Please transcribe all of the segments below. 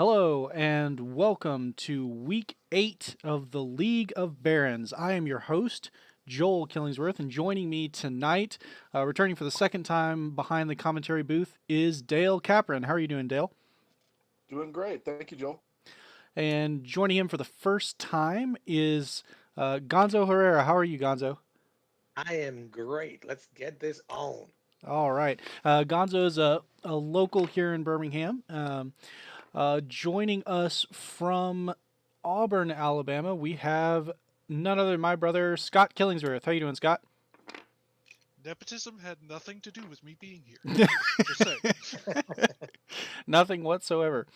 Hello and welcome to week 8 of the League of Barons. I am your host, Joel Killingsworth, and joining me tonight, returning for the second time behind the commentary booth, is Dale Capron. How are you doing, Dale? Doing great. Thank you, Joel. And joining him for the first time is Gonzo Herrera. How are you, Gonzo? I am great. Let's get this on. All right. Gonzo is a local here in Birmingham. Joining us from Auburn, Alabama, we have none other than my brother, Scott Killingsworth. How you doing, Scott? Nepotism had nothing to do with me being here. Just saying. Nothing whatsoever.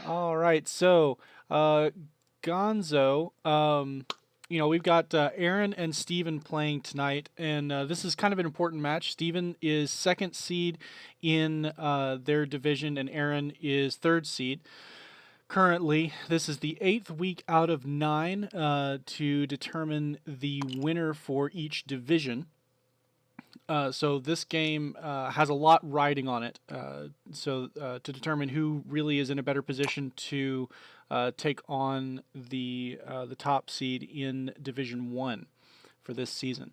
All right. So, uh, Gonzo, we've got Aaron and Steven playing tonight, and this is kind of an important match. Steven is second seed in their division, and Aaron is third seed. Currently, this is the eighth week out of nine to determine the winner for each division. So this game has a lot riding on it. To determine who really is in a better position to take on the top seed in Division One for this season.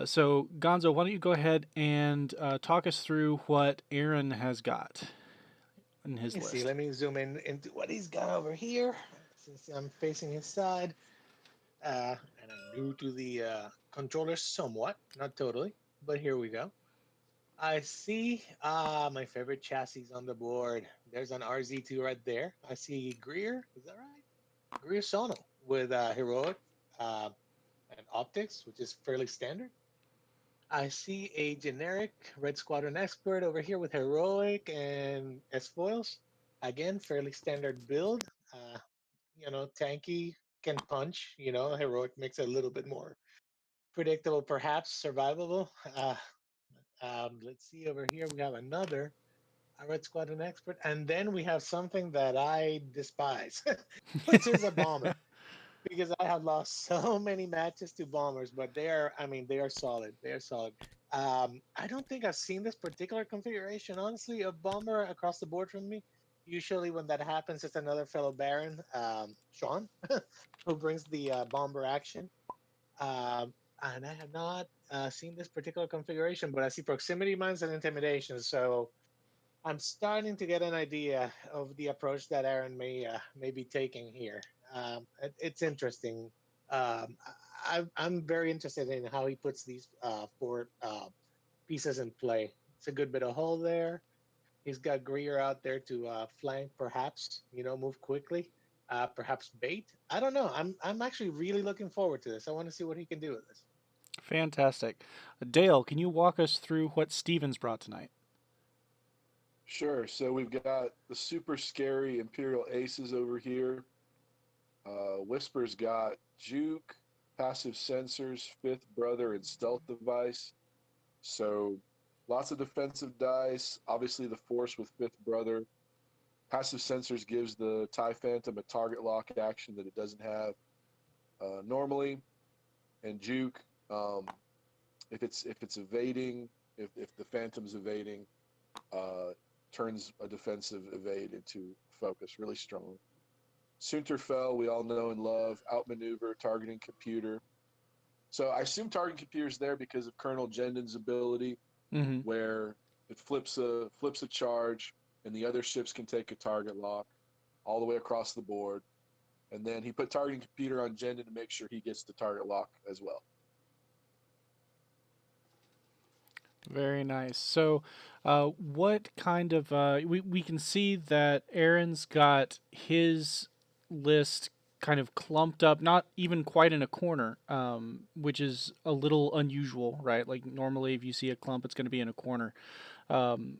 So Gonzo, why don't you go ahead and talk us through what Aaron has got in Let his me see. list. Let me zoom in into what he's got over here since I'm facing his side. And I'm new to the controller somewhat, not totally, but here we go. I see my favorite chassis on the board. There's an RZ2 right there. I see Greer. Is that right? Greer Sono with heroic uh, and optics, which is fairly standard. I see a generic Red Squadron expert over here with heroic and S foils. Again, fairly standard build. Uh, tanky can punch. Heroic makes it a little bit more predictable, perhaps survivable. Let's see over here. We have another Red Squadron expert, and then we have something that I despise, which is a bomber because I have lost so many matches to bombers, but they are solid. They are solid. I don't think I've seen this particular configuration, honestly, of bomber across the board from me. Usually, when that happens, it's another fellow Baron, Sean, who brings the bomber action. Um, and I have not seen this particular configuration, but I see proximity mines and intimidation. So I'm starting to get an idea of the approach that Aaron may be taking here. It's interesting. I'm very interested in how he puts these four pieces in play. It's a good bit of hole there. He's got Greer out there to flank, perhaps move quickly, perhaps bait. I don't know. I'm actually really looking forward to this. I want to see what he can do with this. Fantastic. Dale, can you walk us through what Stevens brought tonight? Sure. So we've got the super scary Imperial Aces over here. Whisper's got Juke, passive sensors, Fifth Brother, and Stealth Device. So lots of defensive dice. Obviously, the Force with Fifth Brother. Passive sensors gives the TIE Phantom a target lock action that it doesn't have normally. And Juke, um, if it's evading, if the Phantom's evading, uh, turns a defensive evade into focus really strong. Sunterfell, we all know and love, outmaneuver, targeting computer. So I assume targeting computer is there because of Colonel Jendon's ability, Mm-hmm. where it flips a charge, and the other ships can take a target lock all the way across the board. And then he put targeting computer on Jendon to make sure he gets the target lock as well. Very nice. So, what kind of we can see that Aaron's got his list kind of clumped up, not even quite in a corner, which is a little unusual, right? Like normally, if you see a clump, it's going to be in a corner. Um,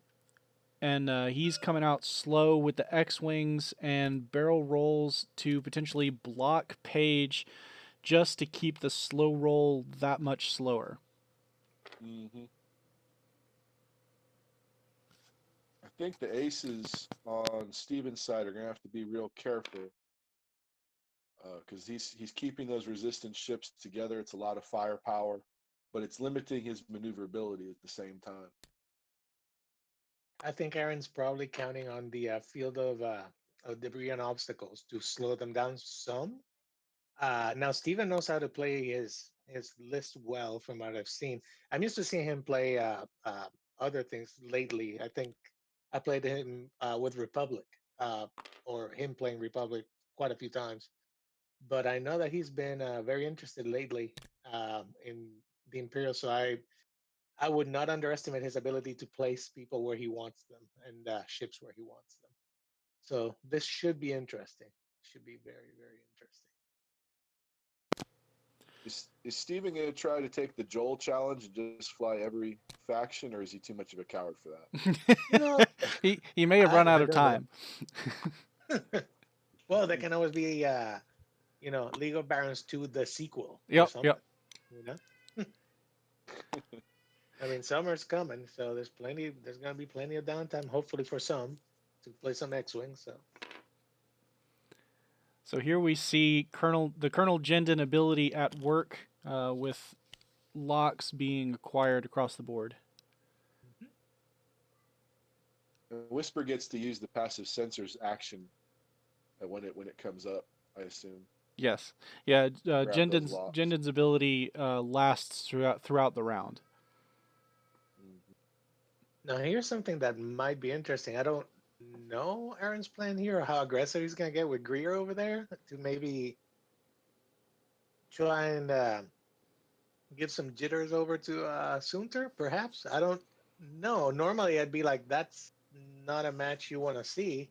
and he's coming out slow with the X wings and barrel rolls to potentially block Page, just to keep the slow roll that much slower. Mm-hmm. I think the aces on Steven's side are going to have to be real careful because he's keeping those resistance ships together. It's a lot of firepower, but it's limiting his maneuverability at the same time. I think Aaron's probably counting on the field of of debris and obstacles to slow them down some. Now Steven knows how to play his list well from what I've seen. I'm used to seeing him play other things lately. I think I played him with Republic, uh, or him playing Republic quite a few times. But I know that he's been very interested lately in the Imperial. So I would not underestimate his ability to place people where he wants them and ships where he wants them. So this should be interesting. Should be very, very interesting. Is Steven going to try to take the Joel challenge and just fly every faction, or is he too much of a coward for that? You know, He may have run out I of don't know. time. Well, there can always be, League of Barons 2, the sequel or Yep, yep. something. You know, I mean, summer's coming, so there's plenty. There's gonna be plenty of downtime, hopefully for some, to play some X-wing. So So here we see Colonel Jendon ability at work with locks being acquired across the board. mhm. And Whisper gets to use the passive sensors action when it comes up, I assume, Yes, yeah. grab those locks. Jendon's ability lasts throughout the round. Mhm. Now here's something that might be interesting. I don't know Aaron's plan here or how aggressive he's gonna get with Greer over there to maybe try and give some jitters over to Sunter, perhaps. I don't know. Normally, I'd be like, that's not a match you want to see.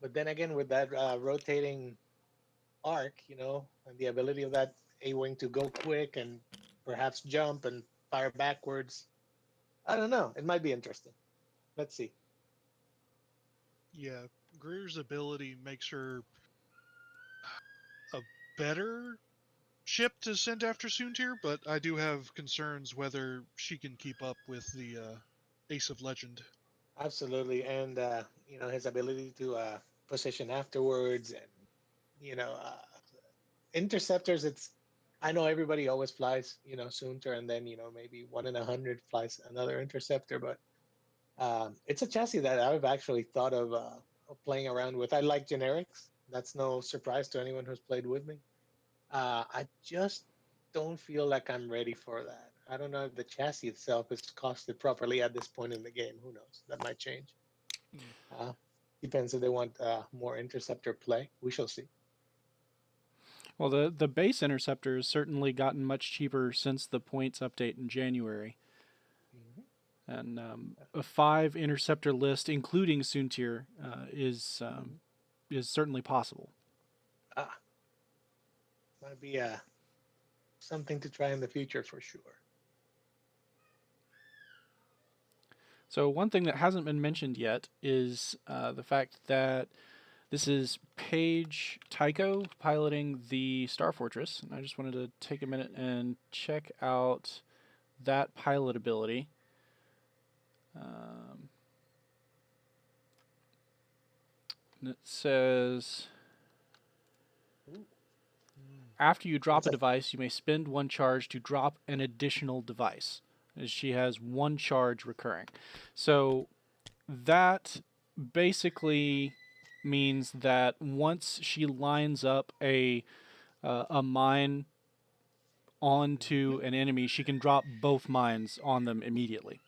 But then again, with that rotating arc, and the ability of that A wing to go quick and perhaps jump and fire backwards, I don't know. It might be interesting. Let's see. Yeah, Greer's ability makes her a better ship to send after Soontir, but I do have concerns whether she can keep up with the Ace of Legend. Absolutely, and his ability to position afterwards, and you know, uh, interceptors. I know everybody always flies, Soonter, and then maybe 1 in 100 flies another interceptor, but it's a chassis that I've actually thought of playing around with. I like generics. That's no surprise to anyone who's played with me. I just don't feel like I'm ready for that. I don't know if the chassis itself is costed properly at this point in the game. Who knows? That might change. Mm. Uh, Depends if they want more interceptor play. We shall see. Well, the base interceptor has certainly gotten much cheaper since the points update in January, Mhm. and a 5 interceptor list, including Soontir, is certainly possible. Ah, might be something to try in the future for sure. So one thing that hasn't been mentioned yet is the fact that this is Paige Tycho piloting the Star Fortress, and I just wanted to take a minute and check out that pilot ability. Um, and it says Ooh, Mm. after you drop that's a a device, you may spend 1 charge to drop an additional device. As she has 1 charge recurring. So that basically means that once she lines up a mine mhm. onto an enemy, she can drop both mines on them immediately.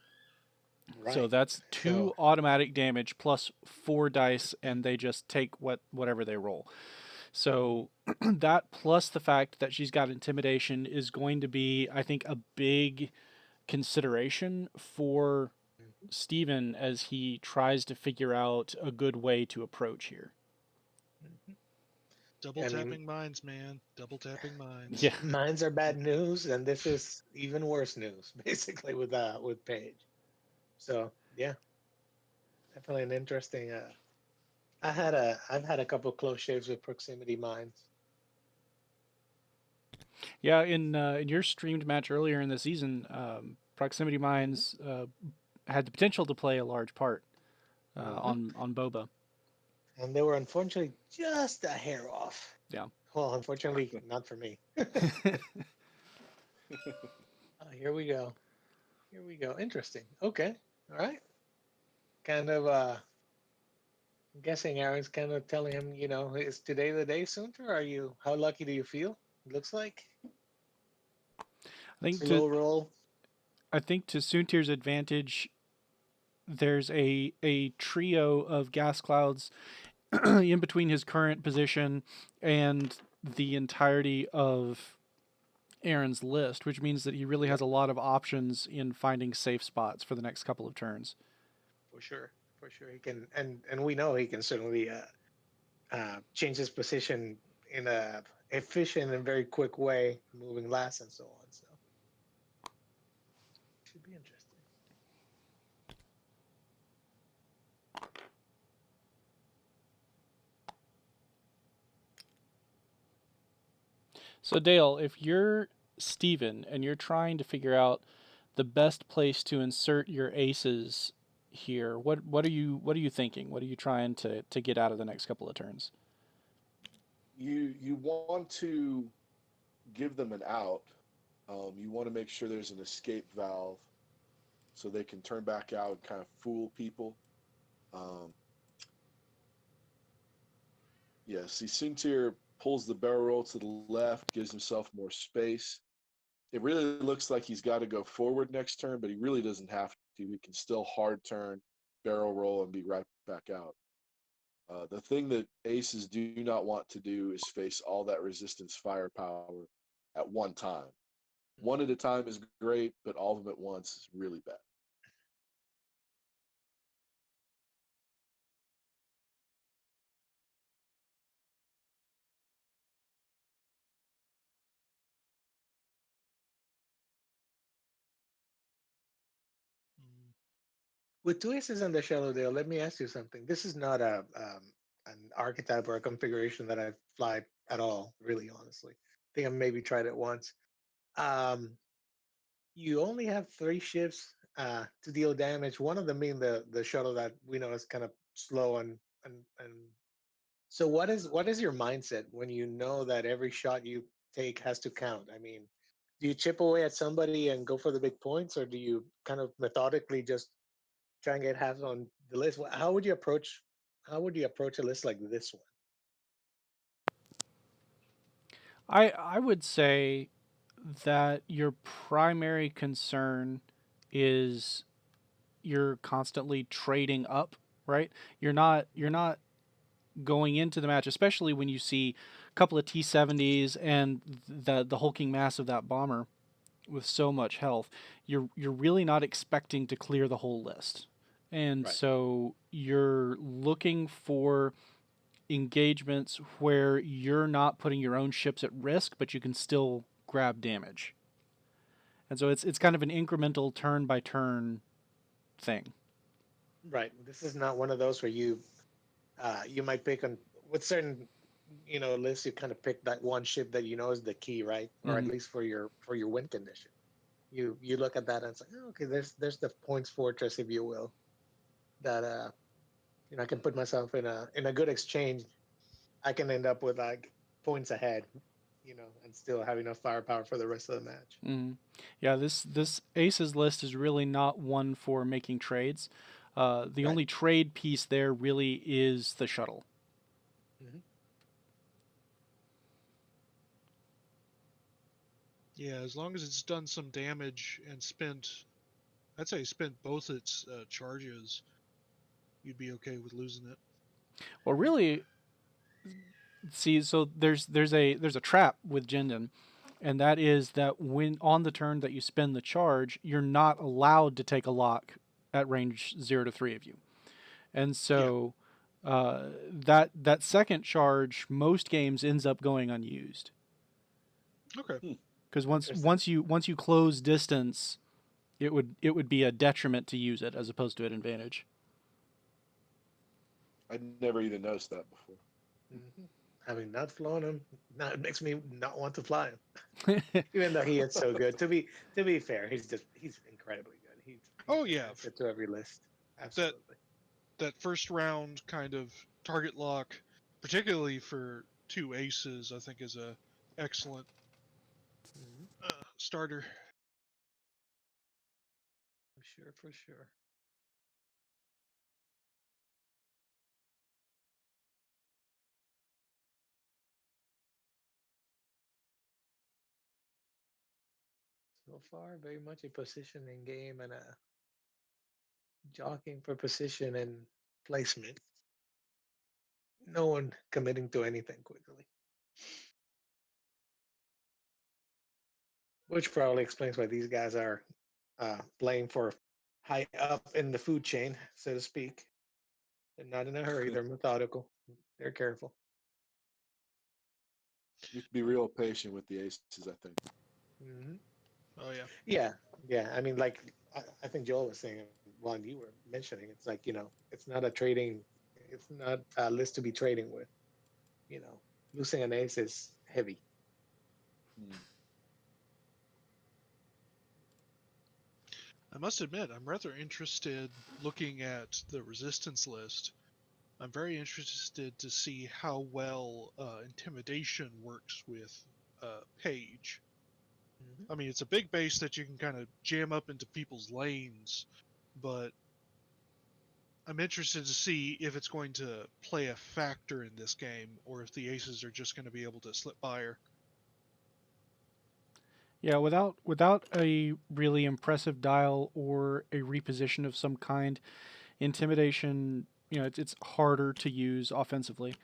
So Right. that's So 2 automatic damage plus 4 dice, and they just take whatever they roll. So that plus the fact that she's got intimidation is going to be, I think, a big consideration for mhm, Steven as he tries to figure out a good way to approach here. mhm. Double I mean, tapping mines, man. Double tapping Yeah. mines. mines are bad news, and this is even worse news, basically with Paige. So yeah, definitely an interesting. I've had a couple close shaves with proximity mines. Yeah, in your streamed match earlier in the season, proximity Mhm, mines had the potential to play a large part mhm. on Boba. And they were unfortunately just a hair off. Yeah. Well, unfortunately, not for me. Here we go. Here we go. Interesting. Okay. All right. Kind of I'm guessing Aaron's kind of telling him, is today the day, Sunter? Are you? How lucky do you feel? It looks like I think to slow roll. I think to Soontir's advantage, there's a trio of gas clouds in between his current position and the entirety of Aaron's list, which means that he really has Yep, a lot of options in finding safe spots for the next couple of turns. for sure, for sure. He can, and we know he can certainly change his position in a efficient and very quick way, moving last and so on. So should be interesting. So Dale, if you're Steven and you're trying to figure out the best place to insert your aces here, what are you thinking? What are you trying to get out of the next couple of turns? You want to give them an out. You want to make sure there's an escape valve so they can turn back out and kind of fool people. Um, yeah, see, Soontir pulls the barrel roll to the left, gives himself more space. It really looks like he's got to go forward next turn, but he really doesn't have to. He can still hard turn, barrel roll, and be right back out. The thing that aces do not want to do is face all that resistance firepower at one time. One at a time is great, but all of them at once is really bad. Mm, With two aces on the shallow deal, let me ask you something. This is not a an archetype or a configuration that I've flied at all, really, honestly. I think I've maybe tried it once. Um, you only have three ships to deal damage. One of them being the shuttle that we know is kind of slow and so what is your mindset when you know that every shot you take has to count? I mean, do you chip away at somebody and go for the big points, or do you kind of methodically just try and get halves on the list? How would you approach a list like this one? I would say that your primary concern is you're constantly trading up, right? You're not going into the match, especially when you see a couple of T-70s and the hulking mass of that bomber with so much health. You're really not expecting to clear the whole list, and Right. so you're looking for engagements where you're not putting your own ships at risk, but you can still grab damage. And so it's kind of an incremental turn by turn thing. Right. This is not one of those where you might pick on with certain lists. You kind of pick that one ship that you know is the key, right? Or at Hmm. least for your win condition. You look at that and it's like, oh, okay, there's the points fortress, if you will, that I can put myself in a good exchange. I can end up with like points ahead, and still have enough firepower for the rest of the match. Hmm. Yeah, this aces list is really not one for making trades. The Right. only trade piece there really is the shuttle. Hmm. yeah, as long as it's done some damage and I'd say spent both its charges, you'd be okay with losing it. Well, really, see, so there's a trap with Jinden, and that is that when on the turn that you spend the charge, you're not allowed to take a lock at range 0 to 3 of you, and Yeah. so that second charge most games ends up going unused Okay. Hmm. because once Interesting. once you once you close distance, it would be a detriment to use it as opposed to an advantage. I never even noticed that before. Hmm. Having not flown him, now it makes me not want to fly him. Even though he is so good. To be fair, he's incredibly good. He's Oh an yeah, asset to every list. that Absolutely. that first round kind of target lock, particularly for two aces, I think is a excellent Hmm. starter. For sure, for sure. So far, very much a positioning game and a jockeying for position and placement. No one committing to anything quickly, which probably explains why these guys are playing for high up in the food chain, so to speak. They're not in a hurry. They're methodical. They're careful. You have to be real patient with the aces, I think. Hmm. Oh yeah. Yeah, yeah. I mean, like I think Joel was saying while you were mentioning, it's like it's not a trading, it's not a list to be trading with. You know, losing an ace is heavy. Hmm. I must admit, I'm rather interested looking at the resistance list. I'm very interested to see how well intimidation works with Page. Hmm. I mean, it's a big base that you can kind of jam up into people's lanes, but I'm interested to see if it's going to play a factor in this game, or if the aces are just going to be able to slip by her. Yeah, without a really impressive dial or a reposition of some kind, intimidation, it's harder to use offensively.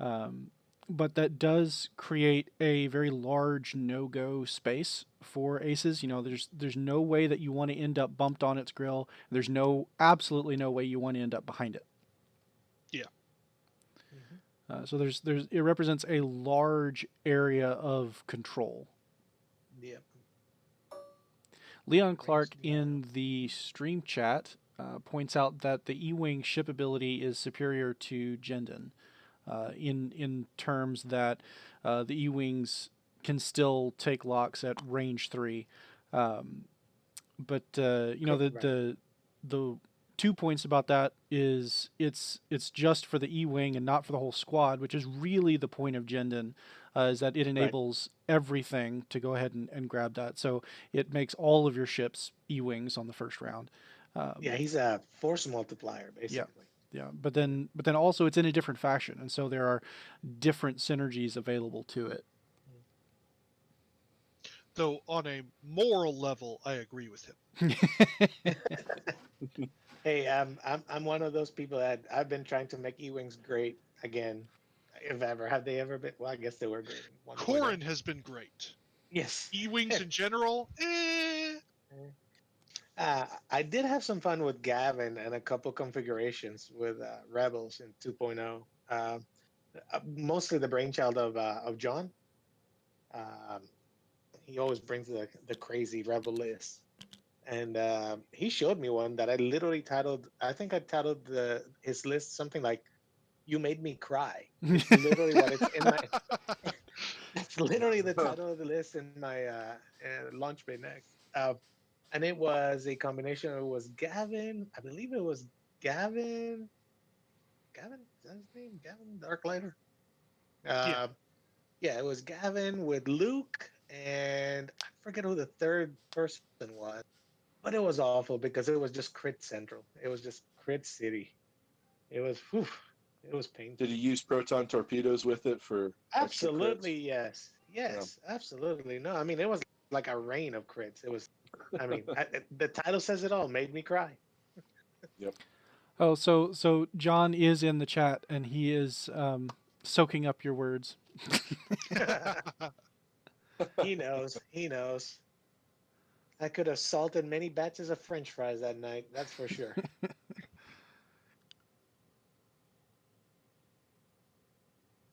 Um, but that does create a very large no-go space for aces. There's no way that you want to end up bumped on its grill. There's absolutely no way you want to end up behind it. Yeah. Hmm. So it represents a large area of control. Yep. Leon Range Clark DePiano. in the stream chat points out that the E-wing ship ability is superior to Jendon in terms that the E-wings can still take locks at range 3, um, but Right. the 2 points about that is it's just for the E-wing and not for the whole squad, which is really the point of Jendon, is that it Right. enables everything to go ahead and grab that. So it makes all of your ships E-wings on the first round. Yeah, he's a force multiplier Yeah. basically. Yeah, but Yeah. then also it's in a different fashion, and so there are different synergies available to it. Though on a moral level, I agree with him. Hey, I'm one of those people that I've been trying to make E-wings great again. If ever, have they ever been? Well, I guess they were great at one point. Corin has been great. Yes. E-wings in general, I did have some fun with Gavin and a couple configurations with Rebels in 2.0. Mostly the brainchild of John. Um, he always brings the crazy Rebel list. And he showed me one that I literally titled. I think I titled his list something like "You Made Me Cry." It's literally what it's in my. That's literally the title of the list in my launch bay next. And it was a combination. It was Gavin. I believe it was Gavin. Gavin, is that his name? Gavin Darklighter. yeah. Uh, yeah, it was Gavin with Luke, and I forget who the third person was. But it was awful because it was just crit central. It was just crit city. It was, whew, it was Did painful. he use proton torpedoes with it for extra crits? Absolutely, yes, Yeah. yes, absolutely. No, I mean it was like a rain of crits. It was, I mean, the title says it all. Made me cry. Yep. Oh, so John is in the chat and he is soaking up your words. He knows. He knows. I could have salted many batches of French fries that night. That's for sure.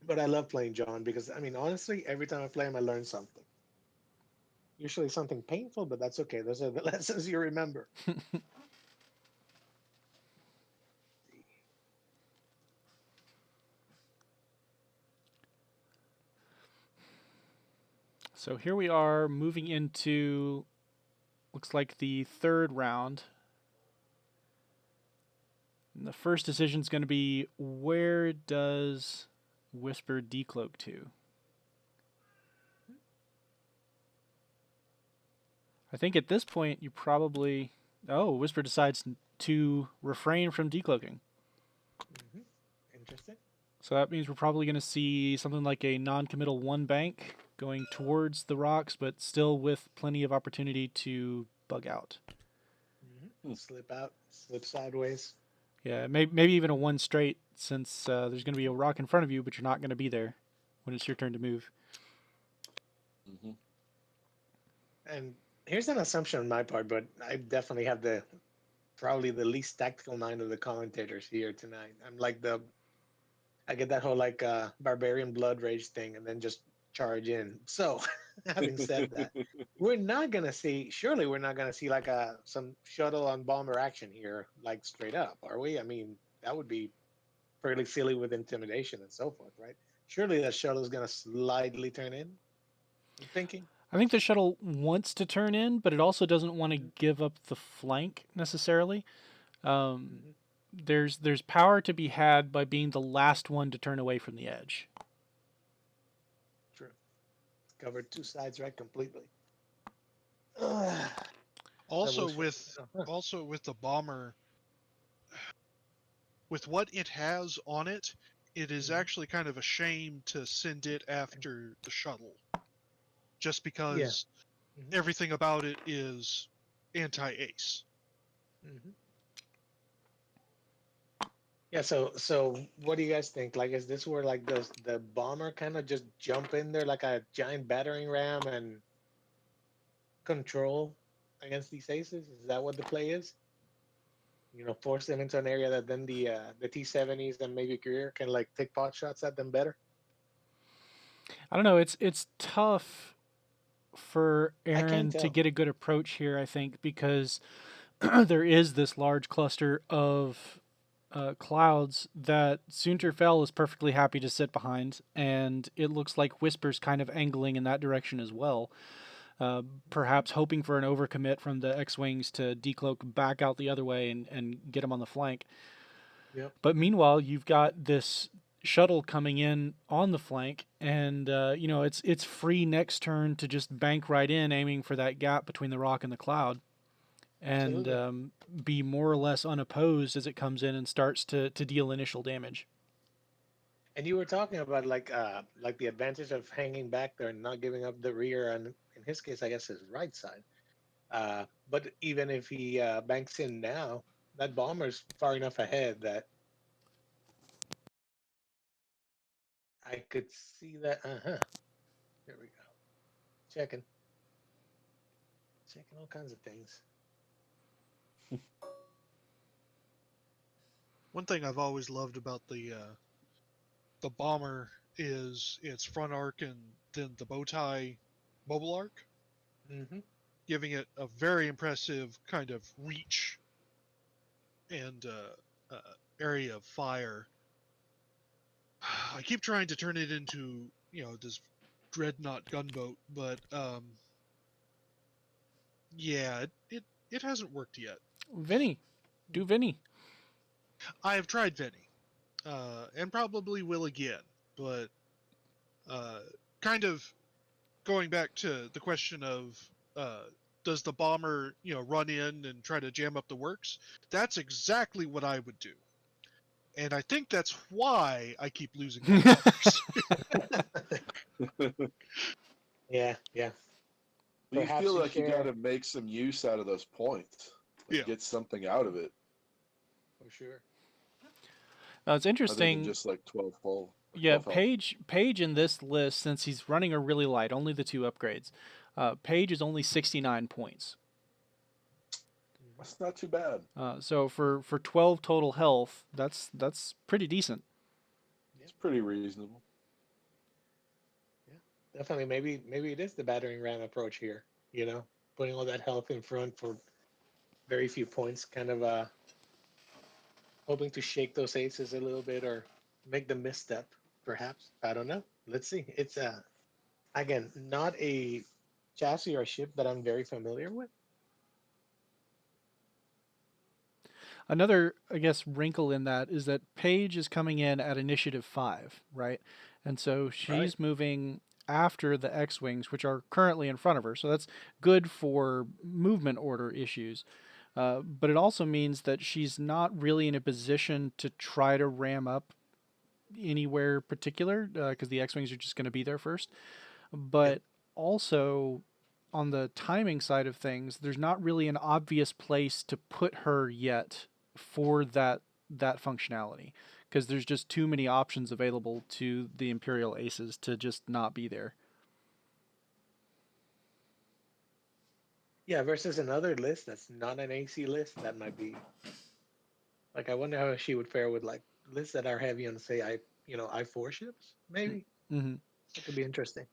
But I love playing John because I mean, honestly, every time I play him, I learn something. Usually something painful, but that's okay. Those are the lessons you remember. So here we are moving into looks like the third round. And the first decision is going to be, where does Whisper decloak to? I think at this point you probably Whisper decides to refrain from decloaking. Hmm. Interesting. So that means we're probably going to see something like a non-committal one bank going towards the rocks, but still with plenty of opportunity to bug out. Hmm. Slip out, slip sideways. Yeah, maybe even a one straight, since there's going to be a rock in front of you, but you're not going to be there when it's your turn to move. Hmm. And here's an assumption on my part, but I definitely have the probably the least tactical mind of the commentators here tonight. I'm like I get that whole like barbarian blood rage thing and then just charge in. So having said that, surely we're not gonna see like some shuttle on bomber action here, like straight up, are we? I mean, that would be fairly silly with intimidation and so forth, right? Surely that shuttle is gonna slightly turn in, I'm thinking. I think the shuttle wants to turn in, but it also doesn't want to Mhm. give up the flank necessarily. Um, Mhm. there's power to be had by being the last one to turn away from the edge. True. Covered two sides right completely. That Also works for with huh. also with the bomber, with what it has on it, it is Mhm. actually kind of a shame to send it after the shuttle, just Yeah. because Mhm. everything about it is anti-ace. Mhm. Yeah, so what do you guys think? Like, is this where like does the bomber kind of just jump in there like a giant battering ram and control against these aces? Is that what the play is? Force them into an area that then the T-70s and maybe Greer can like take pot shots at them better. I don't know. It's tough for I can't Aaron to tell. get a good approach here. I think because there is this large cluster of clouds that Soonterfell is perfectly happy to sit behind, and it looks like Whisper's kind of angling in that direction as well. Perhaps hoping for an overcommit from the X-Wings to decloak back out the other way and get him on the flank. Yep. But meanwhile, you've got this shuttle coming in on the flank, and it's free next turn to just bank right in, aiming for that gap between the rock and the cloud, and Absolutely. be more or less unopposed as it comes in and starts to deal initial damage. And you were talking about like the advantage of hanging back there and not giving up the rear, and in his case, I guess his right side. But even if he banks in now, that bomber's far enough ahead that I could see that. There we go. Checking, checking all kinds of things. One thing I've always loved about the bomber is its front arc and then the bow tie mobile arc, Hmm. giving it a very impressive kind of reach and area of fire. I keep trying to turn it into this dreadnought gunboat, but yeah, it hasn't worked yet. Vinny, do Vinny. I have tried Vinny, and probably will again, but uh, kind of going back to the question of uh, does the bomber run in and try to jam up the works? That's exactly what I would do, and I think that's why I keep losing my bombers. Yeah, yeah. Well, you Perhaps feel you like you got share to make some use out of those points, like Yeah. get something out of it for sure. It's other than interesting. just like 12 full or Yeah, 12 health. Page in this list, since he's running a really light, only the two upgrades. Page is only 69 points. Hmm. That's not too bad. So for 12 total health, that's pretty decent. Yeah, It's pretty reasonable. yeah. Definitely. Maybe it is the battering ram approach here. Putting all that health in front for very few points, kind of hoping to shake those aces a little bit or make them misstep, perhaps. I don't know. Let's see. It's again not a chassis or ship that I'm very familiar with. Another, I guess, wrinkle in that is that Paige is coming in at initiative 5, right? And so Right. she's moving after the X Wings, which are currently in front of her. So that's good for movement order issues. But it also means that she's not really in a position to try to ram up anywhere particular because the X Wings are just going to be there first. Yep. but also on the timing side of things, there's not really an obvious place to put her yet for that functionality because there's just too many options available to the Imperial Aces to just not be there. Yeah, versus another list that's not an AC list, that might be like I wonder how she would fare with like lists that are heavy on say I4 ships. Maybe Mm-hmm. that could be interesting.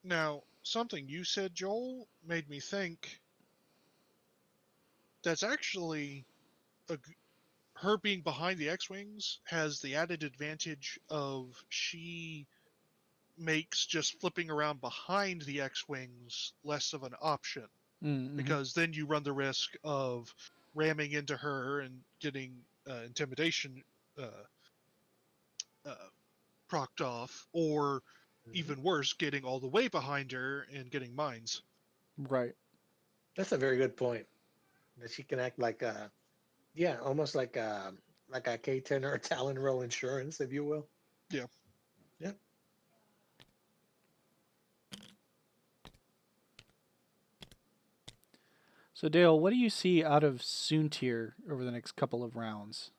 Now, something you said, Joel, made me think that's actually her being behind the X-wings has the added advantage of she makes just flipping around behind the X-wings less of an option Mm-hmm. because then you run the risk of ramming into her and getting intimidation uh, uh, procced off, or Hmm. even worse, getting all the way behind her and getting mines. Right. That's a very good point. That she can act like yeah, almost like a K10 or a Talon roll insurance, if you will. Yeah. Yeah. So Dale, what do you see out of Soontir over the next couple of rounds?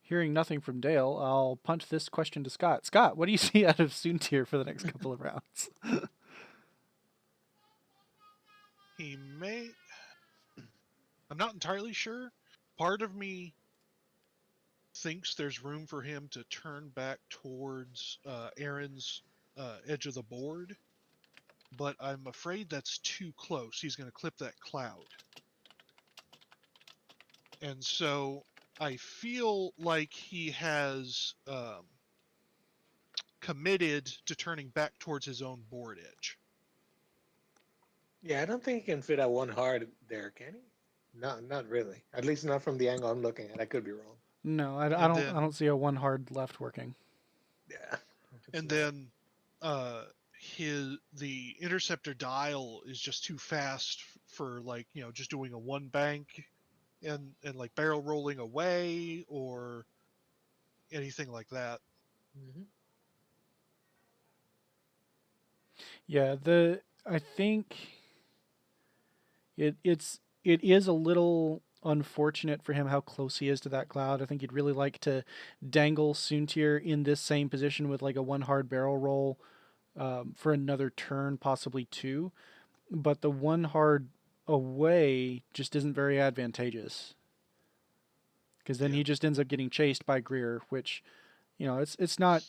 Hearing nothing from Dale, I'll punt this question to Scott. Scott, what do you see out of Soontir for the next couple of rounds? He may. I'm not entirely sure. Part of me thinks there's room for him to turn back towards Aaron's edge of the board, but I'm afraid that's too close. He's going to clip that cloud. And so I feel like he has committed to turning back towards his own board edge. Yeah, I don't think he can fit a one hard there, can he? No, not really. At least not from the angle I'm looking at. I could be wrong. No, I And don't. I then don't see a one hard left working. Yeah, if it's and not. then uh the interceptor dial is just too fast for like, just doing a one bank and like barrel rolling away or anything like that. Hmm. Yeah, the I think it is a little unfortunate for him how close he is to that cloud. I think he'd really like to dangle Soontir in this same position with like a one hard barrel roll for another turn, possibly two. But the one hard away just isn't very advantageous because then Yeah. he just ends up getting chased by Greer, which it's not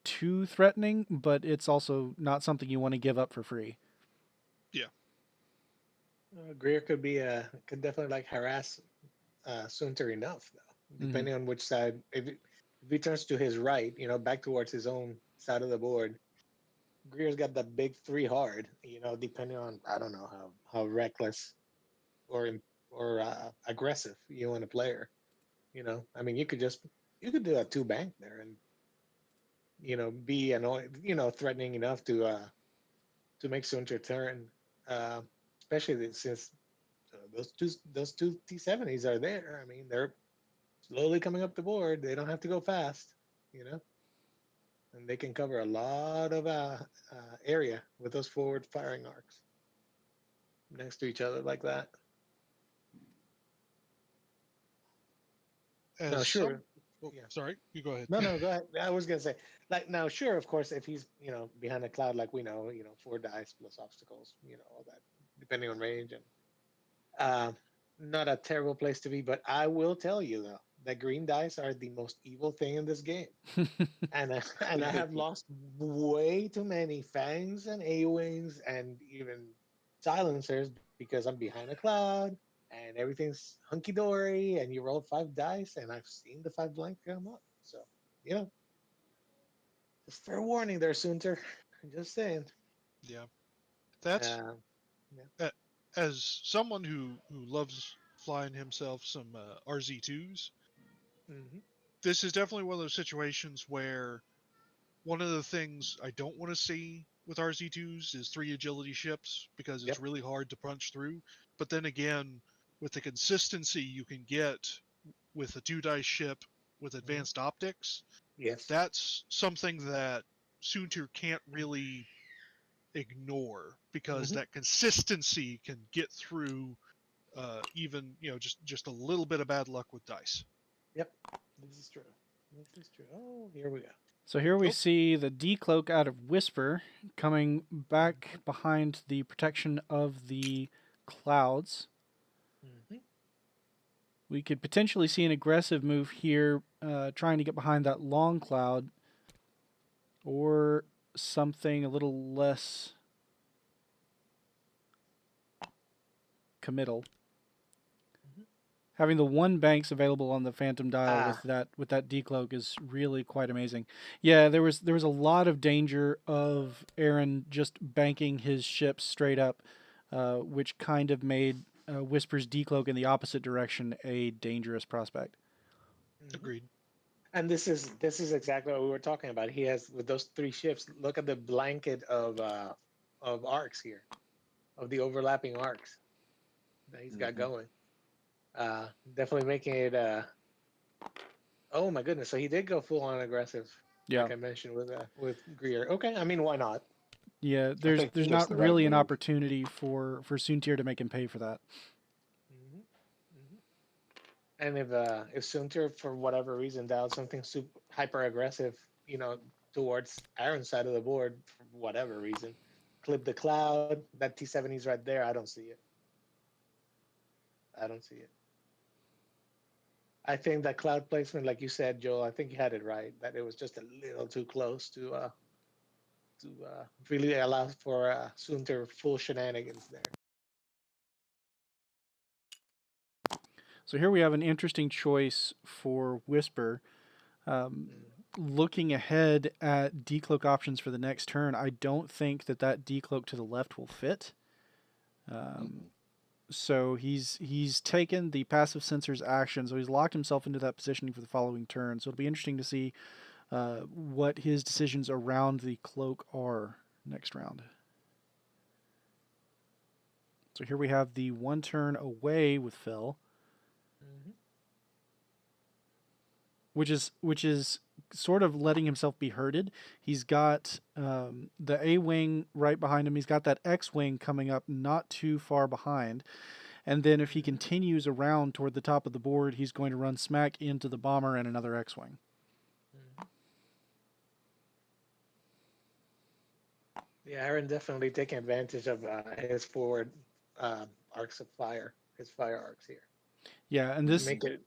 too threatening, but it's also not something you want to give up for free. Yeah. Greer could definitely like harass Sunter enough though, Hmm. depending on which side. If he turns to his right, back towards his own side of the board, Greer's got the big three hard. Depending on I don't know how reckless or aggressive you want to play her. I mean, you could do a two bank there and be annoying, threatening enough to make Sunter turn, uh, especially since those two T70s are there. I mean, they're slowly coming up the board. They don't have to go fast, you know, and they can cover a lot of area with those forward firing arcs next to each other like that. Now, As sure, some Oh, yeah. sorry, you go ahead. No, no, go ahead. I was gonna say, like, now, sure, of course, if he's behind a cloud, like we know, four dice plus obstacles, all that, depending on range, and uh, not a terrible place to be. But I will tell you though, that green dice are the most evil thing in this game. And and I have lost way too many fangs and A-wings and even silencers because I'm behind a cloud and everything's hunky dory and you roll five dice and I've seen the five blank come up. So you know, just fair warning there, Sunter. Just saying. Yeah. That's Uh, yeah. uh, as someone who loves flying himself some RZ2s. Hmm. This is definitely one of those situations where one of the things I don't want to see with RZ2s is three agility ships because it's Yep. really hard to punch through. But then again, with the consistency you can get with a 2 dice ship with advanced optics, Yes. that's something that Soontir can't really ignore because that consistency can get through even just a little bit of bad luck with dice. Yep. This is true. This is true. Oh, here we go. So here we Oh. see the decloak out of Whisper coming back behind the protection of the clouds. Mm-hmm. We could potentially see an aggressive move here, trying to get behind that long cloud, or something a little less committal. Mhm. Having the one banks available on the Phantom dial Ah, with that decloak is really quite amazing. Yeah, there was a lot of danger of Aaron just banking his ships straight up, which kind of made Whisper's decloak in the opposite direction a dangerous prospect. Agreed. and this is exactly what we were talking about. He has with those three ships. Look at the blanket of arcs here, of the overlapping arcs that he's got Mhm. going. Definitely making it. Oh my goodness! So he did go full on aggressive, Yeah, like I mentioned with Greer. Okay, I mean why not? yeah. I There's think there's just not the right really an move. opportunity for Soontir to make him pay for that. hmm hmm And if Sunter for whatever reason dialed something super hyper aggressive, you know, towards Aaron's side of the board for whatever reason, clip the cloud. That T70's right there. I don't see it. I don't see it. I think that cloud placement, like you said, Joel, I think you had it right. That it was just a little too close to really allow for Sunter full shenanigans there. So here we have an interesting choice for Whisper. Um, Mm-hmm. Looking ahead at decloak options for the next turn, I don't think that decloak to the left will fit. Um, Mm-mm. so he's taken the passive sensor's action, so he's locked himself into that positioning for the following turn. So it'll be interesting to see what his decisions around the cloak are next round. So here we have the one turn away with Phil, Mm-hmm. which is sort of letting himself be herded. He's got the A wing right behind him. He's got that X wing coming up not too far behind. And then if he Mm-hmm. continues around toward the top of the board, he's going to run smack into the bomber and another X wing. Mm-hmm. Yeah, Aaron definitely taking advantage of his forward arcs of fire, his fire arcs here. Yeah, and To make it,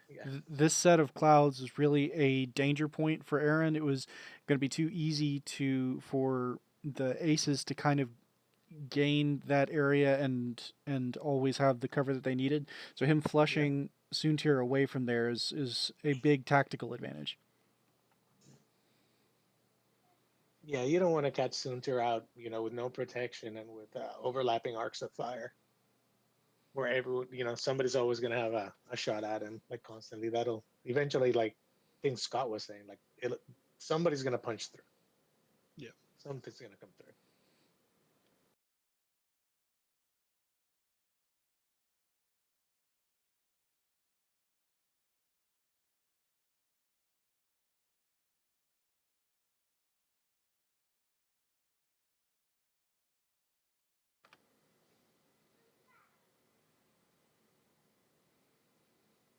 yeah, this set of clouds is really a danger point for Aaron. It was going to be too easy for the aces to kind of gain that area and always have the cover that they needed. So him yeah, flushing Soontir away from there is a big tactical advantage. yeah. You don't want to catch Sunter out, you know, with no protection and with overlapping arcs of fire, where everyone, you know, somebody's always gonna have a shot at him, like constantly. That'll eventually, like I think Scott was saying, like somebody's gonna punch through. Yeah. Something's gonna come through.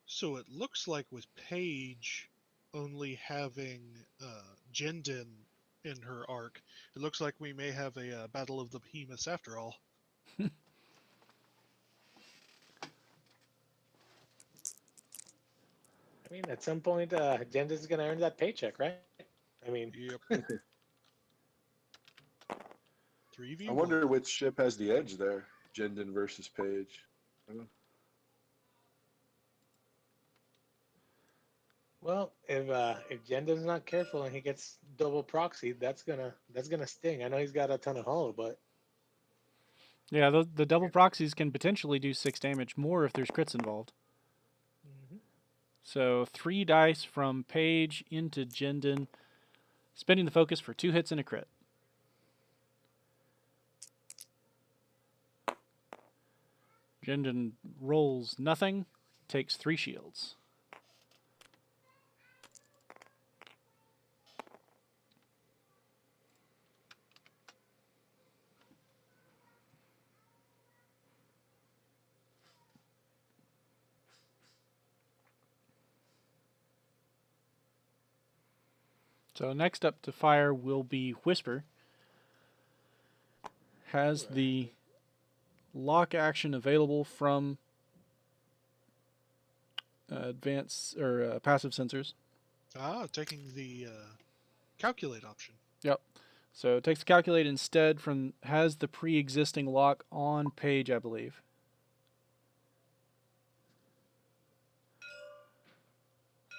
So it looks like with Paige only having Jendin in her arc, it looks like we may have a Battle of the Behemoths after all. I mean, at some point, Agenda's gonna earn that paycheck, right? I mean, Yep. I 3v1. wonder which ship has the edge there. Jendon versus Page. well, if Jenda's not careful and he gets double proxy, that's gonna sting. I know he's got a ton of hull, but Yeah, the double proxies can potentially do 6 damage more if there's crits involved. Mhm. So 3 dice from Page into Jendon, spending the focus for 2 hits and a crit. Jendon rolls nothing, takes 3 shields. So next up to fire will be Whisper. Has the lock action available from advanced or passive sensors. Taking the calculate option. Yep. So it takes the calculate instead from has the pre-existing lock on page, I believe.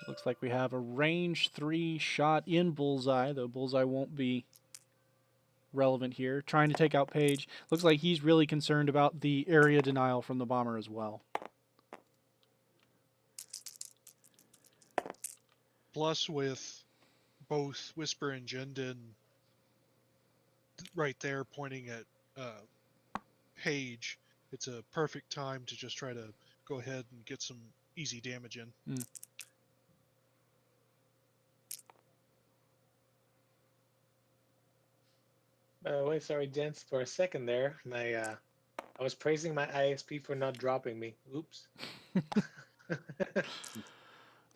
Looks like we have a range 3 shot in Bullseye, though Bullseye won't be relevant here. Trying to take out Page. Looks like he's really concerned about the area denial from the bomber as well. Plus, with both Whisper and Jendon right there pointing at Page, it's a perfect time to just try to go ahead and get some easy damage in. By the way, sorry, gents, for a second there, I was praising my ISP for not dropping me. Oops.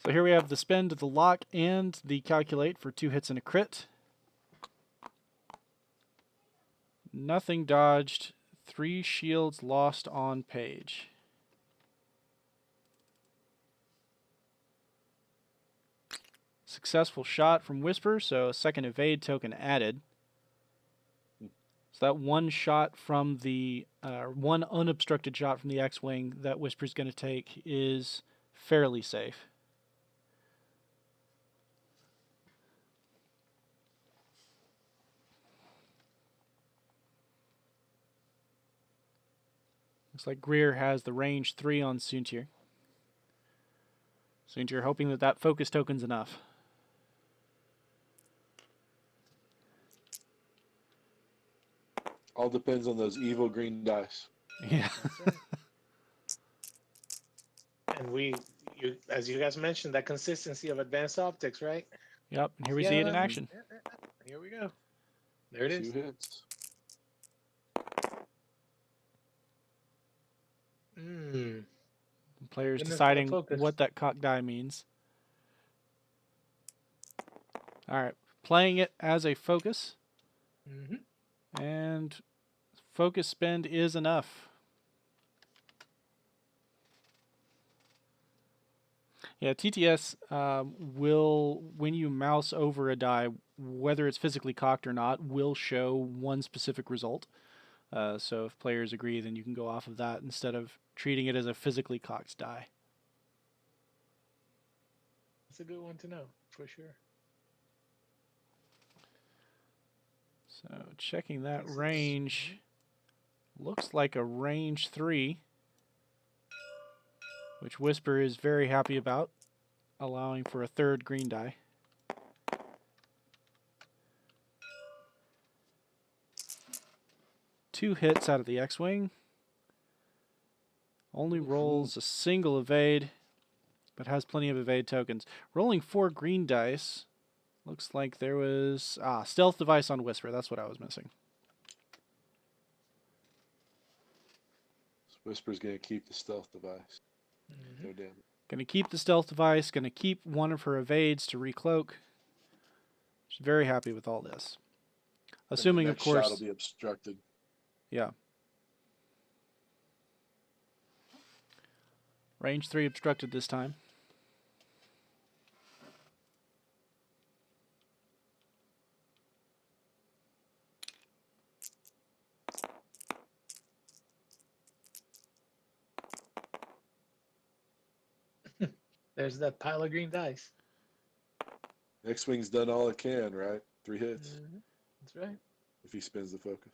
So here we have the spend, the lock, and the calculate for 2 hits and a crit. Nothing dodged. 3 shields lost on Page. Successful shot from Whisper, so a second evade token added. So that one shot from the one unobstructed shot from the X-wing that Whisper's going to take is fairly safe. Looks like Greer has the range 3 on Soontir. Soontir hoping that that focus token's enough. All depends on those evil green dice. Yeah. And as you guys mentioned, that consistency of advanced optics, right? Yep, and here we see it in action. Here we go. There it is. 2 hits. Players Goodness, deciding focus. what that cock die means. Alright, playing it as a focus. And focus spend is enough. Yeah, TTS will, when you mouse over a die, whether it's physically cocked or not, will show one specific result. So if players agree, then you can go off of that instead of treating it as a physically cocked die. That's a good one to know, for sure. So checking that range, looks like a range 3, which Whisper is very happy about, allowing for a third green die. Two hits out of the X-Wing. Only rolls a single evade, but has plenty of evade tokens. Rolling 4 green dice. Looks like there was... stealth device on Whisper. That's what I was missing. Whisper's going to keep the stealth device. No damage. Going to keep the stealth device. Going to keep one of her evades to recloak. She's very happy with all this. Assuming, of course... shot will be obstructed. Yeah. Range 3 obstructed this time. There's that pile of green dice. X-Wing's done all it can, right? 3 hits. That's right. If he spins the focus.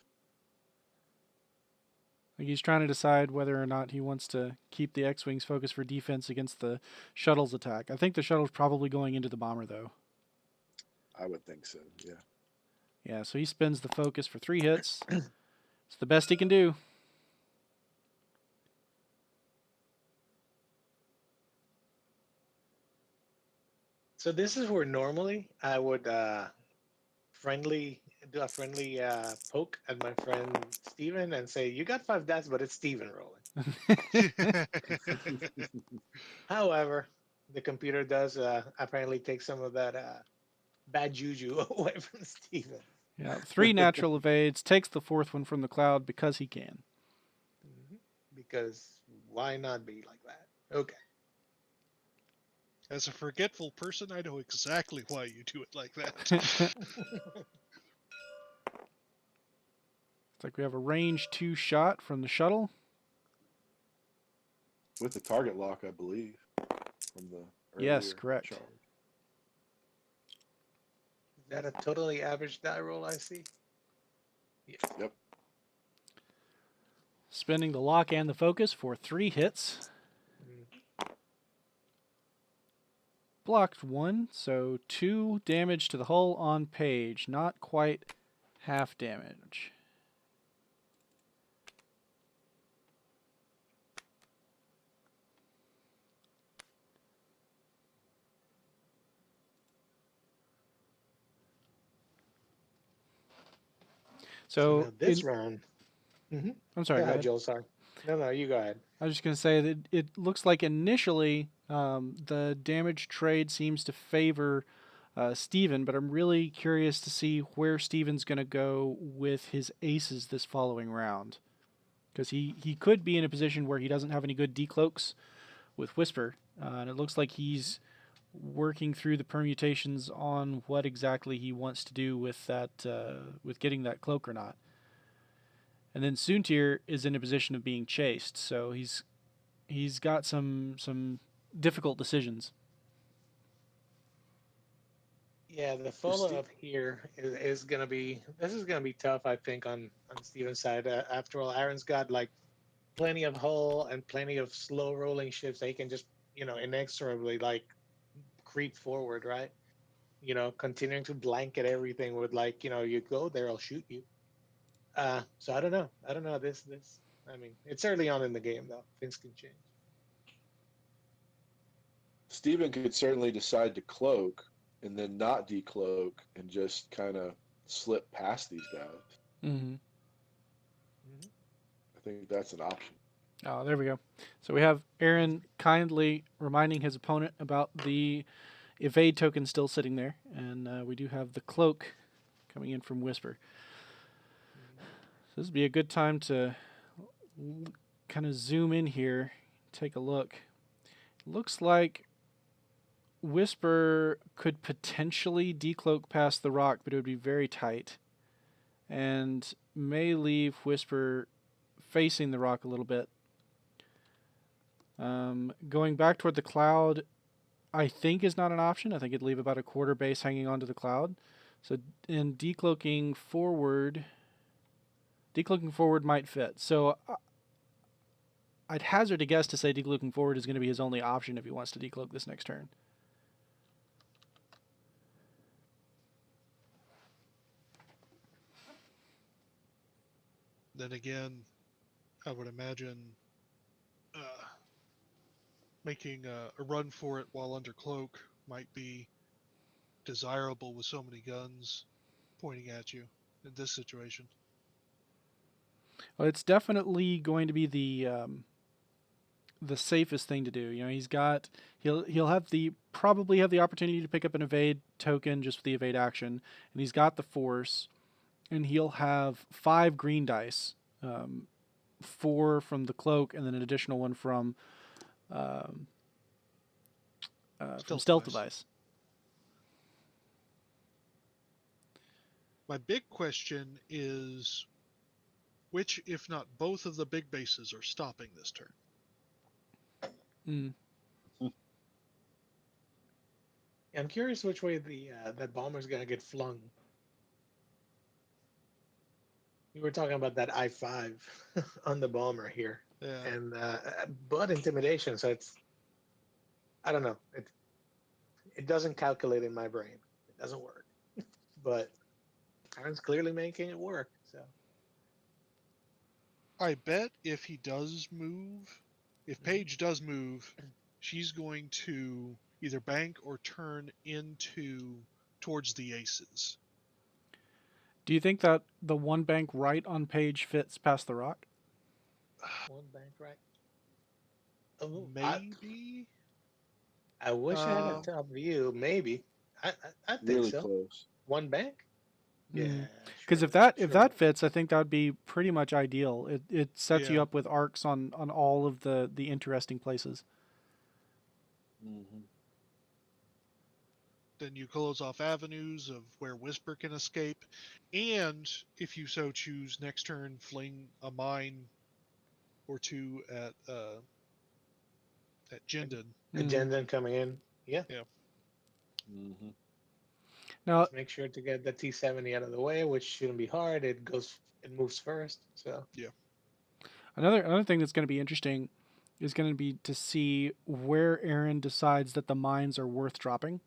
Like he's trying to decide whether or not he wants to keep the X-Wing's focus for defense against the shuttle's attack. I think the shuttle's probably going into the bomber, though. I would think so, yeah. Yeah, so he spins the focus for 3 hits. It's the best he can do. So this is where normally I would do a friendly poke at my friend Steven and say, you got 5 dice, but it's Steven rolling. However, the computer does apparently take some of that bad juju away from Steven. Yeah, 3 natural evades, takes the 4th one from the cloud because he can. Because why not be like that? Okay. As a forgetful person, I know exactly why you do it like that. It's like we have a range 2 shot from the shuttle. With the target lock, I believe, from the Yes, earlier correct. charge. Is that a totally average die roll I see? Yes. Yep. Spending the lock and the focus for 3 hits. Blocked 1, so 2 damage to the hull on page. Not quite half damage. So So, now this round. I'm sorry, Go go ahead, ahead. Joel. Sorry. No, you go ahead. I was just going to say that it looks like initially the damage trade seems to favor Steven, but I'm really curious to see where Steven's going to go with his aces this following round. Because he could be in a position where he doesn't have any good decloaks with Whisper, and it looks like he's working through the permutations on what exactly he wants to do with that, with getting that cloak or not. And then Soontir is in a position of being chased, so he's got some difficult decisions. Yeah, the follow up here is gonna be this is gonna be tough, I think, on Steven's side. After all, Aaron's got like plenty of hull and plenty of slow rolling ships that he can just inexorably like creep forward, right? Continuing to blanket everything with like you go there, I'll shoot you. So I don't know. I don't know this. I mean, it's early on in the game though. Things can change. Steven could certainly decide to cloak and then not decloak and just kind of slip past these guys. Mm-hmm. I think that's an option. Oh, there we go. So we have Aaron kindly reminding his opponent about the evade token still sitting there, and we do have the cloak coming in from Whisper. So this would be a good time to kind of zoom in here, take a look. Looks like Whisper could potentially decloak past the rock, but it would be very tight, and may leave Whisper facing the rock a little bit. Going back toward the cloud, I think is not an option. I think it'd leave about a quarter base hanging onto the cloud. So in decloaking forward might fit. So I'd hazard a guess to say decloaking forward is going to be his only option if he wants to decloak this next turn. Then again, I would imagine making a run for it while under cloak might be desirable with so many guns pointing at you in this situation. Well, it's definitely going to be the safest thing to do. He'll have probably have the opportunity to pick up an evade token just for the evade action, and he's got the force, and he'll have 5 green dice, 4 from the cloak, and then an additional one from stealth device. My big question is which, if not both, of the big bases are stopping this turn? I'm curious which way that bomber's gonna get flung. We were talking about that I-5 on the bomber here, Yeah. and but intimidation. So I don't know. It doesn't calculate in my brain. It doesn't work. But Aaron's clearly making it work. So I bet if he does move, if Paige does move, she's going to either bank or turn towards the aces. Do you think that the one bank right on page fits past the rock? one bank right. Oh, Maybe. I wish I had a top view. Maybe. I think Really so. close. One bank? Yeah, Because sure, if sure. that fits, I think that would be pretty much ideal. It sets you Yeah. up with arcs on all of the interesting places. Hmm. Then you close off avenues of where Whisper can escape, and if you so choose, next turn fling a mine or two at Jinden. Mm. Agenda coming in. Yeah, Yeah. Hmm. Now, just make sure to get the T70 out of the way, which shouldn't be hard. It moves first. So Yeah. another thing that's going to be interesting is going to be to see where Aaron decides that the mines are worth dropping,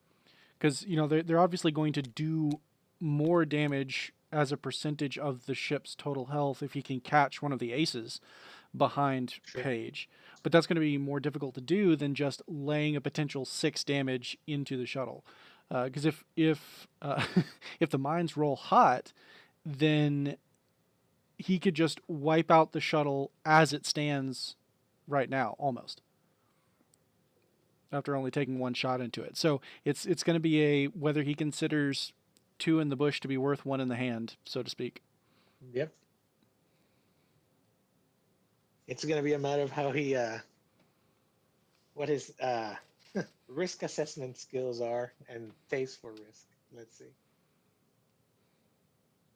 because they're obviously going to do more damage as a percentage of the ship's total health if he can catch one of the aces behind sure. Page. But that's going to be more difficult to do than just laying a potential 6 damage into the shuttle. Because if if the mines roll hot, then he could just wipe out the shuttle as it stands right now, almost, after only taking one shot into it. So it's going to be a whether he considers 2 in the bush to be worth 1 in the hand, so to speak. Yep. It's gonna be a matter of how he what his risk assessment skills are and taste for risk. Let's see.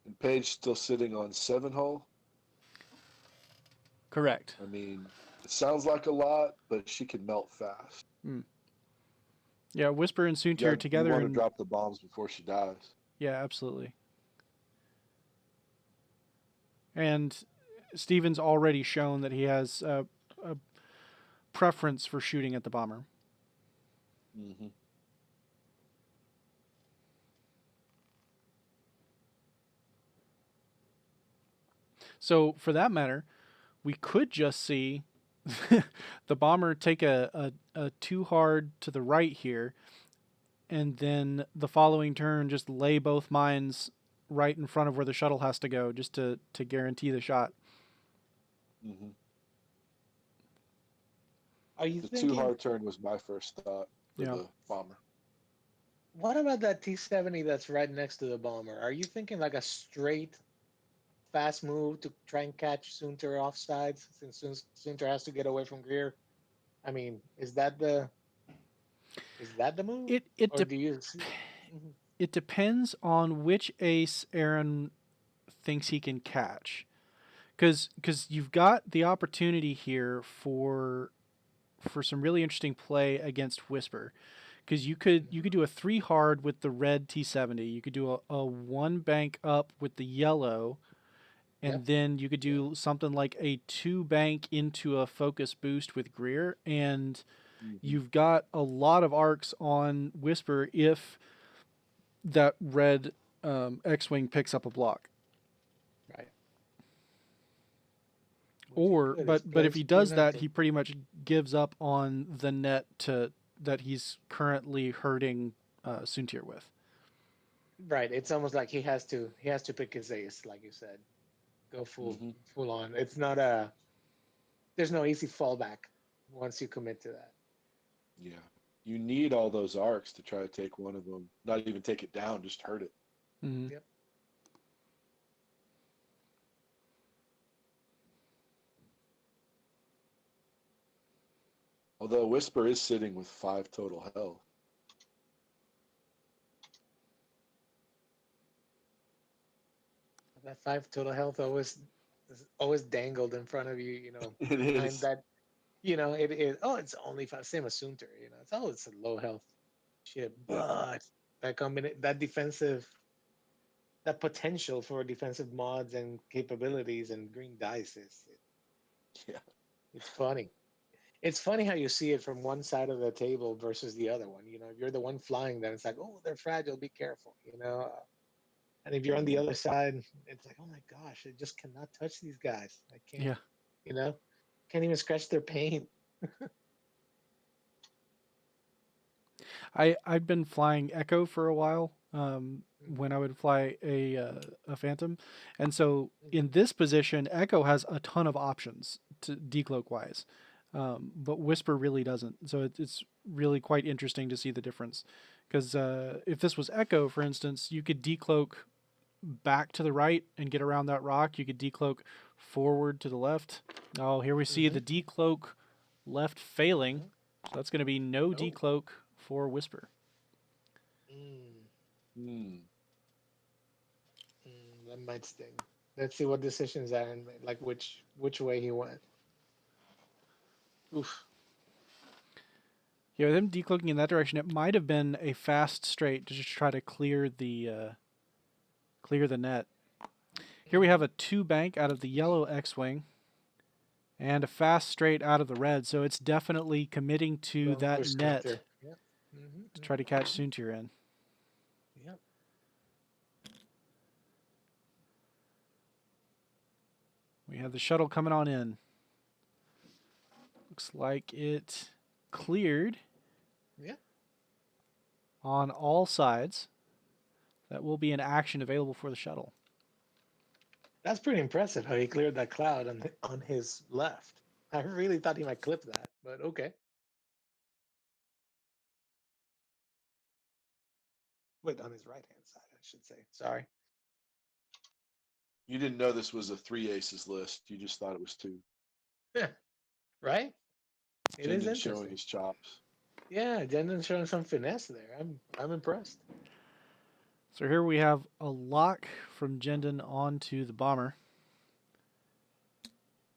And Paige still sitting on 7 hull. Correct. I mean, it sounds like a lot, but she can melt fast. Mm. Yeah, Whisper and Soontir You together, want to and drop the bombs before she dies. yeah, absolutely. And Steven's already shown that he has a preference for shooting at the bomber. Hmm. So, for that matter, we could just see the bomber take a 2 hard to the right here, and then the following turn just lay both mines right in front of where the shuttle has to go, just to guarantee the shot. Hmm. Are you The two thinking? hard turn was my first thought for Yeah. the bomber. What about that T70 that's right next to the bomber? Are you thinking like a straight fast move to try and catch Sunter off sides since Sunter has to get away from Greer? I mean, is that the move, It it or de- do you see? Mhm. it depends on which ace Aaron thinks he can catch, because you've got the opportunity here for some really interesting play against Whisper, because you could do a 3 hard with the red T70, you could do a 1 bank up with the yellow, Yep. and then you could do something like a 2 bank into a focus boost with Greer, and Hmm. you've got a lot of arcs on Whisper if that red X-wing picks up a block. Right. Which it Or could. It's but if he plenty does that, netted. he pretty much gives up on the net to that he's currently hurting Soontir with. Right. It's almost like he has to pick his ace, like you said. Go Hmm. full on. It's not a there's no easy fallback once you commit to that. Yeah. You need all those arcs to try to take one of them. Not even take it down, just hurt it. Mm-hmm. Yep. Although Whisper is sitting with 5 total health. That 5 total health always dangled in front of you, It behind is. that, it's only five, same as Sunter, it's a low health ship, Yeah. but that potential for defensive mods and capabilities and green dice Yeah. it's funny. It's funny how you see it from one side of the table versus the other one. If you're the one flying, then it's like, oh, they're fragile, be careful. And if you're on the Hmm. other side, it's like, oh my gosh, I just cannot touch these guys. I can't, Yeah, you know, can't even scratch their paint. I've been flying Echo for a while. Mhm, When I would fly a Phantom, and so mhm. in this position, Echo has a ton of options to decloak wise. but Whisper really doesn't. So it's really quite interesting to see the difference. Because if this was Echo, for instance, you could decloak back to the right and get around that rock. You could decloak forward to the left. Oh, here we see Mm-hmm. the decloak left failing. Mm-hmm. So that's going to be no Oh. decloak for Whisper. Mm, Hmm. that might sting. Let's see what decisions Aaron made, like which way he went. Oof. Yeah, with him decloaking in that direction, it might have been a fast straight to just try to clear the net. Here we have a 2 bank out of the yellow X-wing and a fast straight out of the red, so it's definitely committing to Going that for net Scooter. Yep. to try to catch Soontir in. Yep. We have the shuttle coming on in. Looks like it cleared Yeah. on all sides. That will be an action available for the shuttle. That's pretty impressive how he cleared that cloud on his left. I really thought he might clip that, but okay. Wait, on his right hand side, I should say. Sorry. You didn't know this was a 3 aces list. You just thought it was 2. Right? It is Jendon's showing interesting. his chops. Yeah, Jendon's showing some finesse there. I'm impressed. So here we have a lock from Jendon onto the bomber.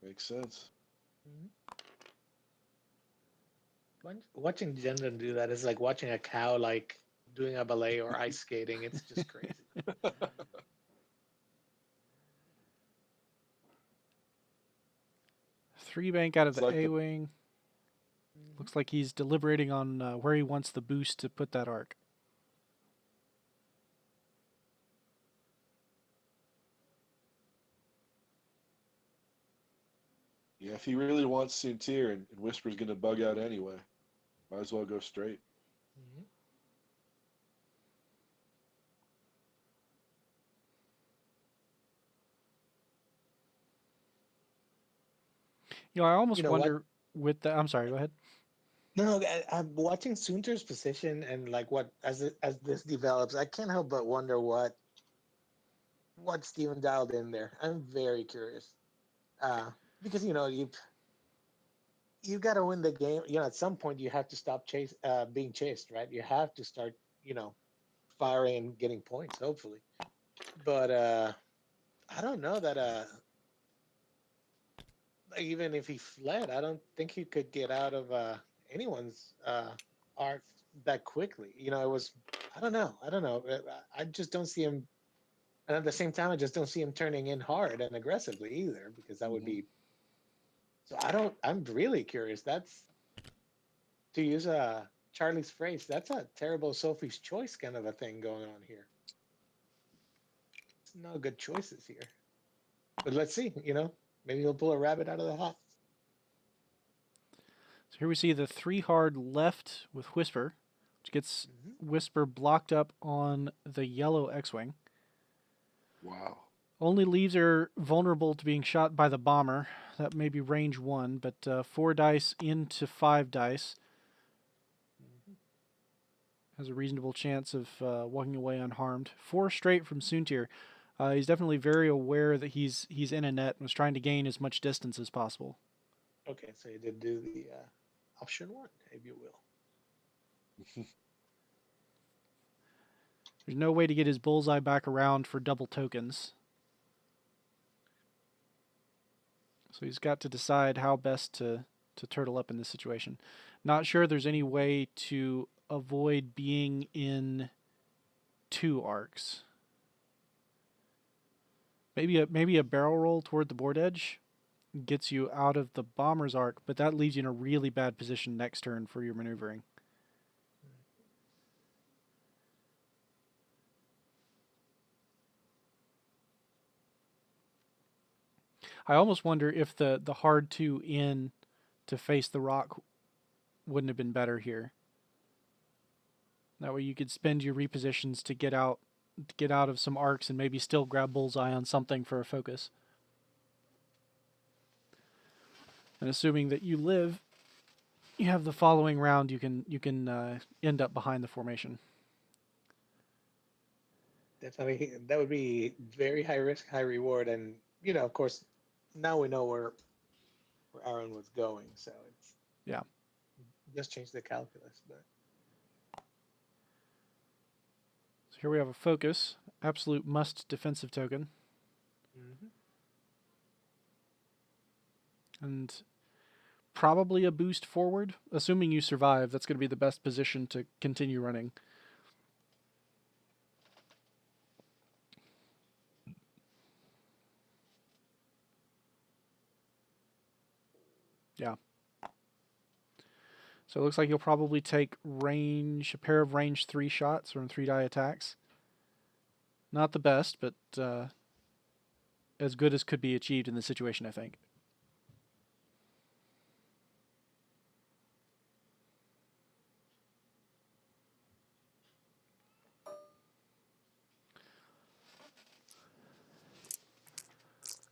Makes sense. Watching Jendon do that is like watching a cow like doing a ballet or ice skating. It's just crazy. 3 bank out of It's the like the A-wing. Looks like he's deliberating on where he wants the boost to put that arc. Yeah, if he really wants Soontir and Whisper's going to bug out anyway, might as well go straight. Mhm. You know, I almost You know what? wonder with the. I'm sorry. Go ahead. No, I'm watching Soontir's position and like what as this develops, I can't help but wonder what Steven dialed in there. I'm very curious. Because you got to win the game. You know, at some point you have to stop being chased, right? You have to start, firing and getting points, hopefully. But I don't know that like, even if he fled, I don't think he could get out of anyone's arc that quickly. It was I don't know. I don't know. I just don't see him. And at the same time, I just don't see him turning in hard and aggressively either, because that would Hmm. be. So I don't. I'm really curious. That's to use Charlie's phrase. That's a terrible Sophie's choice kind of a thing going on here. No good choices here. But let's see. Maybe he'll pull a rabbit out of the hat. So here we see the 3 hard left with Whisper, which gets Mm-hmm. Whisper blocked up on the yellow X-wing. Wow. Only leaves her vulnerable to being shot by the bomber. That may be range 1, but 4 dice into 5 dice Mm-hmm. has a reasonable chance of walking away unharmed. 4 straight from Soontir. He's definitely very aware that he's in a net and was trying to gain as much distance as possible. Okay, so you did do the option one, if you will. There's no way to get his bullseye back around for double tokens. So he's got to decide how best to turtle up in this situation. Not sure there's any way to avoid being in 2 arcs. Maybe a barrel roll toward the board edge gets you out of the bomber's arc, but that leaves you in a really bad position next turn for your maneuvering. I almost wonder if the hard 2 in to face the rock wouldn't have been better here. That way you could spend your repositions to get out of some arcs and maybe still grab bullseye on something for a focus. And assuming that you live you have the following round, you can end up behind the formation. Definitely, that would be very high risk, high reward, and of course, now we know where Aaron was going, so it's Yeah. just change the calculus. But So here we have a focus, absolute must defensive token, mhm. and probably a boost forward. Assuming you survive, that's going to be the best position to continue running. Yeah. So it looks like you'll probably take a pair of range 3 shots from 3 die attacks. Not the best, but as good as could be achieved in this situation, I think.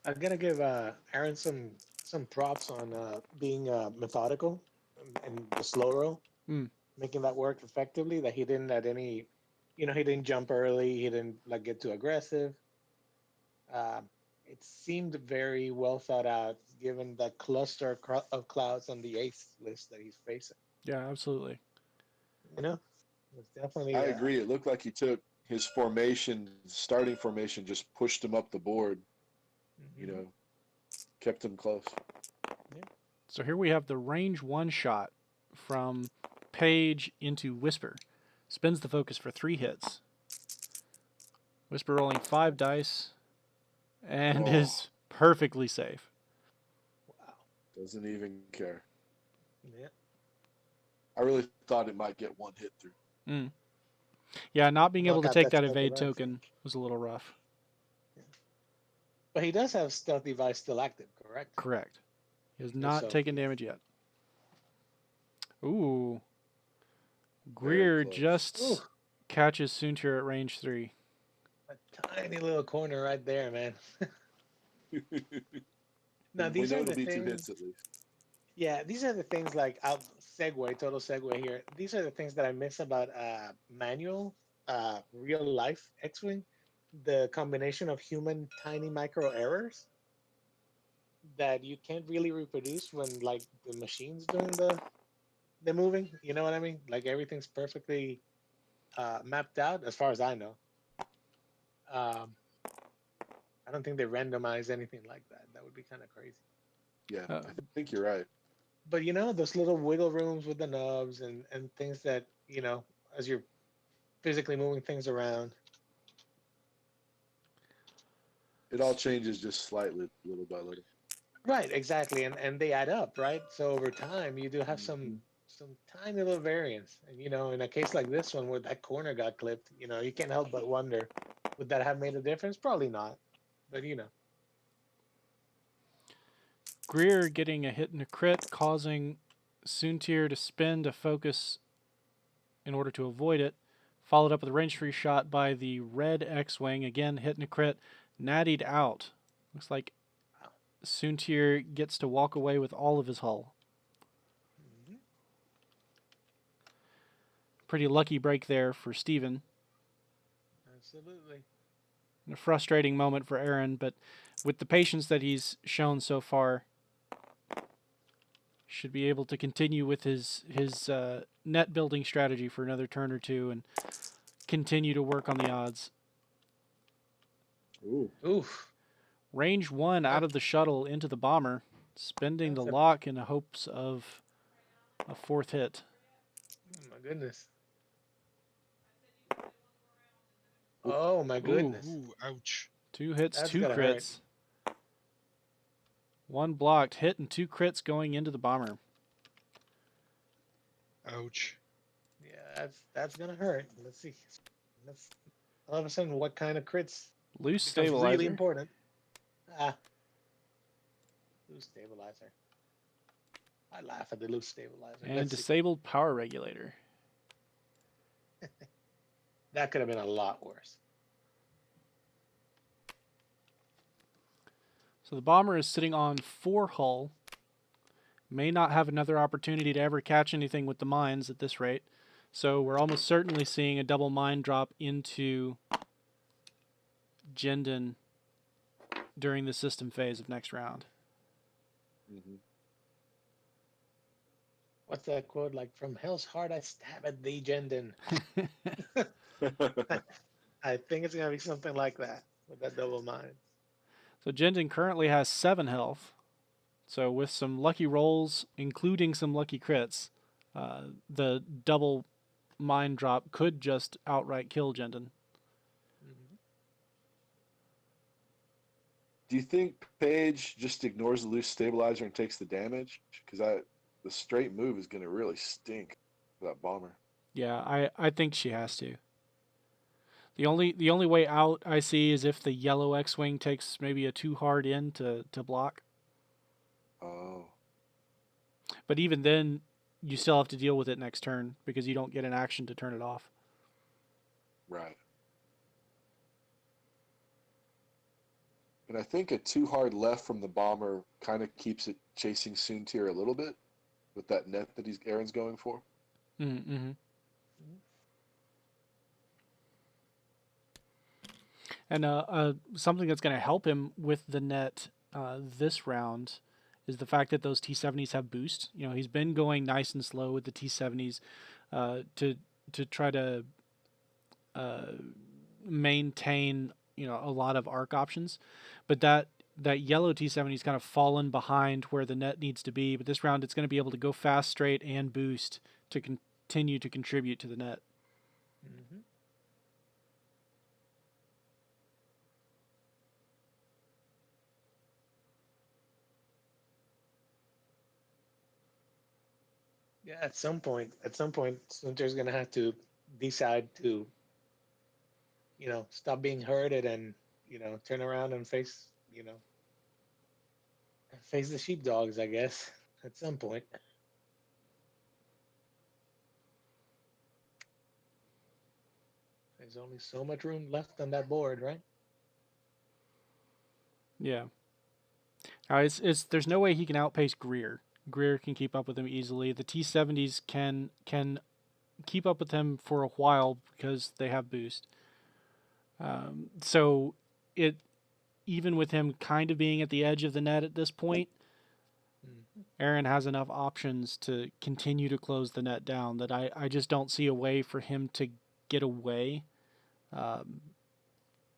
I gotta give Aaron some props on being methodical and the slow roll, Mm. making that work effectively. That he didn't at any, he didn't jump early. He didn't like get too aggressive. Uh, it seemed very well thought out, given the cluster of clouds on the ace list that he's facing. Yeah, absolutely. It's definitely I agree. It looked like he took his formation, starting formation, just pushed him up the board. You mhm. know, kept him close. So here we have the range 1 shot from Page into Whisper. Spins the focus for 3 hits. Whisper rolling 5 dice and Oh, is perfectly safe. Wow. doesn't even care. Yeah. I really thought it might get one hit through. Mm. Yeah, not being Well, able to got take that that stealth evade device. token was a little rough. Yeah. But he does have stealth device still active, correct? Correct. He has Okay, not so taken damage yet. Ooh. Very Greer close. ooh, just catches Soontir at range 3. a tiny little corner right there, man. Now We these know are it'll the be 2 things. hits at least. Yeah, these are the things like I'll total segue here. These are the things that I miss about manual, real life X-wing. The combination of human tiny micro errors that you can't really reproduce when like the machine's doing the moving. You know what I mean? Like everything's perfectly mapped out as far as I know. Um, I don't think they randomize anything like that. That would be kind of crazy. Yeah, Uh, I think you're right. But those little wiggle rooms with the nubs and things that as you're physically moving things around. It all changes just slightly, little by little. Right, exactly, and they add up, right? So over time, you do have Hmm. some tiny little variance, and in a case like this one where that corner got clipped, you can't help but wonder, would that have made a difference? Probably not, but Greer getting a hit and a crit, causing Soontir to spend a focus in order to avoid it. Followed up with a range 3 shot by the red X-Wing. Again, hit and a crit. Nattied out. Looks like wow. Soontir gets to walk away with all of his hull. Mhm. Pretty lucky break there for Steven. Absolutely. And a frustrating moment for Aaron, but with the patience that he's shown so far, should be able to continue with his net building strategy for another turn or two and continue to work on the odds. Ooh, Oof. Range 1 out That, of the shuttle into the bomber, spending the that's lock in the hopes of a 4th hit. oh my goodness. Oh my Ooh, goodness. Ooh, ouch. 2 hits, That's 2 gonna hurt. crits. 1 blocked hit and 2 crits going into the bomber. Ouch. Yeah, that's gonna hurt. Let's see. Let's all of a sudden, what kind of crits Loose becomes really stabilizer important. Ah, loose stabilizer. I laugh at the loose stabilizer. and Let's see. disabled power regulator. That could have been a lot worse. So the bomber is sitting on 4 hull, may not have another opportunity to ever catch anything with the mines at this rate. So we're almost certainly seeing a double mine drop into Jindin during the system phase of next round. What's that quote? Like, from hell's heart I stab at thee, Jendon. I think it's gonna be something like that with that double mine. So Jindin currently has 7 health. So with some lucky rolls, including some lucky crits, the double mine drop could just outright kill Jindin. Do you think Paige just ignores the loose stabilizer and takes the damage? Because the straight move is going to really stink for that bomber. Yeah, I think she has to. The only way out I see is if the yellow X-wing takes maybe a too hard in to block. Oh, But even then, you still have to deal with it next turn because you don't get an action to turn it off. right. And I think a too hard left from the bomber kind of keeps it chasing Soontir a little bit with that net that Aaron's going for. Mm-hmm. And something that's going to help him with the net this round is the fact that those T70s have boost. You know, he's been going nice and slow with the T70s to try to maintain, you know, a lot of arc options, but that yellow T70 is kind of fallen behind where the net needs to be. But this round, it's going to be able to go fast, straight, and boost to continue to contribute to the net. Mm-hmm. Yeah, at some point, Sunter's gonna have to decide to, stop being herded and, turn around and face the sheepdogs, I guess, at some point. There's only so much room left on that board, right? Yeah. It's there's no way he can outpace Greer. Greer can keep up with him easily. The T70s can keep up with him for a while because they have boost. So it even with him kind of being at the edge of the net at this point, Aaron has enough options to continue to close the net down that I just don't see a way for him to get away.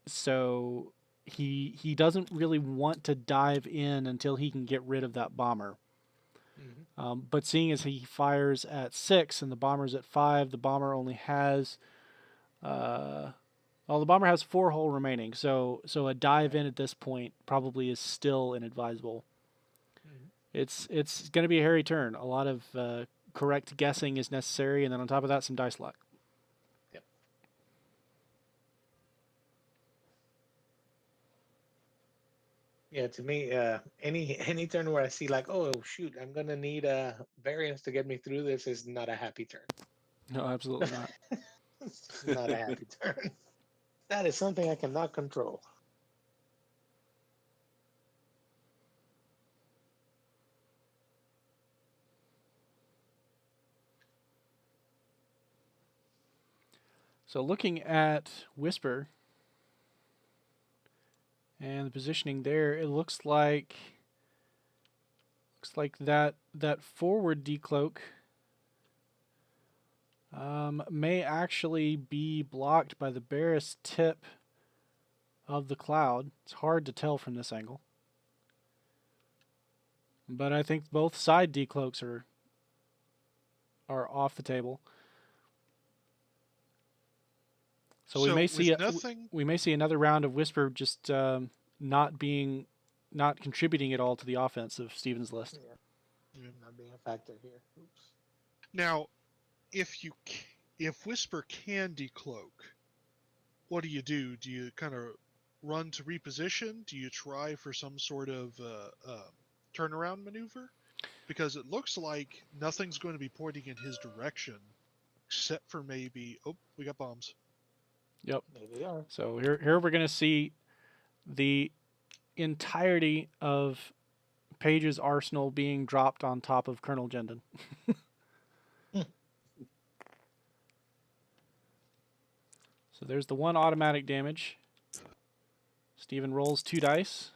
So he doesn't really want to dive in until he can get rid of that bomber. But seeing as he fires at 6 and the bomber's at 5, the bomber only has the bomber has 4 hull remaining. So a dive in at this point probably is still inadvisable. It's going to be a hairy turn. A lot of correct guessing is necessary, and then on top of that, some dice luck. Yep. Yeah, to me, any turn where I see like, oh shoot, I'm gonna need a variance to get me through this is not a happy turn. No, absolutely not. It's not a happy turn. That is something I cannot control. So looking at Whisper and the positioning there, it looks like that forward decloak may actually be blocked by the barest tip of the cloud. It's hard to tell from this angle, but I think both side decloaks are off the table. So we may see we may see another round of Whisper just not contributing at all to the offense of Steven's list. Yeah. Not being a factor here. Oops. Now, if Whisper can decloak, what do? Do you kind of run to reposition? Do you try for some sort of turnaround maneuver? Because it looks like nothing's going to be pointing in his direction, except for maybe, oh, we got bombs. Yep. There they are. So here we're going to see the entirety of Page's arsenal being dropped on top of Colonel Jendon. So there's the 1 automatic damage. Steven rolls 2 dice.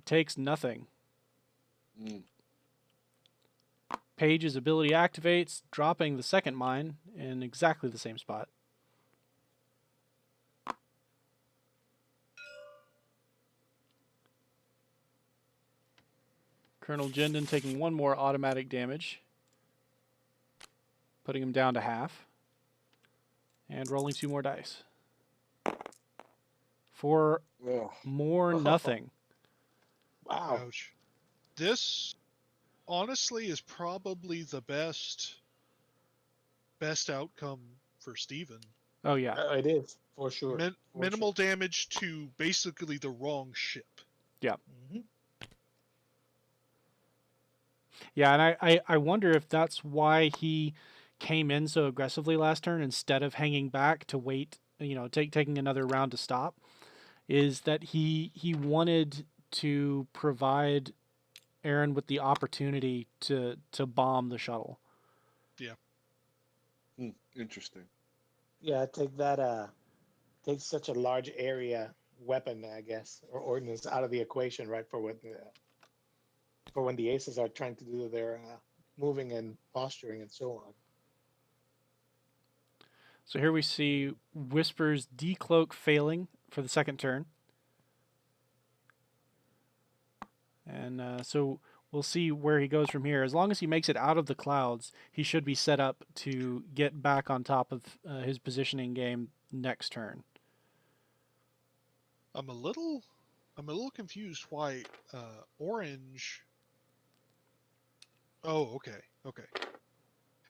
Takes nothing. Mm. Page's ability activates, dropping the second mine in exactly the same spot. Colonel Jendon taking 1 more automatic damage, putting him down to half, and rolling 2 more dice. For Oh. more nothing. Wow. Ouch. This honestly is probably the best outcome for Steven. Oh, yeah. It is, for sure. Minimal damage to basically the wrong ship. Yeah. Hmm. Yeah, and I wonder if that's why he came in so aggressively last turn instead of hanging back to wait, taking another round to stop, is that he wanted to provide Aaron with the opportunity to bomb the shuttle. Interesting. Yeah, take such a large area weapon, I guess, or ordnance out of the equation, right? For when the aces are trying to do their moving and posturing and so on. So here we see Whisper's decloak failing for the second turn. And so we'll see where he goes from here. As long as he makes it out of the clouds, he should be set up to get back on top of his positioning game next turn. I'm a little confused why orange. Oh, okay.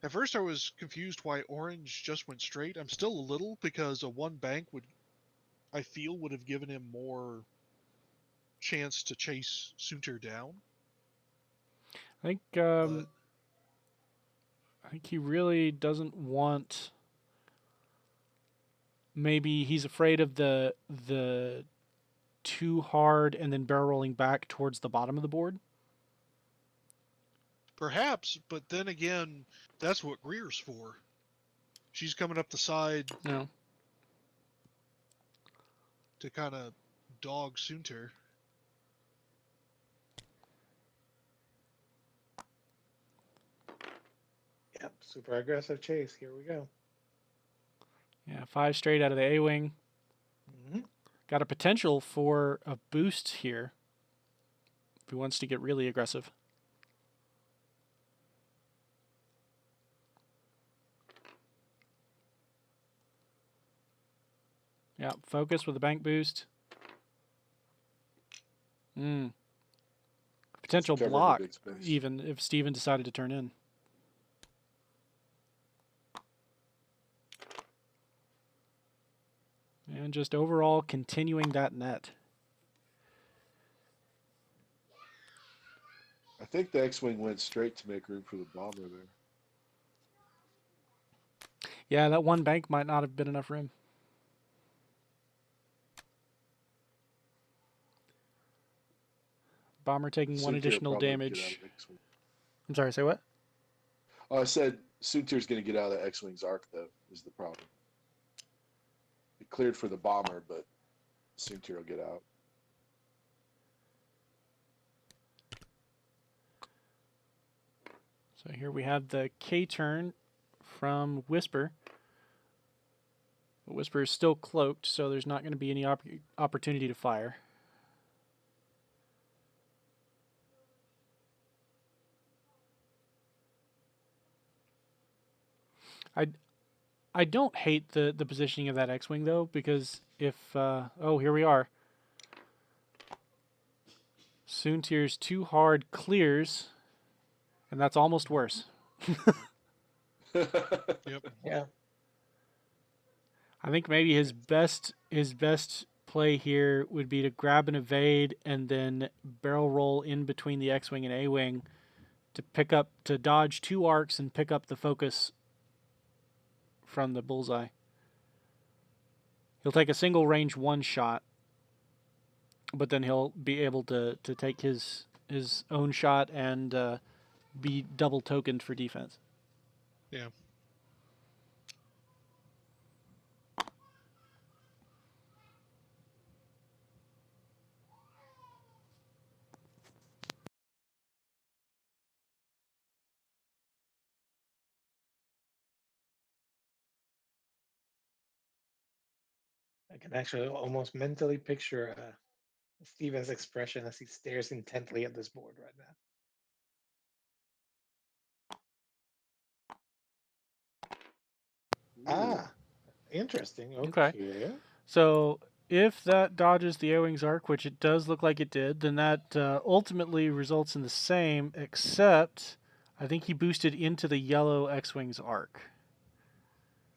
At first I was confused why orange just went straight. I'm still a little, because a 1 bank would have given him more chance to chase Sunter down. I But think he really doesn't want. Maybe he's afraid of the too hard and then barrel rolling back towards the bottom of the board. perhaps, but then again, that's what Greer's for. She's coming up the side No. to kind of dog Sunter. Yep, super aggressive chase. Here we go. Yeah, 5 straight out of the A-wing. Hmm. Got a potential for a boost here if he wants to get really aggressive. Yeah, focus with a bank boost. Potential Cover the block, big space. even if Steven decided to turn in. And just overall continuing that net. I think the X-wing went straight to make room for the bomber there. Yeah, that 1 bank might not have been enough room. Bomber taking 1 Sunter additional probably get damage. out of the X-wing. I'm sorry, say what? Oh, I said Sunter's going to get out of the X-wing's arc, though, is the problem. It cleared for the bomber, but Sunter will get out. So here we have the K turn from Whisper. But Whisper is still cloaked, so there's not going to be any opportunity to fire. I don't hate the positioning of that X-wing though, because if oh, here we are. Soontir's too hard clears, and that's almost worse. Yep. Yeah. I think maybe his best play here would be to grab an evade and then barrel roll in between the X-wing and A-wing to dodge 2 arcs and pick up the focus from the bullseye. He'll take a single range 1 shot but then he'll be able to take his own shot and be double tokened for defense. Yeah. I can actually almost mentally picture Steven's expression as he stares intently at this board right now. Ooh. Ah, interesting. Okay. Okay. So if that dodges the A-Wings arc, which it does look like it did, then that ultimately results in the same, except I think he boosted into the yellow X-Wings arc.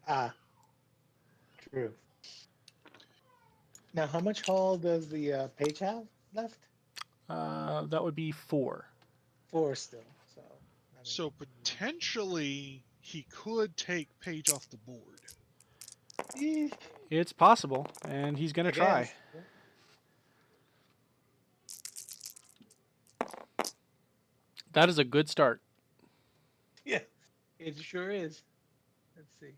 Ah, true. Now, how much hull does the page have left? That would be 4. Four still. So, I mean, So potentially he could take Page off the board. eh, It's possible, and he's going to I try. guess. Yeah. That is a good start. Yeah, it sure is. Let's see.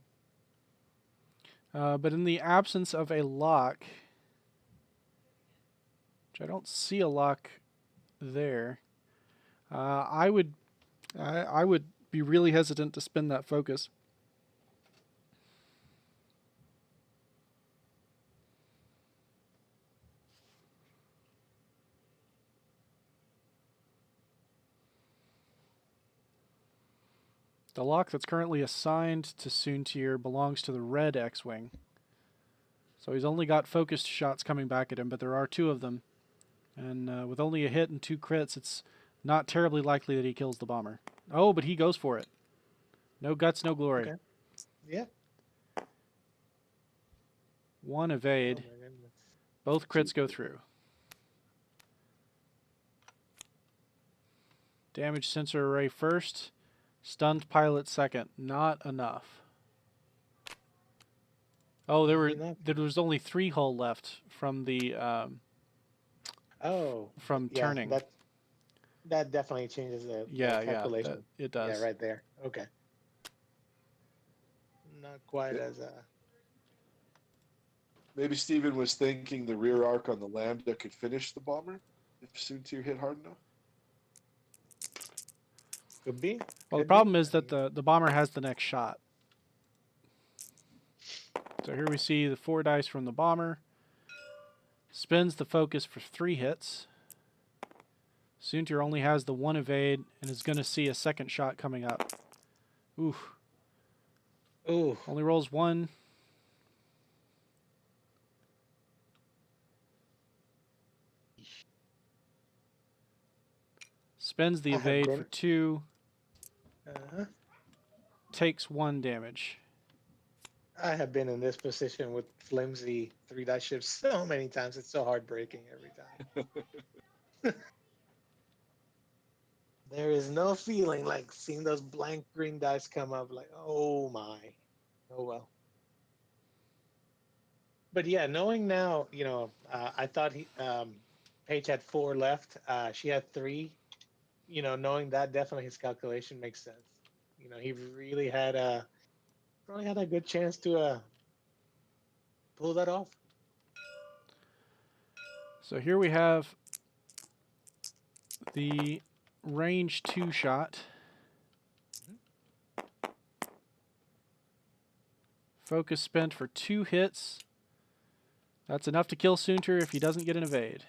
But in the absence of a lock, which I don't see a lock there, I would be really hesitant to spend that focus. The lock that's currently assigned to Soontir belongs to the red X-Wing. So he's only got focused shots coming back at him, but there are 2 of them. And with only a hit and 2 crits, it's not terribly likely that he kills the bomber. Oh, but he goes for it. No guts, no glory. Okay. Yeah. 1 Oh evade. my goodness. Both crits go through. Damage sensor array first. Stunned pilot second. Not enough. Oh, Maybe not. there was only 3 hull left from the Oh, from yeah. turning. That definitely changes the Yeah, calculation. it does. Yeah, right there. Okay. Not quite Yeah. as Maybe Steven was thinking the rear arc on the Lambda could finish the bomber if Soontir hit hard enough. could be. Well, the Could problem be. is I that mean, the bomber has the next shot. So here we see the 4 dice from the bomber. Spins the focus for 3 hits. Soontir only has the 1 evade and is going to see a second shot coming up. Oof. ooh, Only rolls 1. Spends the I have evade for been. 2. Uh-huh. Takes 1 damage. I have been in this position with flimsy 3 die ships so many times. It's so heartbreaking every time. There is no feeling like seeing those blank green dice come up. Like, oh my, oh well. But yeah, knowing now, I thought Paige had 4 left. She had 3. Knowing that, definitely his calculation makes sense. He really had a good chance to pull that off. So here we have the range 2 shot. Focus spent for 2 hits. That's enough to kill Soontir if he doesn't get an evade.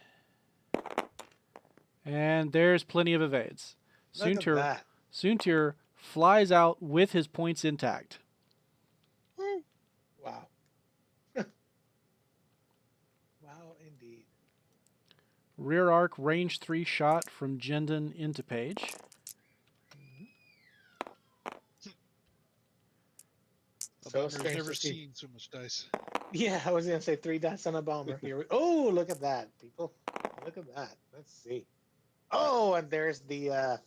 And there's plenty of evades. Look at that. Soontir flies out with his points intact. Wow. Wow, indeed. Rear arc range 3 shot from Jendon into Page. A So bomber's strange never to see. seen so much dice. Yeah, I was gonna say 3 dots on a bomber. Oh, look at that, people. Look at that. Let's see. Oh, and there's the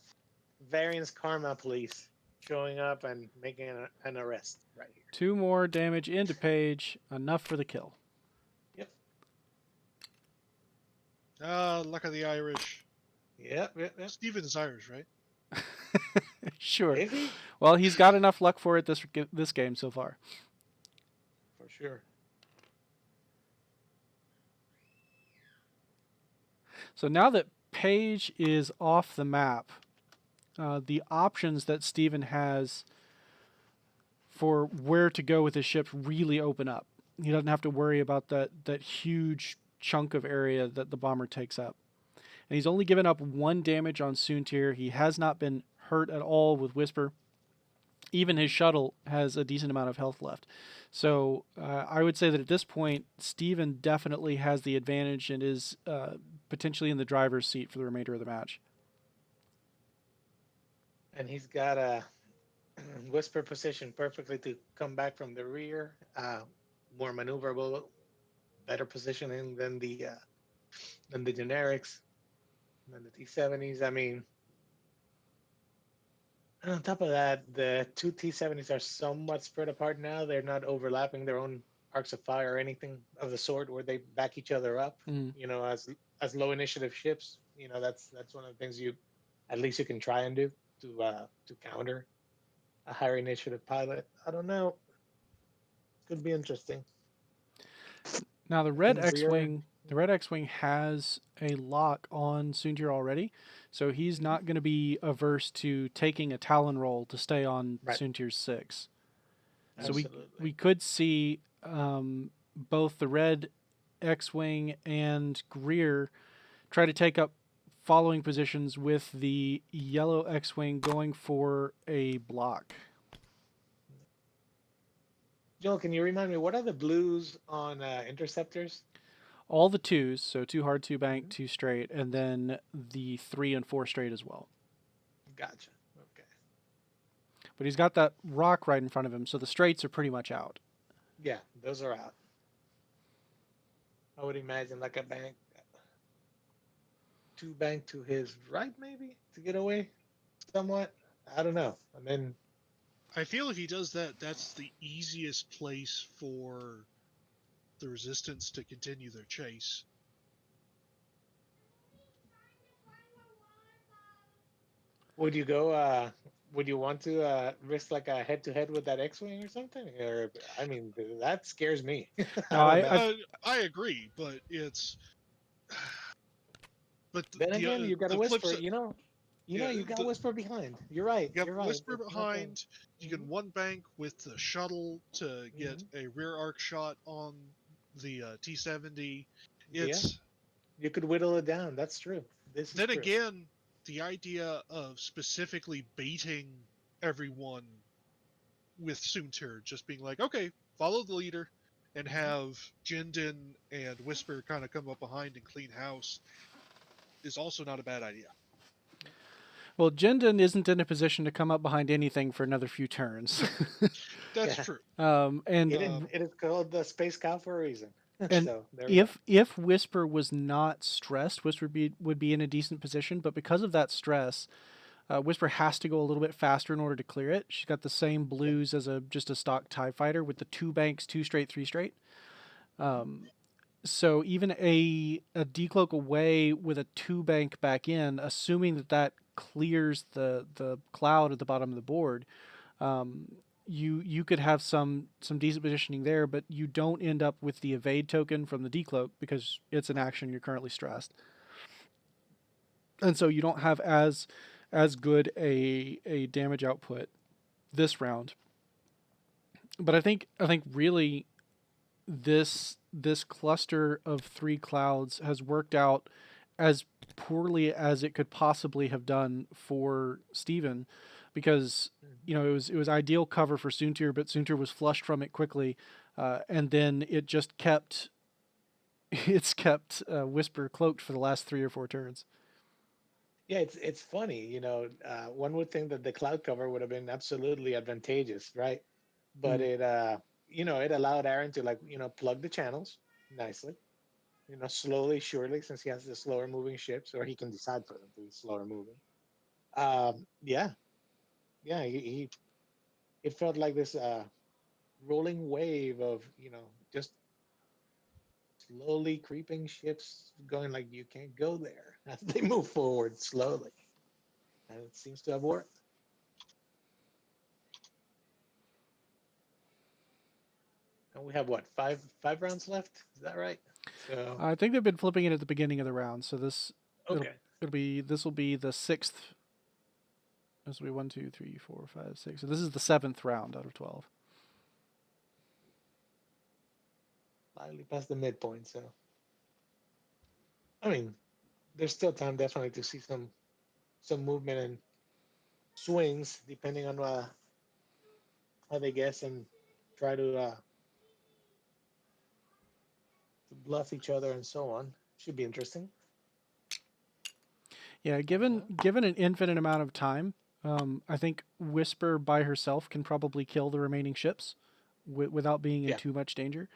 variance karma police showing up and making an arrest right here. 2 more damage into Page, enough for the kill. Yep. Luck of the Irish. Yep, yep, yep. Steven is Irish, right? Sure. Is he? Well, he's got enough luck for it this game so far. For sure. So now that Page is off the map, the options that Steven has for where to go with his ships really open up. He doesn't have to worry about that huge chunk of area that the bomber takes up. And he's only given up 1 damage on Soontir. He has not been hurt at all with Whisper. Even his shuttle has a decent amount of health left. So I would say that at this point, Steven definitely has the advantage and is potentially in the driver's seat for the remainder of the match. And he's got a whisper position perfectly to come back from the rear. More maneuverable, better positioning than the generics, than the T70s. I mean, and on top of that, the two T70s are somewhat spread apart now. They're not overlapping their own arcs of fire or anything of the sort where they back each other up. Mm. As low initiative ships, that's one of the things you at least you can try and do to counter a higher initiative pilot. I don't know. Could be interesting. Now In the rear, The Red X-wing has a lock on Soontir already, so he's not going to be averse to taking a Talon roll to stay on right? Soontir's 6. So Absolutely. we could see both the Red X-wing and Greer try to take up following positions with the yellow X-wing going for a block. Joel, can you remind me what are the blues on interceptors? All the 2s, so 2 hard, 2 bank, Mhm. 2 straight, and then the 3 and 4 straight as well. Gotcha. Okay. But he's got that rock right in front of him, so the straights are pretty much out. Yeah, those are out. I would imagine like a bank, two bank to his right, maybe to get away somewhat. I don't know. I mean, I feel if he does that, that's the easiest place for the resistance to continue their chase. would you go? Would you want to risk like a head to head with that X-wing or something? Or I mean, that scares me. No, I don't know. I agree, but it's but Then again, you got to the flip whisper. side, yeah, You got to whisper behind. You're right. you have You're right. Whisper Okay. behind. You Hmm. can one bank with the shuttle to get Hmm. a rear arc shot on the T70. Yeah, It's you could whittle it down. That's true. This is then true. again the idea of specifically baiting everyone with Soontir, just being like, okay, follow the leader, and Hmm. have Jindin and Whisper kind of come up behind and clean house is also not a bad idea. well, Jindin isn't in a position to come up behind anything for another few turns. That's Yeah, true. um, and Um, it is called the space cow for a reason. and So there we go. if Whisper was not stressed, Whisper would be in a decent position. But because of that stress, Whisper has to go a little bit faster in order to clear it. She's got the same Yeah. blues as a just a stock Tie fighter with the 2 banks, 2 straight, 3 straight. Um, so even a decloak away with a 2 bank back in, assuming that clears the cloud at the bottom of the board, um, you could have some decent positioning there, but you don't end up with the evade token from the decloak because it's an action you're currently stressed, and so you don't have as good a damage output this round. But I think really this cluster of 3 clouds has worked out as poorly as it could possibly have done for Steven, because Mhm. it was ideal cover for Soontir, but Soontir was flushed from it quickly, and then it just kept it's kept Whisper cloaked for the last 3 or 4 turns. Yeah, it's funny. One would think that the cloud cover would have been absolutely advantageous, right? But Mm. it allowed Aaron to like plug the channels nicely. Slowly, surely, since he has the slower moving ships, or he can decide for them to be slower moving. Yeah, yeah, he it felt like this rolling wave of just slowly creeping ships going like you can't go there as they move forward slowly. And it seems to have worked. And we have what, five rounds left? Is that right? So I think they've been flipping it at the beginning of the round, so it'll okay. this will be the sixth. This will be 1, 2, 3, 4, 5, 6. So this is the seventh round out of 12. Slightly past the midpoint, so I mean there's still time definitely to see some movement and swings depending on how they guess and try to bluff each other and so on. Should be interesting. Yeah, Uh, given an infinite amount of time, I think Whisper by herself can probably kill the remaining ships without being in yeah. too much danger.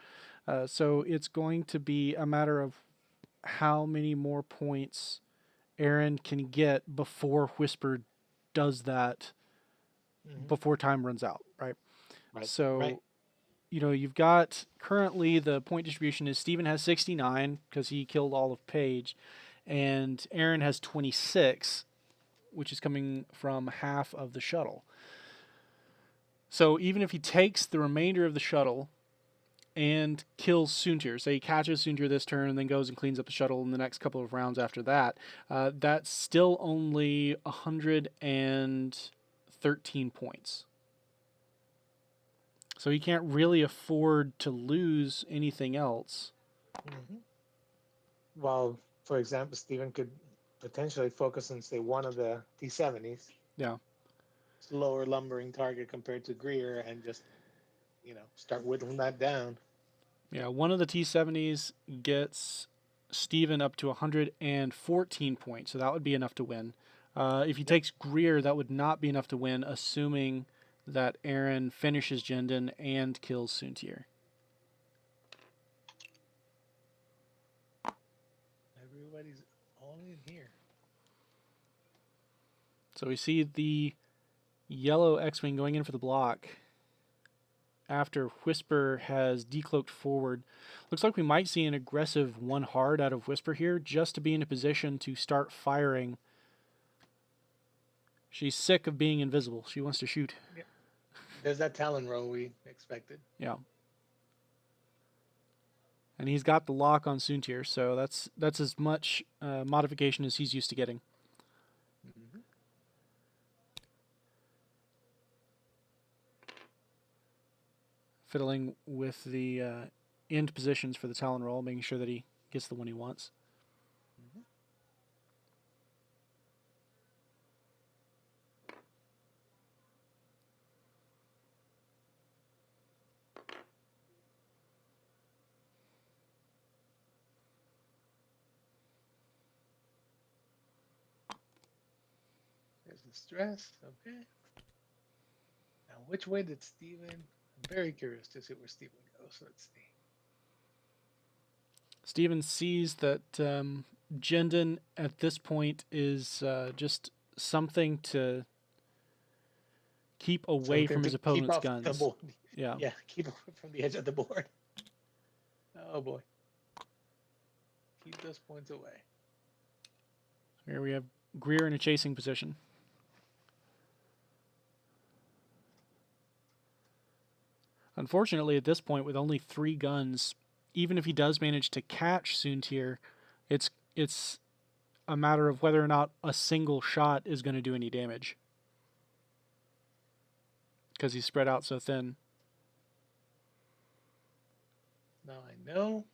So it's going to be a matter of how many more points Aaron can get before Whisper does that Hmm. before time runs out, right? Right. Right. So, you've got currently the point distribution is Steven has 69 because he killed all of Paige, and Aaron has 26, which is coming from half of the shuttle. So even if he takes the remainder of the shuttle and kills Soontir, say he catches Soontir this turn and then goes and cleans up the shuttle in the next couple of rounds after that, that's still only 113 points. So he can't really afford to lose anything else. Hmm. While, for example, Steven could potentially focus on, say, one of the T-70s, Yeah. slower lumbering target compared to Greer, and just, start whittling that down. Yeah, one of the T-70s gets Steven up to 114 points, so that would be enough to win. If he Yep. takes Greer, that would not be enough to win, assuming that Aaron finishes Jindin and kills Soontir. Everybody's all in here. So we see the yellow X-Wing going in for the block after Whisper has decloaked forward. Looks like we might see an aggressive one hard out of Whisper here just to be in a position to start firing. She's sick of being invisible. She wants to shoot. Yep. There's that Talon row we expected. Yeah. And he's got the lock on Soontir, so that's as much modification as he's used to getting. Hmm. Fiddling with the end positions for the Talon roll, making sure that he gets the one he wants. Hmm. There's the stress. Okay. Now, which way did Steven? I'm very curious to see where Steven goes. Let's see. Steven sees that Jindin at this point is just something to keep away Something from to his keep opponent's off the guns. board. Yeah. Yeah, keep away from the edge of the board. Oh boy. Keep those points away. Here we have Greer in a chasing position. Unfortunately, at this point, with only 3 guns, even if he does manage to catch Soontir, it's a matter of whether or not a single shot is going to do any damage because he's spread out so thin. Now I know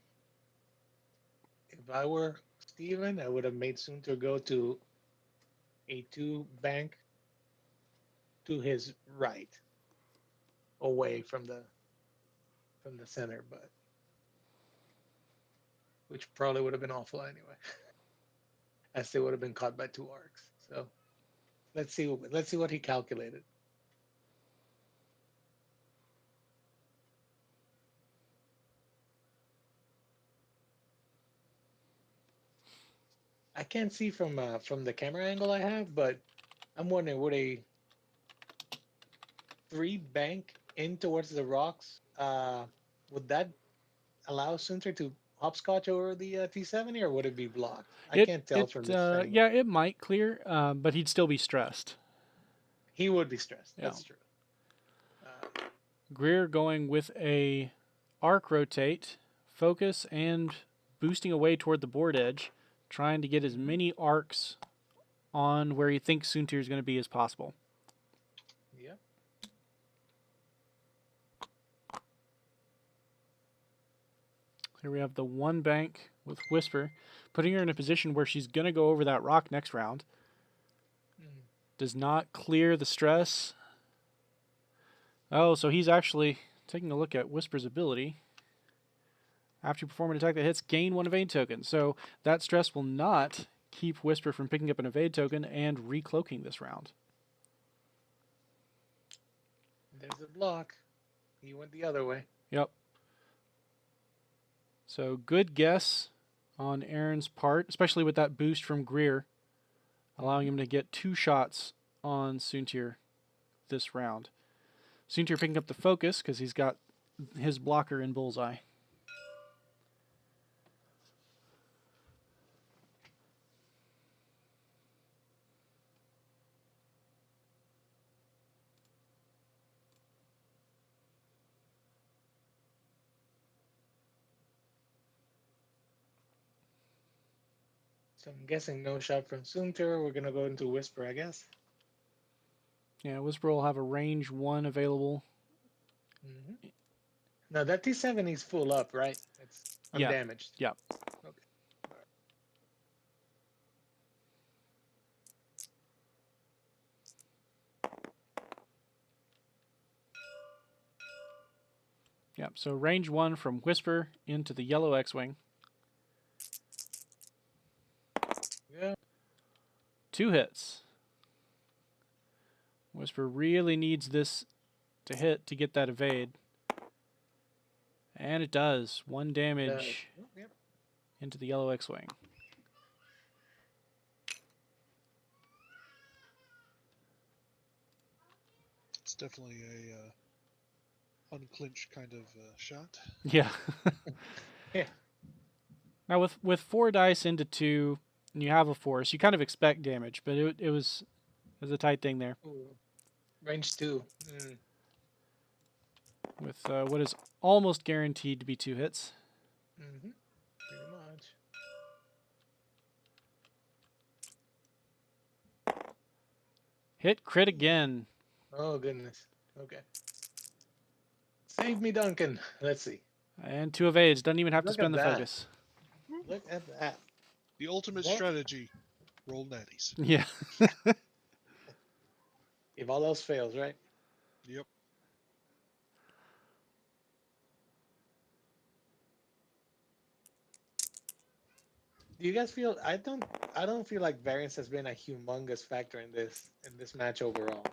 if I were Steven, I would have made Sunter go to a 2 bank to his right, away from the center, but which probably would have been awful anyway, as they would have been caught by 2 arcs. So let's see what he calculated. I can't see from the camera angle I have, but I'm wondering, would a 3 bank in towards the rocks would that allow Sunter to hopscotch over the T70, or would it be blocked? I It can't tell it from this angle. yeah, it might clear, but he'd still be stressed. He would be stressed. Yeah. That's true. Um, Greer going with a arc rotate, focus, and boosting away toward the board edge, trying to get as many arcs on where he thinks Soontir is going to be as possible. yeah. Here we have the one bank with Whisper, putting her in a position where she's going to go over that rock next round. Does not clear the stress. Oh, so he's actually taking a look at Whisper's ability. After you perform an attack that hits, gain one evade token. So that stress will not keep Whisper from picking up an evade token and recloaking this round. There's a block. He went the other way. Yep. So good guess on Aaron's part, especially with that boost from Greer, allowing him to get 2 shots on Soontir this round. Soontir picking up the focus because he's got his blocker in bullseye. So I'm guessing no shot from Soontir. We're gonna go into Whisper, I guess. Yeah, Whisper will have a range 1 available. Now that T70 is full up, right? It's Yeah. undamaged. Yeah. Okay. All right. Yep, so range 1 from Whisper into the yellow X-Wing. Yeah. 2 hits. Whisper really needs this to hit to get that evade. And it does. 1 damage Yep. into the yellow X-Wing. It's definitely a unclinched kind of shot. Yeah. Yeah. Now with 4 dice into 2, and you have a force, you kind of expect damage, but it was a tight thing there. Ooh. Range 2. With what is almost guaranteed to be 2 hits. Pretty much. Hit crit again. Oh goodness. Okay. Save me, Duncan. Let's see. And 2 evades. Doesn't even have to Look spend the at that. focus. Look at that. The ultimate That- strategy: roll natties. Yeah. If all else fails, right? Yep. Do you guys feel? I don't feel like variance has been a humongous factor in this match overall.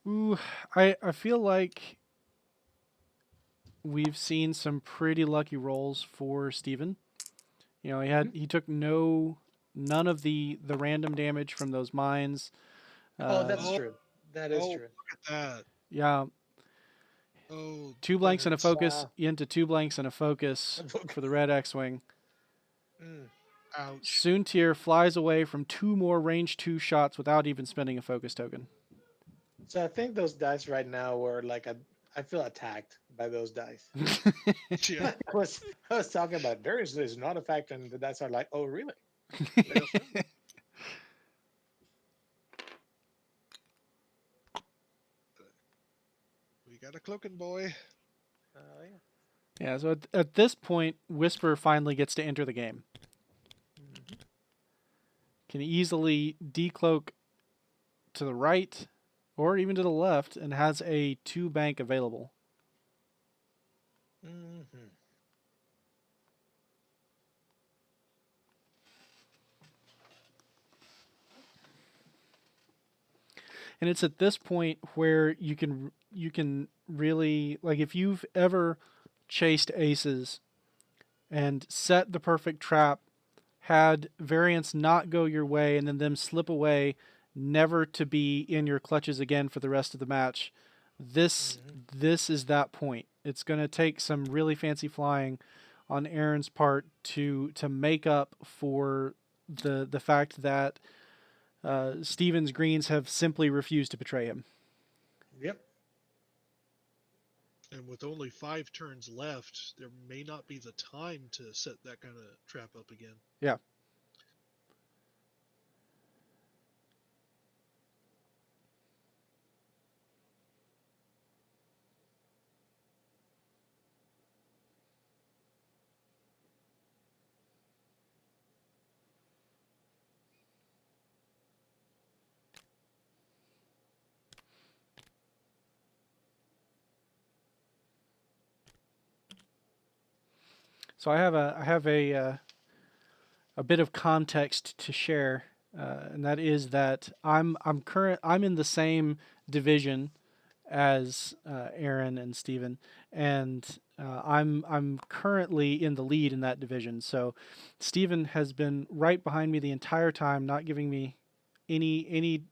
Ooh, I feel like we've seen some pretty lucky rolls for Steven. You know, he took none of the random damage from those mines. Oh, that's Oh. true. That is Oh. true. Look at that. Yeah, Oh, 2 blanks and a It's, focus into 2 blanks and a focus for the red X-Wing. ouch. Soontir flies away from 2 more range 2 shots without even spending a focus token. So I think those dice right now were like I feel attacked by those dice. Yeah. I was talking about there's not a factor, and the dice are like, oh really? We got a cloaking boy. Yeah. Yeah, so at this point, Whisper finally gets to enter the game. Can easily decloak to the right or even to the left and has a 2 bank available. And it's at this point where you can really, like, if you've ever chased aces and set the perfect trap, had variants not go your way and then them slip away, never to be in your clutches again for the rest of the match. This is that point. It's going to take some really fancy flying on Aaron's part to make up for the fact that Steven's greens have simply refused to betray him. Yep. And with only 5 turns left, there may not be the time to set that kind of trap up again. Yeah. So I have a bit of context to share, and that is that I'm in the same division as Aaron and Steven, and I'm currently in the lead in that division. So Steven has been right behind me the entire time, not giving me any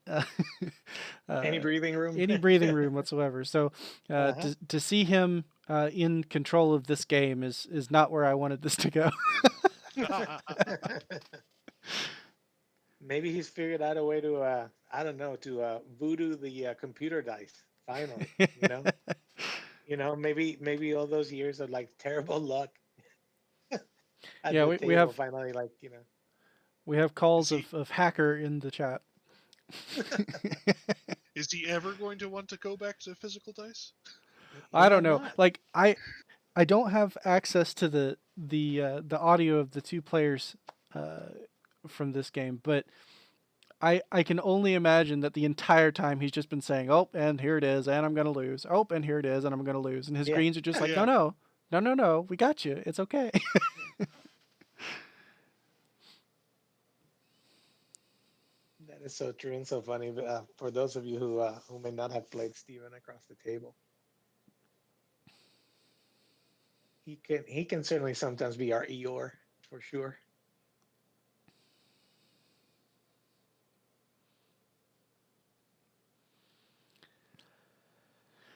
Any breathing room? any breathing room whatsoever. So Uh-huh. to see him in control of this game is not where I wanted this to go. Maybe he's figured out a way to I don't know, to voodoo the computer dice. Finally, maybe all those years of like terrible luck at Yeah, the we table have finally, like, we have calls Is he of hacker in the chat. is he ever going to want to go back to physical dice? he I don't might know. not. Like I don't have access to the audio of the two players uh, from this game, but I can only imagine that the entire time he's just been saying, "Oh, and here it is, and I'm gonna lose. Oh, and here it is, and I'm gonna lose." And his Yeah, greens are just like, "No, Yeah. no, no, no, no. We got you. It's okay." that is so true and so funny. For those of you who may not have played Steven across the table, he can certainly sometimes be our Eeyore for sure.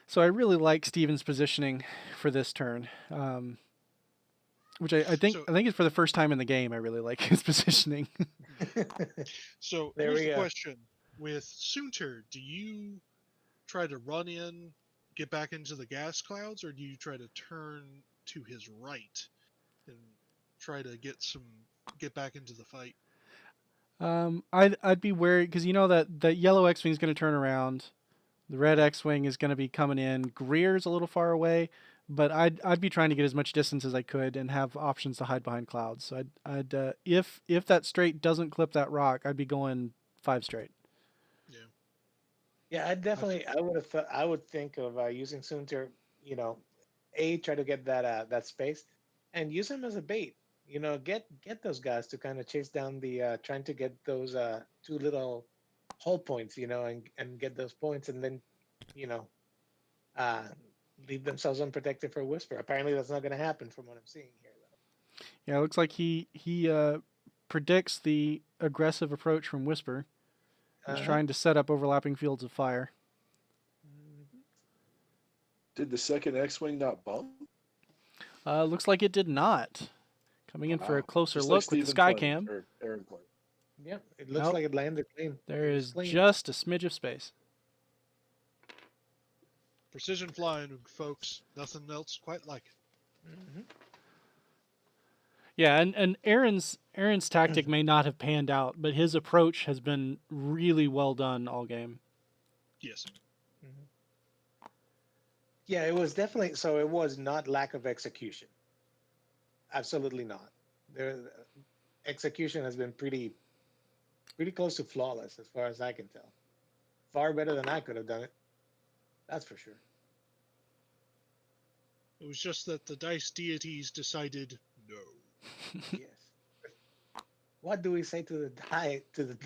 So I really like Steven's positioning for this turn, which So I think is for the first time in the game. I really like his positioning. so There here's we the go. question. With Soontir, do you try to run in, get back into the gas clouds, or do you try to turn to his right and try to get back into the fight? I'd be wary because you know that the yellow X-wing is going to turn around. The red Yeah. X-wing is going to be coming in. Greer's a little far away, but I'd be trying to get as much distance as I could and have options to hide behind clouds. So I'd if that straight doesn't clip that rock, I'd be going 5 straight. Yeah. Yeah, I I f- definitely, I would think of using Soontir, you know, try to get that space, and use him as a bait. Get those guys to kind of chase down the trying to get those two little hull points, and get those points, and then, you know, uh, leave themselves unprotected for Whisper. Apparently, that's not going to happen from what I'm seeing here, Yeah, it looks like he predicts the aggressive approach from Whisper. though. He's Uh huh. trying to set up overlapping fields of fire. Did the second X-wing not bump? Looks like it did not. Coming in for a Wow. closer Just like look with the Stephen sky played, cam. or Aaron played. Yep. It looks Nope, like it landed clean. there It was is clean. just a smidge of space. Precision flying, folks. Nothing else quite like it. Hmm. Yeah, and Aaron's tactic may not have panned out, but his approach has been really well done all game. Yes. Yeah, it was definitely so. It was not lack of execution. Absolutely not. Their execution has been pretty close to flawless as far as I can tell. Far better than I could have done it. That's for sure. It was just that the dice deities decided no. Yes. What do we say to the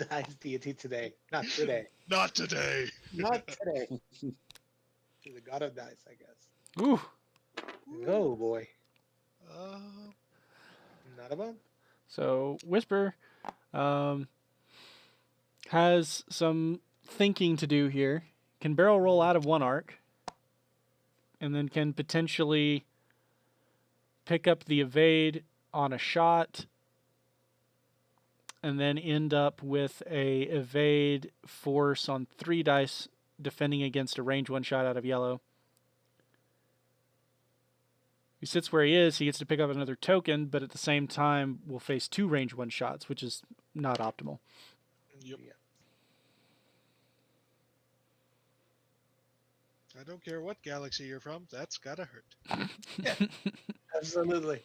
dice deity today? Not today. Not today. Not today. To the god of dice, I guess. Ooh, Oh boy. Uh, Not a bump. so Whisper um, has some thinking to do here. Can barrel roll out of one arc, and then can potentially pick up the evade on a shot, and then end up with a evade force on 3 dice defending against a range 1 shot out of yellow. He sits where he is, he gets to pick up another token, but at the same time will face 2 range 1 shots, which is not optimal. Yep. Yeah. I don't care what galaxy you're from. That's gotta hurt. Yeah. Absolutely.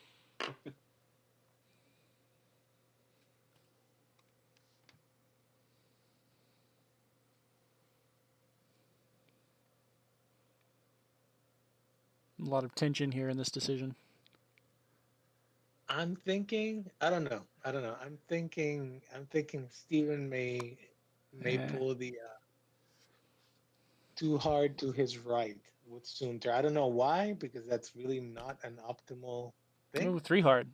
A lot of tension here in this decision. I'm thinking. I don't know. I'm thinking. Steven may Yeah. pull the too hard to his right with Soontir. I don't know why, because that's really not an optimal thing. Oh, 3 hard.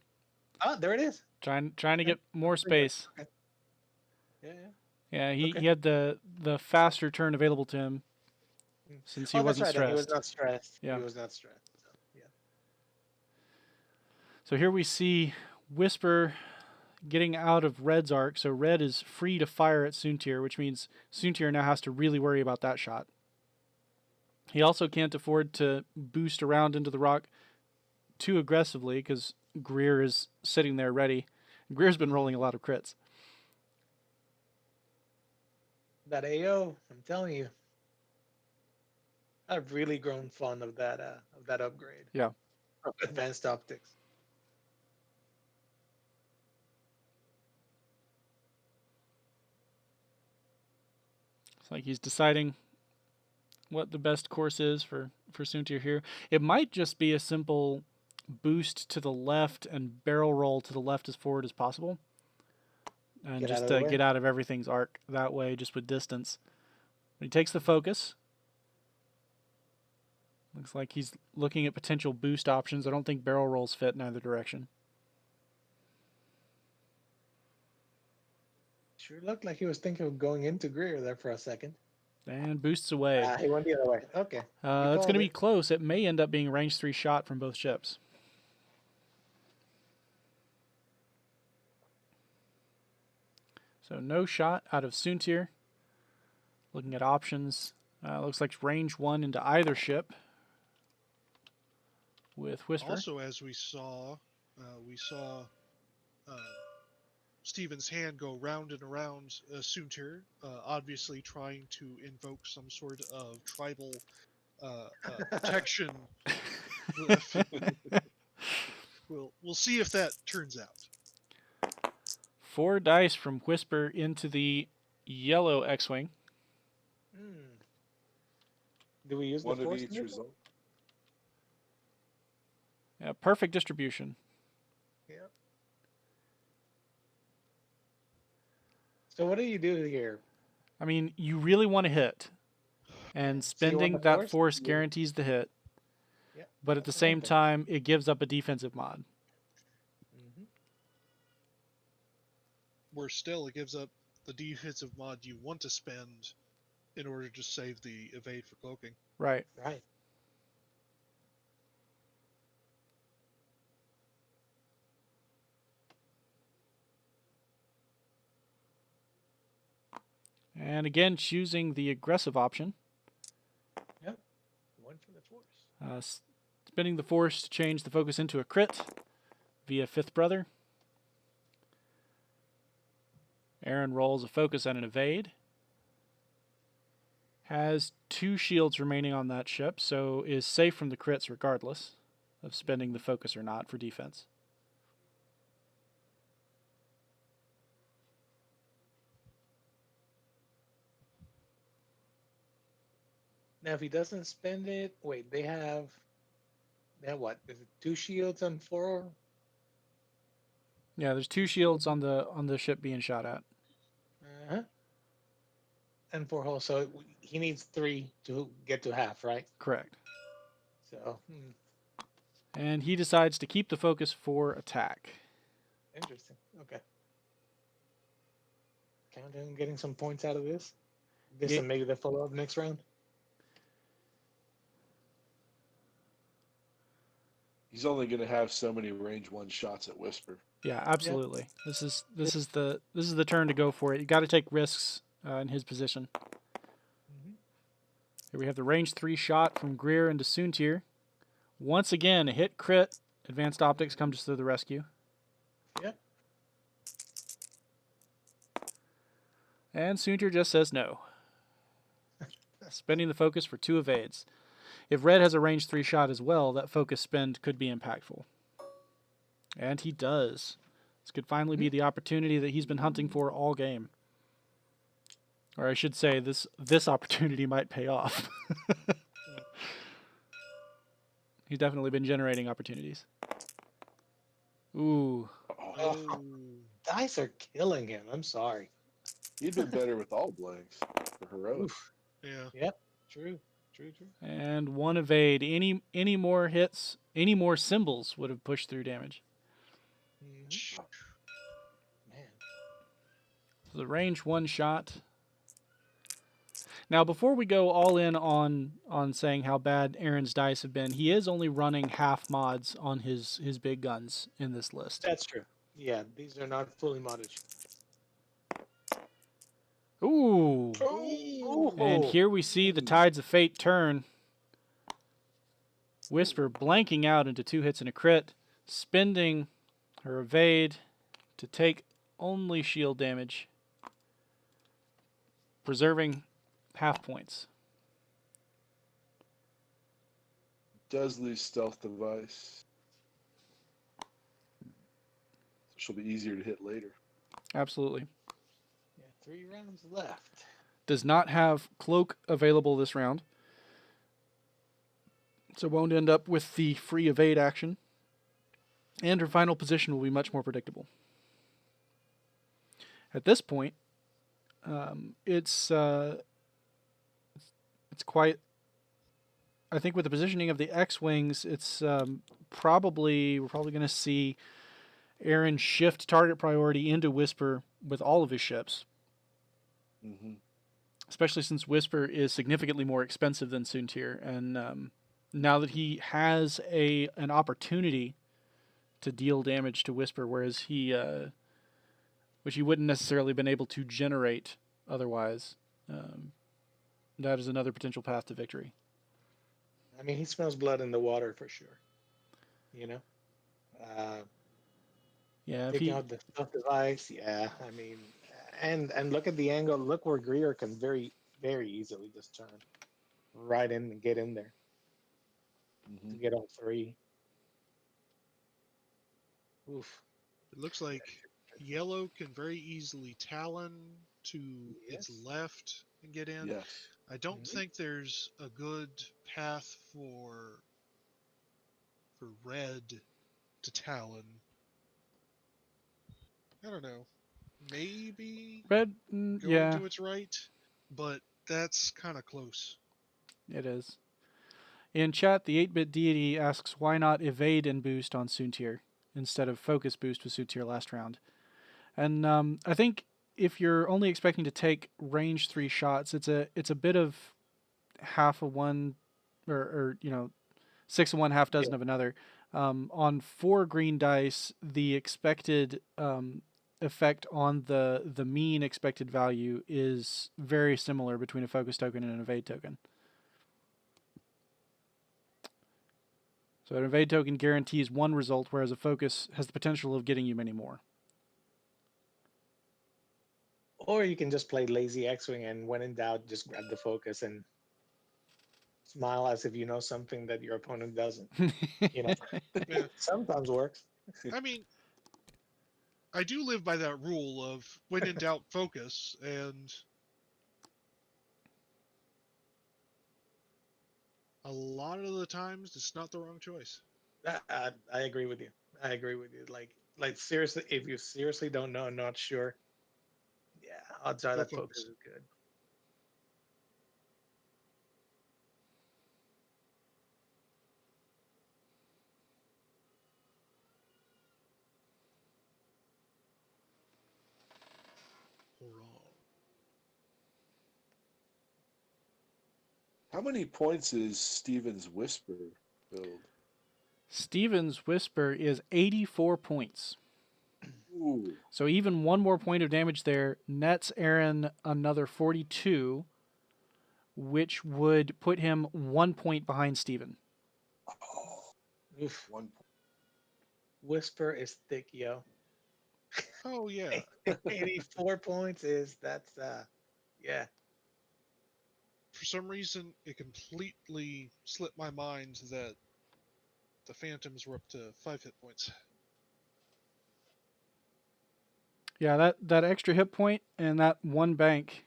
Oh, there it is. Trying to Okay. get more space. Okay. Yeah, yeah. Yeah, he Okay. had the faster turn available to him since he Oh, that's wasn't right. And he was stressed. not stressed. Yeah. He was not stressed. So, yeah. So here we see Whisper getting out of Red's arc, so Red is free to fire at Soontir, which means Soontir now has to really worry about that shot. He also can't afford to boost around into the rock too aggressively because Greer is sitting there ready. Greer's been rolling a lot of crits. That AO, I'm telling you, I've really grown fond of that upgrade. Yeah. Of advanced optics. It's like he's deciding what the best course is for Soontir here. It might just be a simple boost to the left and barrel roll to the left as forward as possible. And Get just out of the way. get out of everything's arc that way, just with distance. He takes the focus. Looks like he's looking at potential boost options. I don't think barrel rolls fit in either direction. Sure looked like he was thinking of going into Greer there for a second. And boosts away. He went the other way. Okay. It's going to be close. It may end up being a range 3 shot from both ships. So no shot out of Soontir. Looking at options. Looks like range 1 into either ship with Whisper. Also, as we saw Steven's hand go round and around Soontir, obviously trying to invoke some sort of tribal protection. We'll see if that turns out. 4 dice from Whisper into the yellow X-Wing. Do we use One the of force each in this result. Yeah, perfect distribution. one? Yeah. So what do you do here? I mean, you really want to hit. And So you want spending the that force? force Yeah. guarantees the hit. Yeah. But at the that's what I'm same time, it gives up a defensive mod. thinking. Where still it gives up the defensive mod you want to spend in order to save the evade for cloaking. Right. Right. And again, choosing the aggressive option. Yep. One for the force. Spending the force to change the focus into a crit via Fifth Brother. Aaron rolls a focus and an evade. Has 2 shields remaining on that ship, so is safe from the crits regardless of spending the focus or not for defense. Now, if he doesn't spend it, wait, they have what? Is it 2 shields on 4? Yeah, there's 2 shields on the ship being shot at. Uh-huh. And 4 holes. So he needs 3 to get to half, right? Correct. So, And he decides to keep the focus for attack. interesting. Okay. Count on getting some points out of this. This Yeah. and maybe the follow up next round. He's only going to have so many range 1 shots at Whisper. Yeah, absolutely. This is the turn to go for it. You got to take risks in his position. Mm-hmm. Here we have the range 3 shot from Greer into Soontir. Once again, a hit crit. Advanced Optics comes to the rescue. Yep. And Soontir just says no. Spending the focus for 2 evades. If Red has a range 3 shot as well, that focus spend could be impactful. And he does. This could finally be the opportunity that he's been hunting for all game. Or I should say, this opportunity might pay off. He's definitely been generating opportunities. Ooh. Oh, Oh, dice are killing him. I'm sorry. he'd been better with all blanks for heroic. Oof. Yeah. Yep. True. True. True. And 1 evade. Any more hits, any more symbols would have pushed through damage. Mm-hmm. Man. So the range 1 shot. Now, before we go all in on saying how bad Aaron's dice have been, he is only running half mods on his big guns in this list. That's true. Yeah, these are not fully modded. Ooh. Ooh. And here we see the tides of fate turn. Whisper blanking out into 2 hits and a crit, spending her evade to take only shield damage, preserving half points. Does lose stealth device. So she'll be easier to hit later. Absolutely. Yeah, 3 rounds left. Does not have cloak available this round, so won't end up with the free evade action. And her final position will be much more predictable. At this point, it's quite. I think with the positioning of the X-wings, it's we're probably going to see Aaron shift target priority into Whisper with all of his ships, Mm-hmm. especially since Whisper is significantly more expensive than Soontir, and now that he has an opportunity to deal damage to Whisper, whereas which he wouldn't necessarily been able to generate otherwise. That is another potential path to victory. I mean, he smells blood in the water for sure. You know, Yeah, if taking he out the stealth device. Yeah, I mean, and look at the angle. Look where Greer can very easily just turn right in and get in there Mm-hmm. to get all 3. Oof. It looks like yellow can very easily talon to its Yes. left and get in. Yes. I don't Mhm. think there's a good path for red to talon. I don't know. Maybe Red, going yeah, to its right, but that's kind of close. it is. In chat, the 8-bit deity asks why not evade and boost on Soontir instead of focus boost with Soontir last round. And I think if you're only expecting to take range 3 shots, it's a bit of half of one, or 6 of one, half dozen Yeah. of another. On 4 green dice, the expected effect on the mean expected value is very similar between a focus token and an evade token. So an evade token guarantees 1 result, whereas a focus has the potential of getting you many more. Or you can just play lazy X-wing and when in doubt, just grab the focus and smile as if you know something that your opponent doesn't. You know, Yeah. sometimes works. I mean, I do live by that rule of when in doubt, focus, and a lot of the times it's not the wrong choice. I agree with you. I agree with you. Like seriously, if you seriously don't know, not sure, yeah, odds are Go that focus focus. is good. Wrong. How many points is Steven's Whisper build? Steven's Whisper is 84 points. Ooh. So even one more point of damage there nets Aaron another 42, which would put him 1 point behind Steven. Oh, Oof. 1 Whisper is thick, yo. Oh yeah. 84 points is yeah. For some reason, it completely slipped my mind that the Phantoms were up to 5 hit points. Yeah, that extra hit point and that one bank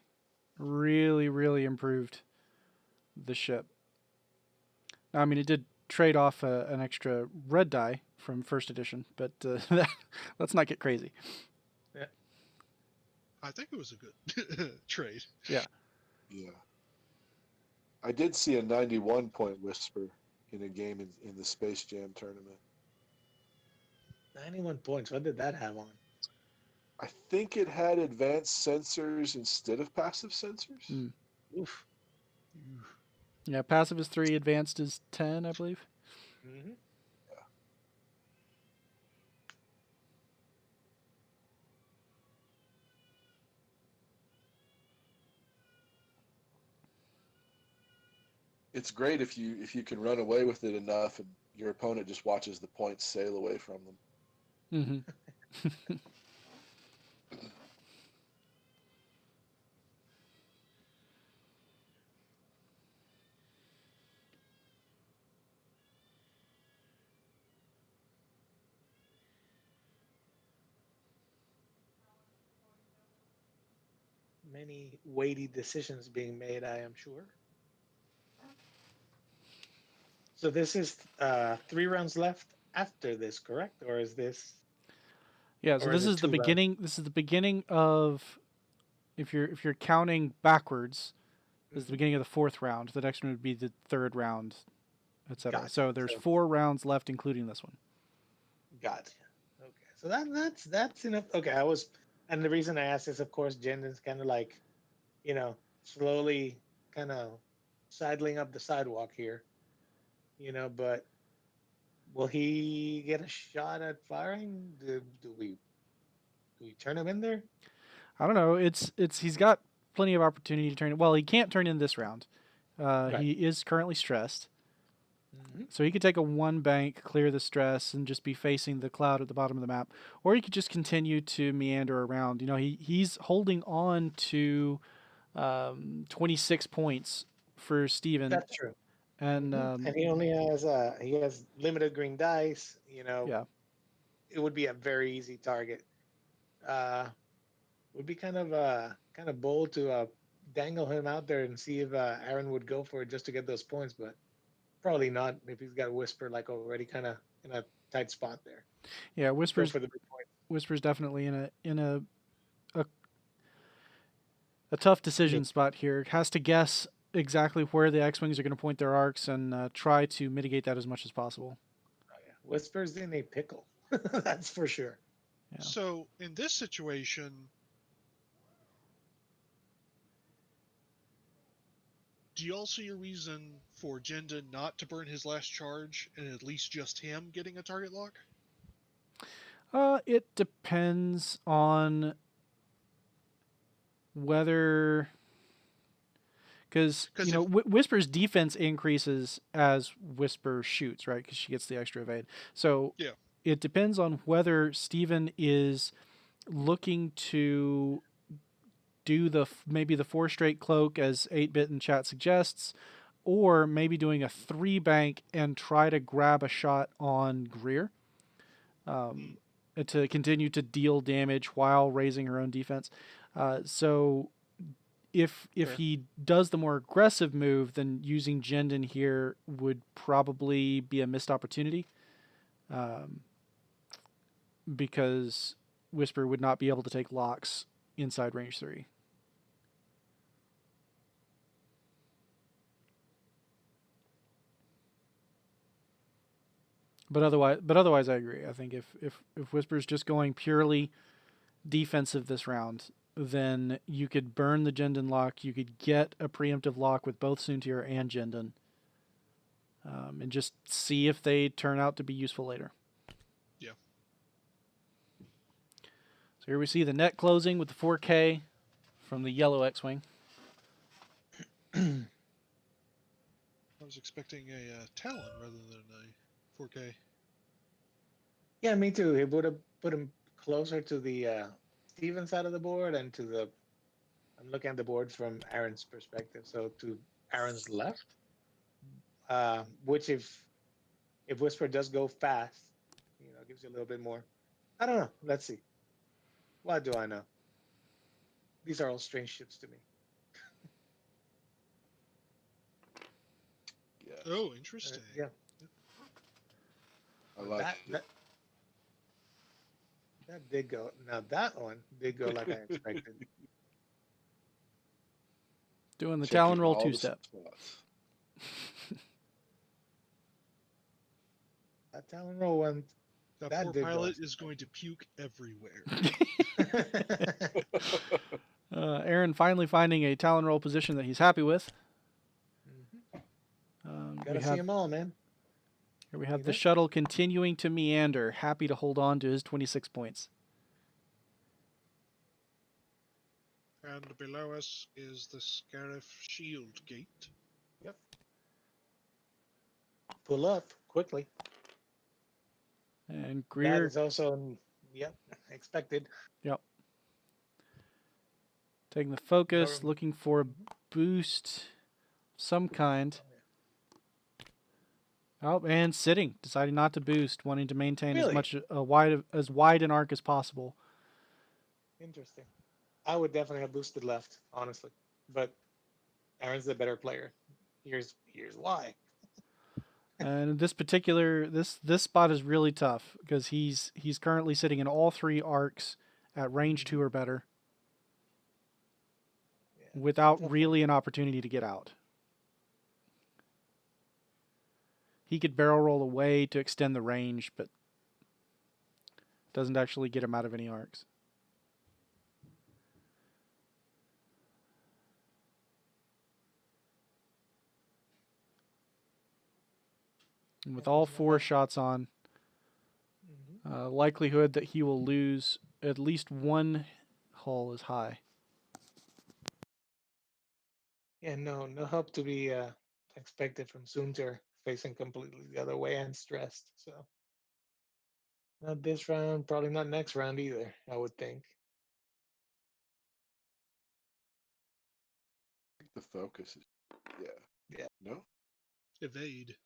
really, really improved the ship. Now, I mean, it did trade off an extra red die from first edition, but let's not get crazy. Yeah. I think it was a good trade. Yeah. Yeah. I did see a 91 point Whisper in a game in the Space Jam tournament. 91 points. What did that have on? I think it had advanced sensors instead of passive sensors. Mm. Oof. Yeah, passive is 3, advanced is 10, I believe. Mm-hmm. It's great if you can run away with it enough and your opponent just watches the points sail away from them. Mm-hmm. Many weighty decisions being made, I am sure. So this is 3 rounds left after this, correct? Or is this Yeah, so or is this it is the 2 rounds? beginning. This is the beginning of if you're counting backwards. This is the Mhm. beginning of the 4th round. The next one would be the 3rd round, etc. Gotcha. So there's So 4 rounds left, including this one. gotcha. Okay. So that's enough. Okay, I was and the reason I asked is of course Jendon's kind of like, slowly kind of sidling up the sidewalk here, but will he get a shot at firing? Do we turn him in there? I don't know. It's he's got plenty of opportunity to turn it. Well, he can't turn in this round. Right. He is currently stressed, Mm-hmm. so he could take a 1 bank, clear the stress, and just be facing the cloud at the bottom of the map, or he could just continue to meander around. He's holding on to 26 points for Steven, That's true. and And he has limited green dice. yeah, It would be a very easy target. Uh, would be kind of bold to dangle him out there and see if Aaron would go for it just to get those points, but probably not if he's got Whisper like already kind of in a tight spot there. yeah. Go Whispers for the big points. Whispers definitely a, a tough Yeah. decision spot here. Has to guess exactly where the X-wings are going to point their arcs and try to mitigate that as much as possible. Oh, yeah. Whisper's in a pickle. That's for sure. Yeah. So in this situation, do you all see a reason for Jenda not to burn his last charge and at least just him getting a target lock? It depends on whether, because Because if Whisper's defense increases as Whisper shoots, right? Because she gets the extra evade. So yeah, it depends on whether Steven is looking to do maybe the 4 straight cloak as 8-bit in chat suggests, or maybe doing a 3 bank and try to grab a shot on Greer mm, to continue to deal damage while raising her own defense. So if fair. he does the more aggressive move, then using Jendon here would probably be a missed opportunity, um, because Whisper would not be able to take locks inside range 3. But otherwise, I agree. I think if Whisper's just going purely defensive this round, then you could burn the Jendon lock. You could get a preemptive lock with both Soontir and Jendon, and just see if they turn out to be useful later. Yeah. So here we see the net closing with the 4K from the yellow X-Wing. I was expecting a Talon rather than a 4K. Yeah, me too. It would have put him closer to the Steven side of the board and to the. I'm looking at the board from Aaron's perspective, so to Aaron's left. Which if Whisper does go fast, gives you a little bit more. I don't know. Let's see. What do I know? These are all strange ships to me. Yeah, Oh, interesting. Yeah. I like that, it. that that did go. Now that one did go like I expected. Doing the Checking Talon roll all the two-step. spots. That Talon roll one. That That poor did go pilot as is going to puke everywhere. expected. Aaron finally finding a Talon roll position that he's happy with. Gotta see them all, man. Here we have You the think? shuttle continuing to meander, happy to hold on to his 26 points. And below us is the Scarif Shield Gate. Yep. Pull up quickly. And That Greer, is also, yep, expected. yep, taking the focus, Or- looking for a boost of some kind. Oh, and sitting, deciding not to boost, wanting to maintain as Really? much wide an arc as possible. Interesting. I would definitely have boosted left, honestly, but Aaron's the better player. Here's why. And this spot is really tough because he's currently sitting in all three arcs at range 2 or better Yeah, without tough really an opportunity to get out. He could barrel roll away to extend the range, but doesn't actually get him out of any arcs. And with Yeah, all there's no 4 help. shots on, likelihood that he will lose at least one hull is high. Yeah, no help to be expected from Soonter facing completely the other way and stressed. So not this round, probably not next round either. I would think. I think the focus is, yeah. Yeah. No? Evade.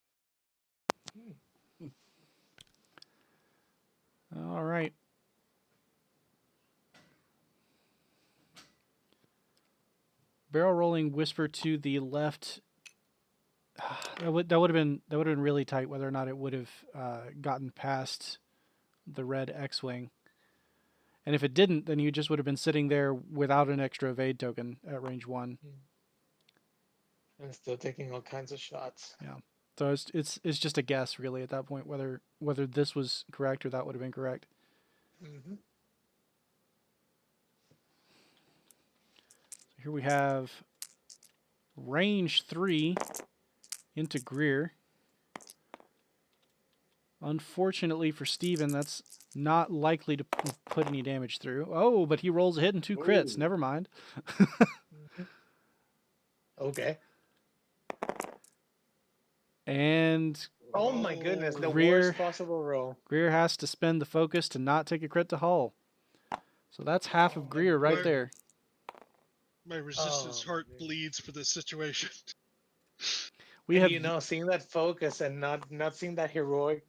Hmm. All right. Barrel rolling Whisper to the left. That would have been really tight whether or not it would have gotten past the red X-wing. And if it didn't, then you just would have been sitting there without an extra evade token at range 1. And still taking all kinds of shots. Yeah. So it's just a guess really at that point whether this was correct or that would have been correct. Mm-hmm. So here we have range 3 into Greer. Unfortunately for Steven, that's not likely to put any damage through. Oh, but he rolls a hit and 2 crits. Ooh. Never mind. Okay. And Oh my goodness, the Greer- worst possible roll. Greer has to spend the focus to not take a crit to hull. So that's half of Oh my Greer right goodness. there. My resistance Oh, heart man. bleeds for this situation. We And have seeing that focus and not seeing that heroic.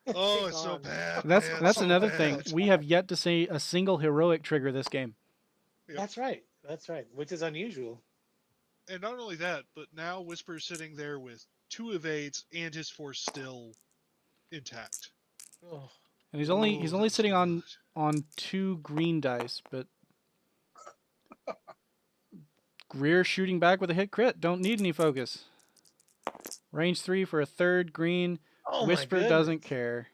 Oh, take it's so on. bad. that's man, that's so another bad. thing. We have yet to see a single heroic trigger this game. Yep. That's right. That's right. Which is unusual. And not only that, but now Whisper's sitting there with 2 evades and his force still intact. Oh, And he's Oh, only that was sitting good. on 2 green dice, but Greer shooting back with a hit crit. Don't need any focus. Range 3 for a 3rd green. oh my Whisper goodness. doesn't care.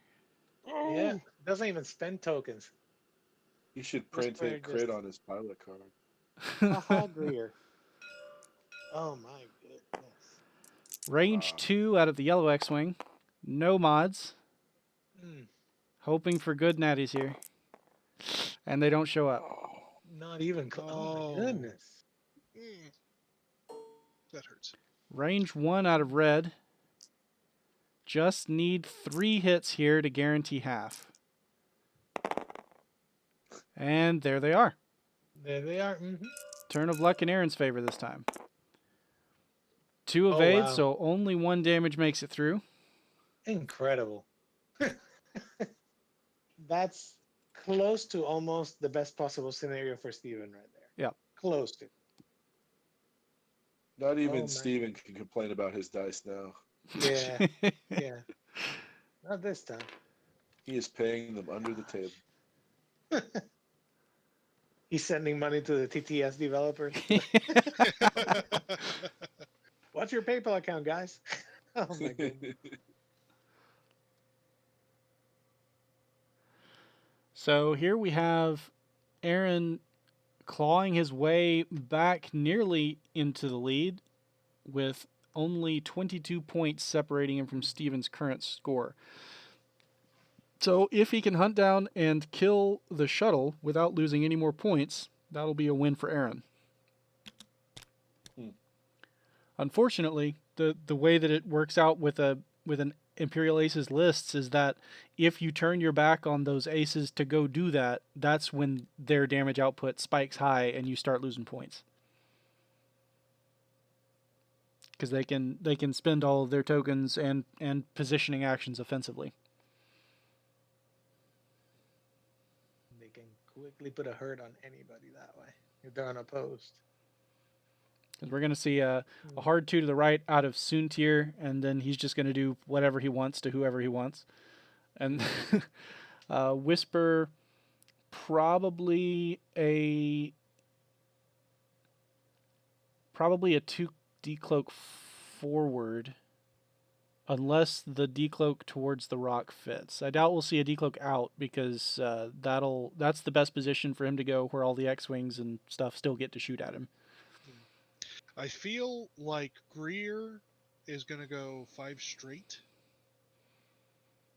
Yeah, doesn't even spend tokens. He should print Whisper hit crit just- on his pilot card. Haha, Greer. Oh my goodness. Range 2 out of the yellow X-Wing. No mods. Mm, Hoping for good natties here. And they don't show up. not even. Oh my Oh. goodness. Mm, that hurts. Range 1 out of red. Just need 3 hits here to guarantee half. And there they are. There they are. Mm-hmm. Turn of luck in Aaron's favor this time. 2 Oh evade, wow. so only 1 damage makes it through. Incredible. That's close to almost the best possible scenario for Steven right there. Yeah. Close to. Not even Oh, my Steven can complain about his dice now. Yeah. Yeah. Not this time. He is paying them under the table. He's sending money to the TTS developers. What's your PayPal account, guys? Oh my goodness. So here we have Aaron clawing his way back nearly into the lead with only 22 points separating him from Steven's current score. So if he can hunt down and kill the shuttle without losing any more points, that'll be a win for Aaron. Unfortunately, the way that it works out with an Imperial Aces lists is that if you turn your back on those aces to go do that, that's when their damage output spikes high and you start losing points. Because they can spend all of their tokens and positioning actions offensively. They can quickly put a hurt on anybody that way if they're unopposed. Because we're going to see a hard 2 to the right out of Soontir, and then he's just going to do whatever he wants to whoever he wants. And Whisper, probably a 2 decloak forward, unless the decloak towards the rock fits. I doubt we'll see a decloak out because that's the best position for him to go, where all the X-wings and stuff still get to shoot at him. I feel like Greer is going to go 5 straight.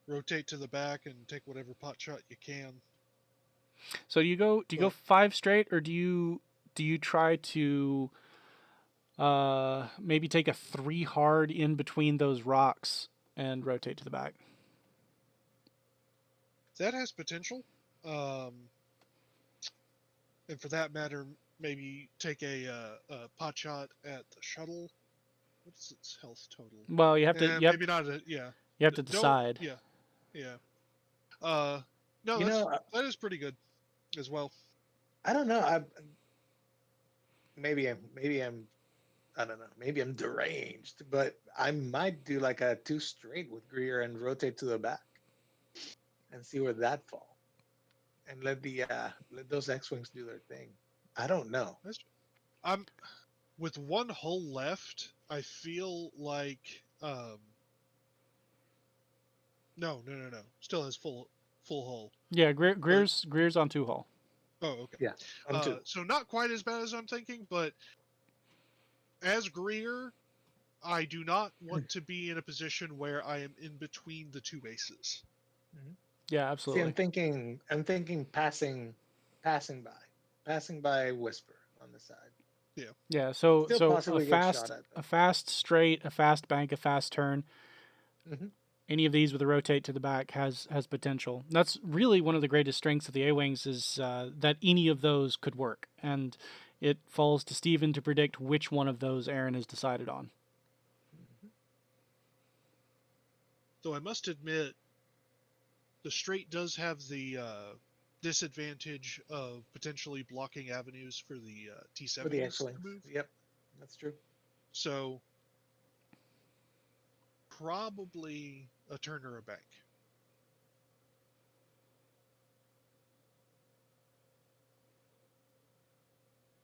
Rotate to the back and take whatever pot shot you can. So do you go 5 straight, or do you try to maybe take a 3 hard in between those rocks and rotate to the back? That has potential. And for that matter, maybe take a pot shot at the shuttle. What's its health total? Well, you have to. Maybe not. Yeah. You have to decide. Yeah. No, that is pretty good as well. I don't know. Maybe I'm I don't know. Maybe I'm deranged, but I might do like a 2 straight with Greer and rotate to the back and see where that falls, and let those X-wings do their thing. I don't know. I'm with 1 hull left. I feel like no. Still has full hull. Yeah, Greer's on 2 hull. Oh, okay. Yeah, so not quite as bad as I'm thinking, but as Greer, I do not want to be in a position where I am in between the 2 bases. Yeah, absolutely. See, I'm thinking passing by Whisper on the side. Yeah. So Still possibly get shot at, though. a fast straight, a fast bank, a fast turn. Mhm. Any of these with a rotate to the back has potential. That's really one of the greatest strengths of the A-Wings is that any of those could work. And it falls to Steven to predict which one of those Aaron has decided on. Though I must admit, the straight does have the disadvantage of potentially blocking avenues for the T7s For the to X-wings. move. Yep, that's true. So probably a turn or a bank.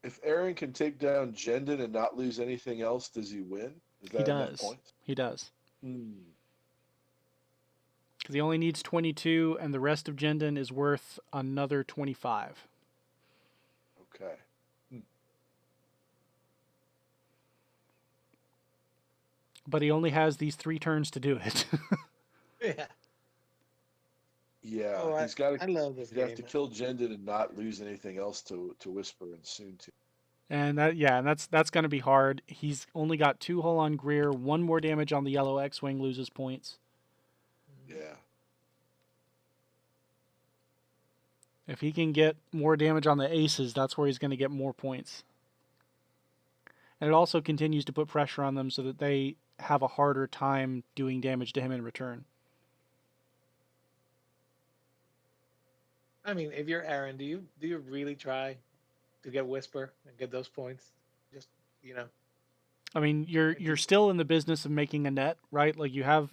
If Aaron can take down Jendon and not lose anything else, does he win? Is that enough points? He does. Hmm. Because he only needs 22, and the rest of Jendon is worth another 25. Okay. but he only has these 3 turns to do it. Yeah. Yeah, Oh, he's got to. I love this He'd have game. to kill Jendon and not lose anything else to Whisper and soon to. And that's going to be hard. He's only got 2 hull on Greer, 1 more damage on the yellow X-wing loses points. Yeah. If he can get more damage on the aces, that's where he's going to get more points. And it also continues to put pressure on them so that they have a harder time doing damage to him in return. I mean, if you're Aaron, do you really try to get Whisper and get those points? Just you know, I mean, you're still in the business of making a net, right? Like you have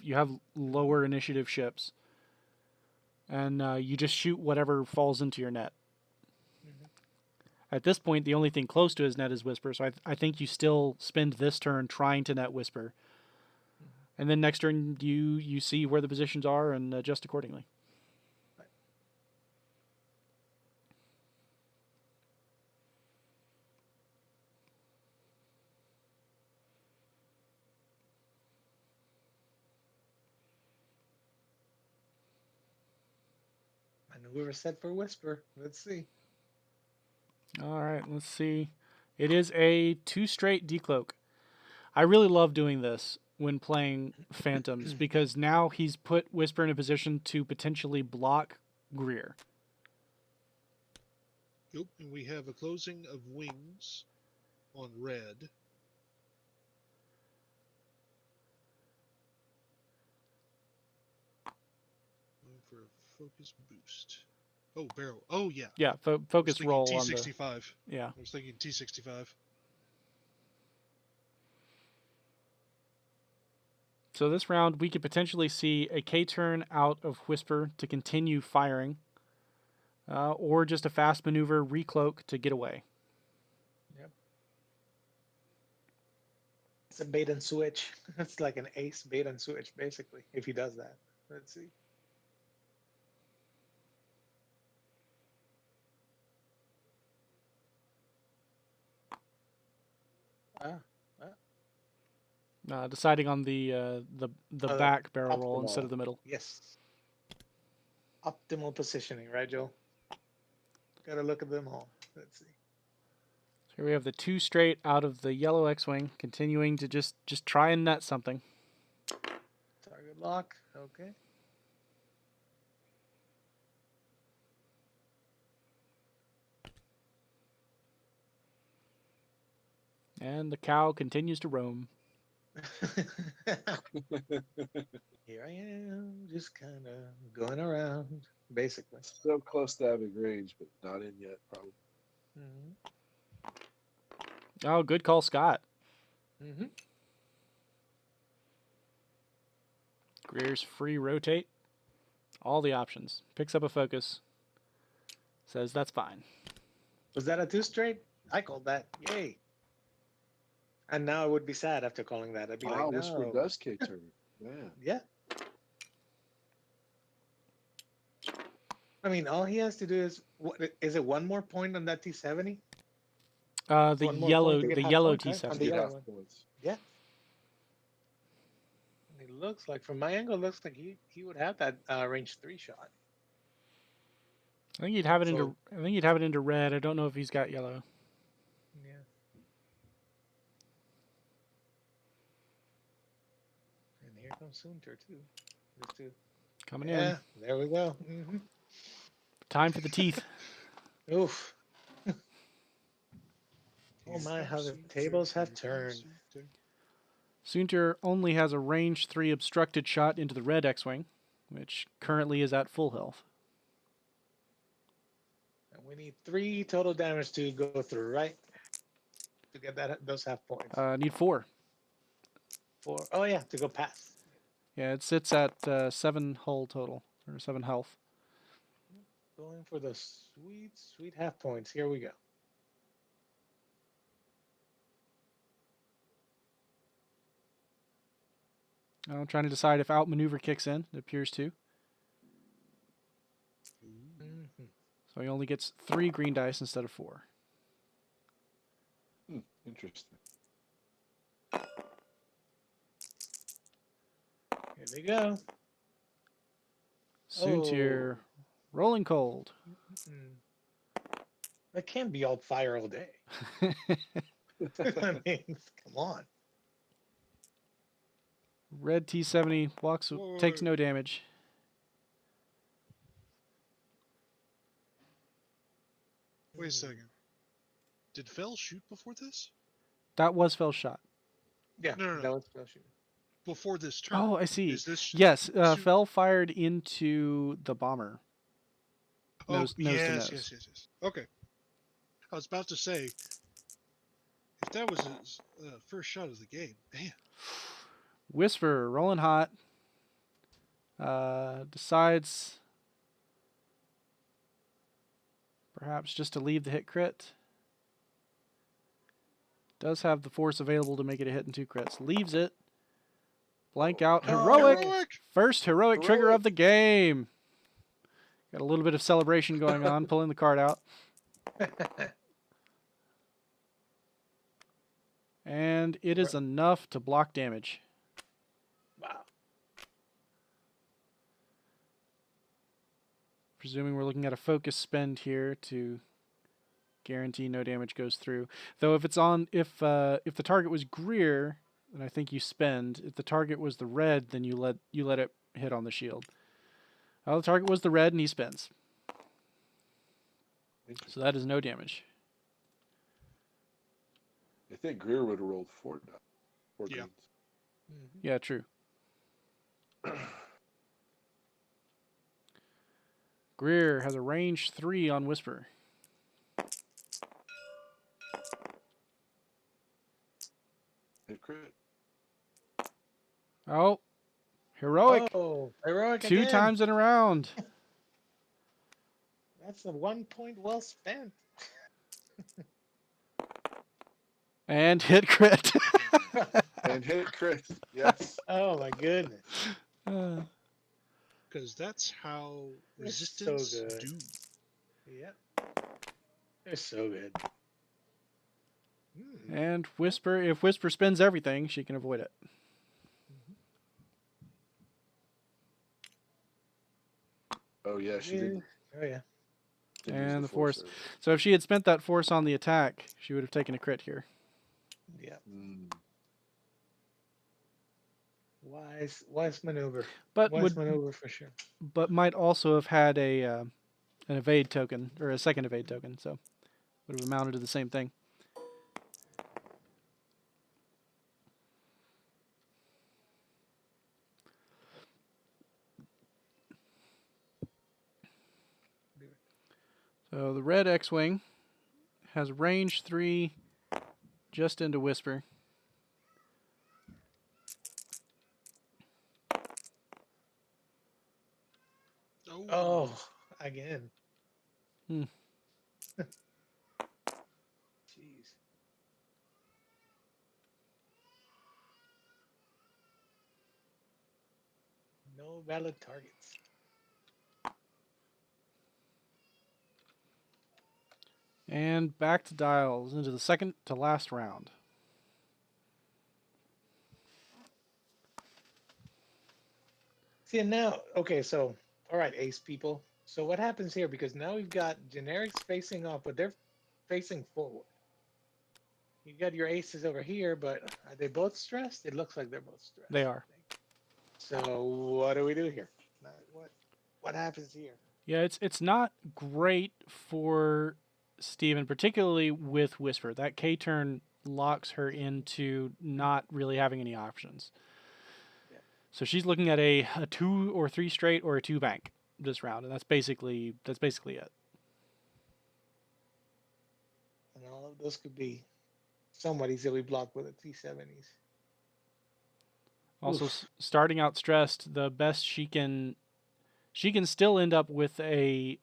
lower initiative ships, and you just shoot whatever falls into your net. Mhm. At this point, the only thing close to his net is Whisper, so I think you still spend this turn trying to net Whisper, and then next turn you see where the positions are and adjust accordingly. Maneuver set for Whisper. Let's see. All right, let's see. It is a 2 straight decloak. I really love doing this when playing Phantoms because now he's put Whisper in a position to potentially block Greer. Yep, and we have a closing of wings on red. Going for a focus boost. Oh, barrel. Oh, yeah. Yeah, I was focus thinking roll on the. T65. Yeah. I was thinking T65. So this round we could potentially see a K turn out of Whisper to continue firing, or just a fast maneuver recloak to get away. Yep. It's a bait and switch. It's like an ace bait and switch, basically, if he does that. Let's see. Ah, Deciding on the back barrel roll instead optimal. of the middle. Yes. Optimal positioning, right, Joe? Gotta look at them all. Let's see. Here we have the 2 straight out of the yellow X-wing, continuing to just try and net something. Target lock. Okay. And the cow continues to roam. Here I am, just kind of going around, basically. So close to having range, but not in yet, probably. Oh, good call, Scott. Mm-hmm. Greer's free rotate. All the options. Picks up a focus. Says that's fine. Was that a 2 straight? I called that. Yay. And now I would be sad after calling that. I'd be like, Whisper no. does K turn. Man. Yeah. I mean, all he has to do is, is it one more point on that T70? The One more yellow point to get the half yellow points, right? T7. On the Get yellow half one. points. Yeah. And it looks like, from my angle, it looks like he would have that range 3 shot. I think he'd have it So- into red. I don't know if he's got yellow. Yeah. And here comes Soonter, too. Just to, Coming yeah, in. there we go. Mm-hmm. Time for the teeth. Oof. Oh my, how the tables have turned. Soonter only has a range 3 obstructed shot into the red X-wing, which currently is at full health. And we need 3 total damage to go through, right? To get those half points. Need 4. 4. Oh yeah, to go past. Yeah, it sits at 7 hull total, or 7 health. Going for the sweet, sweet half points. Here we go. I'm trying to decide if outmaneuver kicks in. It appears to. Mm-hmm. So he only gets 3 green dice instead of 4. Interesting. Here they go. Soontir, rolling cold. Mm. That can't be all fire all day. I mean, come on. Red T70 walks, takes Whoa. no damage. Wait a Mm. second. Did Fell shoot before this? That was Fell's shot. Yeah, No, no, no. that was special. Before this turn. Oh, I see. Is this? Yes, shoot- Fell fired into the bomber. Oh, Nose to yes, nose. yes. Okay. I was about to say, if that was his first shot of the game, damn. Whisper, rolling hot. Decides perhaps just to leave the hit crit. Does have the force available to make it a hit and 2 crits. Leaves it. Blank out. No. Heroic! First heroic trigger Heroic. of the game. Got a little bit of celebration going on, pulling the card out. And it is enough to block damage. Wow. Presuming we're looking at a focus spend here to guarantee no damage goes through. Though if it's on, if the target was Greer, then I think you spend. If the target was the red, then you let it hit on the shield. Oh, the target was the red, and he spends. So that is no damage. I think Greer would have rolled 4 die. 4 Yeah. greens. Mhm. Yeah, true. Greer has a range 3 on Whisper. Hit crit. Oh, heroic. Oh, heroic 2 again. times in a round. That's a 1 point well spent. And hit crit. And hit crit. Yes. Oh my goodness. Because that's how They're resistance so good. do. Yep. They're so good. Hmm. And Whisper, if Whisper spends everything, she can avoid it. Oh yeah, she did. Oh yeah. did use And the force. earlier. So if she had spent that force on the attack, she would have taken a crit here. Yeah. Mm. Wise maneuver. But Wise maneuver for sure. might also have had an evade token or a second evade token, so would have amounted to the same thing. So the red X-wing has range 3 just into Whisper. Oh, again. Hmm. Jeez. No valid targets. And back to dials into the second to last round. See, and now, okay, so, all right, ace people. So what happens here? Because now we've got generics facing off, but they're facing forward. You got your aces over here, but are they both stressed? It looks like they're both stressed. They are. I think. So what do we do here? What happens here? Yeah, it's not great for Steven, particularly with Whisper. That K turn locks her into not really having any options. Yeah. So she's looking at a 2 or 3 straight or a 2 bank this round, and that's basically it. And all of those could be somewhat easily blocked with a T70s. Also, Oof. starting out stressed, the best she can still end up with a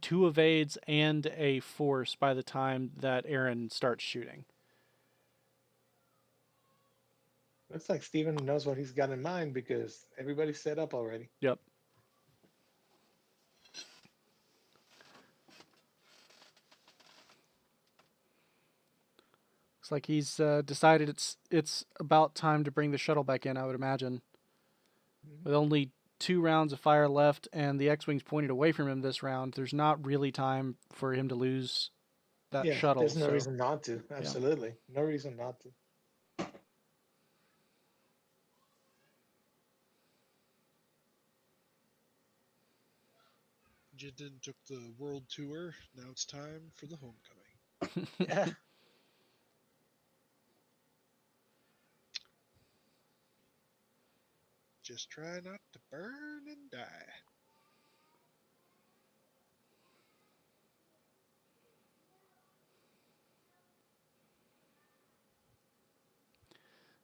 2 evades and a force by the time that Aaron starts shooting. Looks like Steven knows what he's got in mind because everybody's set up already. Yep. Looks like he's decided it's about time to bring the shuttle back in, I would imagine. Mhm. With only 2 rounds of fire left and the X-wings pointed away from him this round, there's not really time for him to lose that Yeah, shuttle. there's no So reason not to. yeah. Absolutely, no reason not to. Jinden took the world tour. Now it's time for the homecoming. Yeah. Just try not to burn and die.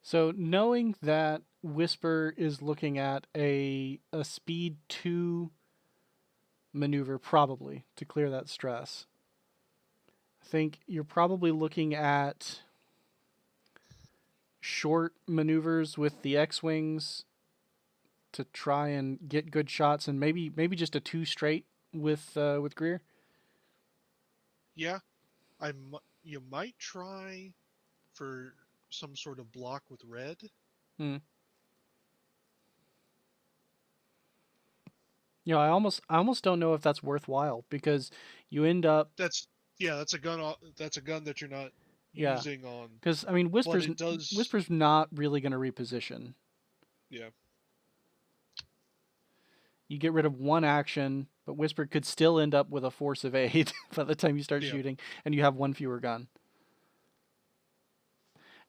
So knowing that Whisper is looking at a speed 2 maneuver probably to clear that stress. I think you're probably looking at short maneuvers with the X-wings to try and get good shots, and maybe just a 2 straight with Greer. Yeah, you might try for some sort of block with red. Hmm. I almost don't know if that's worthwhile because you end up That's yeah, that's a gun. That's a gun that you're not yeah using on, because I mean but Whisper's it does. Whisper's not really going to reposition. Yeah, You get rid of one action, but Whisper could still end up with a force of 8 by the time you start yeah. shooting, and you have one fewer gun.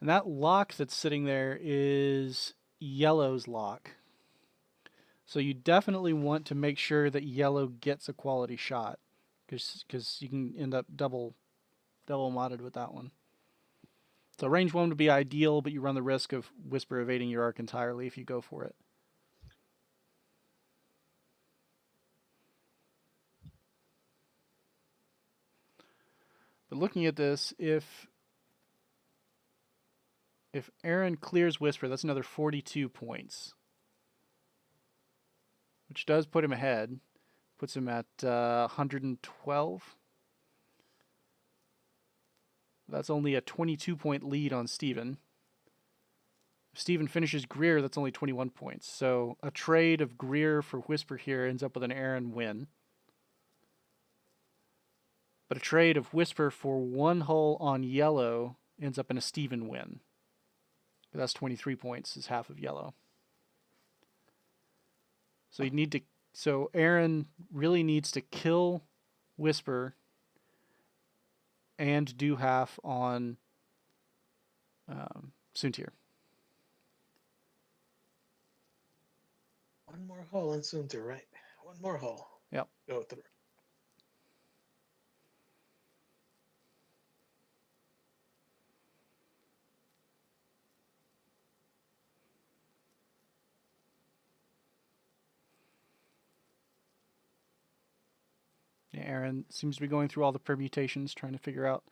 And that lock that's sitting there is Yellow's lock. So you definitely want to make sure that Yellow gets a quality shot, because you can end up double modded with that one. So range 1 would be ideal, but you run the risk of Whisper evading your arc entirely if you go for it. But looking at this, if Aaron clears Whisper, that's another 42 points, which does put him ahead. Puts him at 112. That's only a 22-point lead on Steven. If Steven finishes Greer, that's only 21 points. So a trade of Greer for Whisper here ends up with an Aaron win. But a trade of Whisper for one hull on Yellow ends up in a Steven win. That's 23 points, is half of Yellow. So you need to. So Aaron really needs to kill Whisper and do half on Soontir. One more hole in Sunter, right? One more hole. Yep. Go through. Yeah, Aaron seems to be going through all the permutations, trying to figure out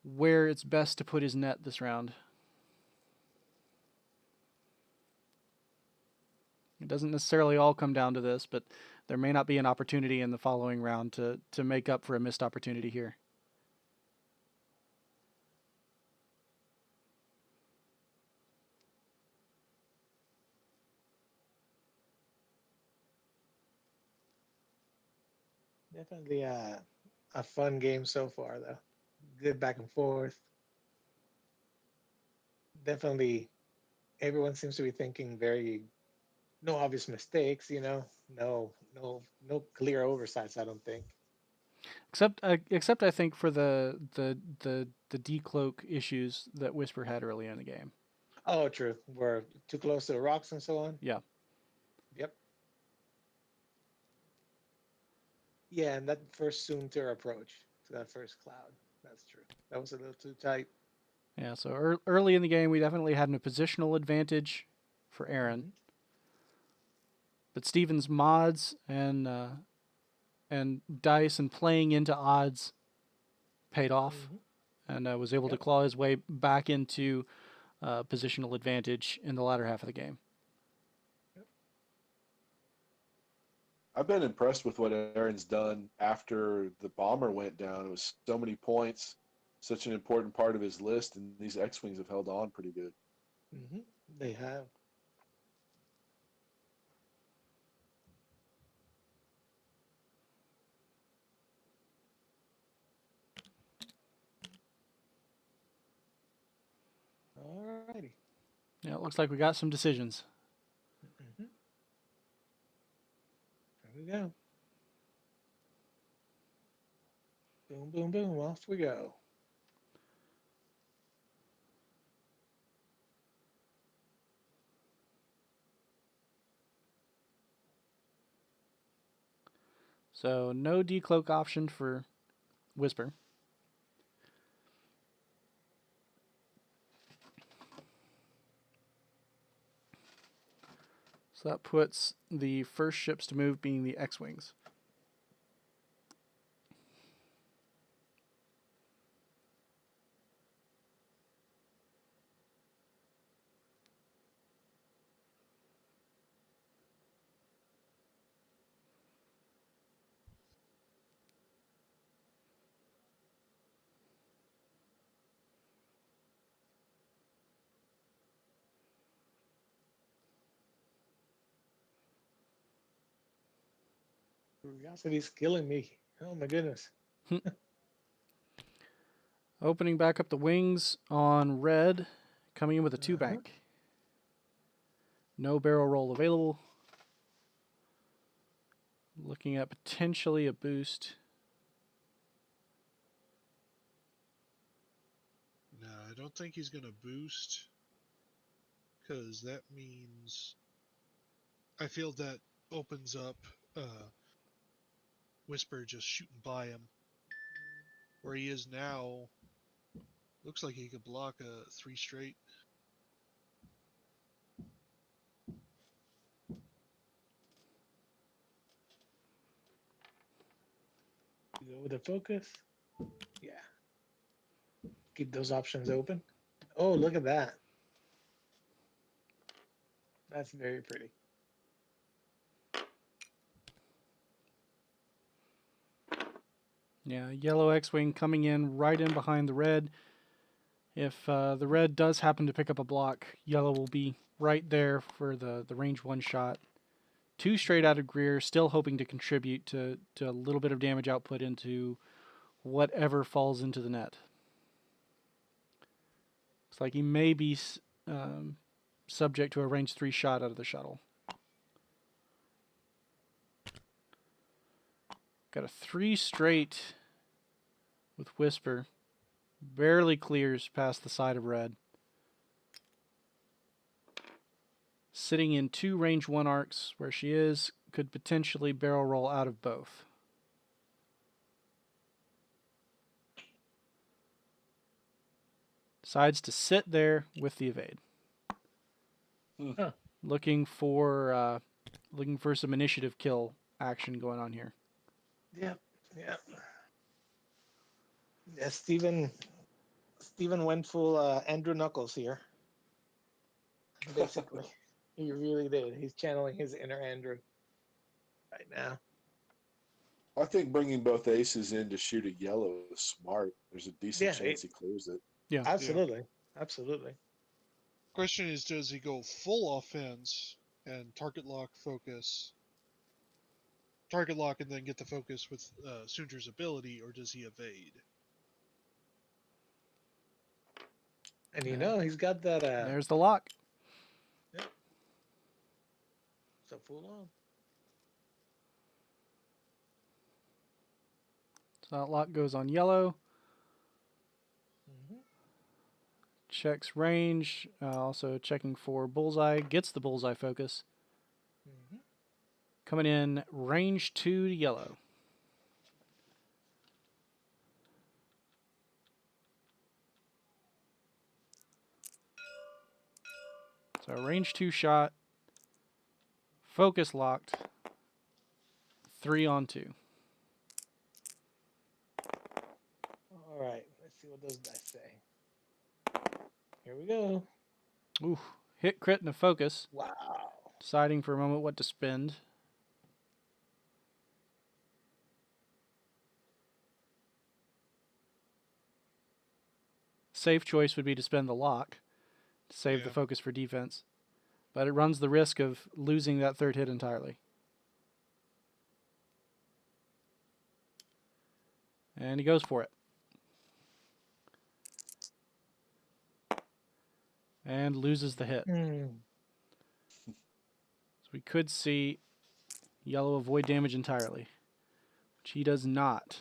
where it's best to put his net this round. It doesn't necessarily all come down to this, but there may not be an opportunity in the following round to make up for a missed opportunity here. Definitely a fun game so far, though. Good back and forth. Definitely, everyone seems to be thinking very no obvious mistakes. No clear oversights. I don't think. Except I think for the decloak issues that Whisper had early in the game. Oh, true. We're too close to the rocks and so on. Yeah. Yep. Yeah, and that first Soontir approach to that first cloud. That's true. That was a little too tight. Yeah, so early in the game, we definitely had a positional advantage for Aaron. Hmm. But Steven's mods and dice and playing into odds paid off, Hmm. and was able to Yep. claw his way back into positional advantage in the latter half of the game. Yep. I've been impressed with what Aaron's done after the bomber went down. It was so many points, such an important part of his list, and these X-wings have held on pretty good. Hmm. They have. Yeah, it looks like we got some decisions. Mm-hmm. There we go. Boom, boom, boom. Off we go. So no decloak option for Whisper. So that puts the first ships to move being the X-Wings. Curiosity's killing me. Oh my goodness. Opening back up the wings on red, coming in with a 2-bank. No barrel roll available. Looking at potentially a boost. No, I don't think he's going to boost. Because that means. I feel that opens up Whisper just shooting by him. Where he is now, looks like he could block a 3 straight. You go with the focus. Yeah. Keep those options open. Oh, look at that. That's very pretty. Yeah, yellow X-Wing coming in right in behind the red. If the red does happen to pick up a block, yellow will be right there for the range 1 shot. 2 straight out of Greer, still hoping to contribute to a little bit of damage output into whatever falls into the net. Looks like he may be subject to a range 3 shot out of the shuttle. Got a 3 straight with Whisper. Barely clears past the side of red. Sitting in 2 range 1 arcs where she is, could potentially barrel roll out of both. Decides to sit there with the evade. Huh. Looking for some initiative kill action going on here. Yep. Yep. Yeah, Steven went full Andrew Knuckles here. Basically. He really did. He's channeling his inner Andrew right now. I think bringing both aces in to shoot a yellow is smart. There's a decent Yeah, chance he clears it. Yeah. Absolutely. Absolutely. Question is, does he go full offense and target lock focus? Target lock and then get the focus with Soonder's ability, or does he evade? And you Yeah. know, he's got that There's the lock. so full on. So that lock goes on yellow. Mm-hmm. Checks range. Also checking for bullseye. Gets the bullseye focus. Mm-hmm. Coming in range 2 to yellow. So range 2 shot. Focus locked. 3 on 2. All right. Let's see what those dice say. Here we go. Ooh. Hit, crit, and a focus. Wow. Deciding for a moment what to spend. Safe choice would be to spend the lock to save the focus for defense. But it runs the risk of losing that 3rd hit entirely. And he goes for it. and loses the hit. Hmm. So we could see yellow avoid damage entirely, which he does not.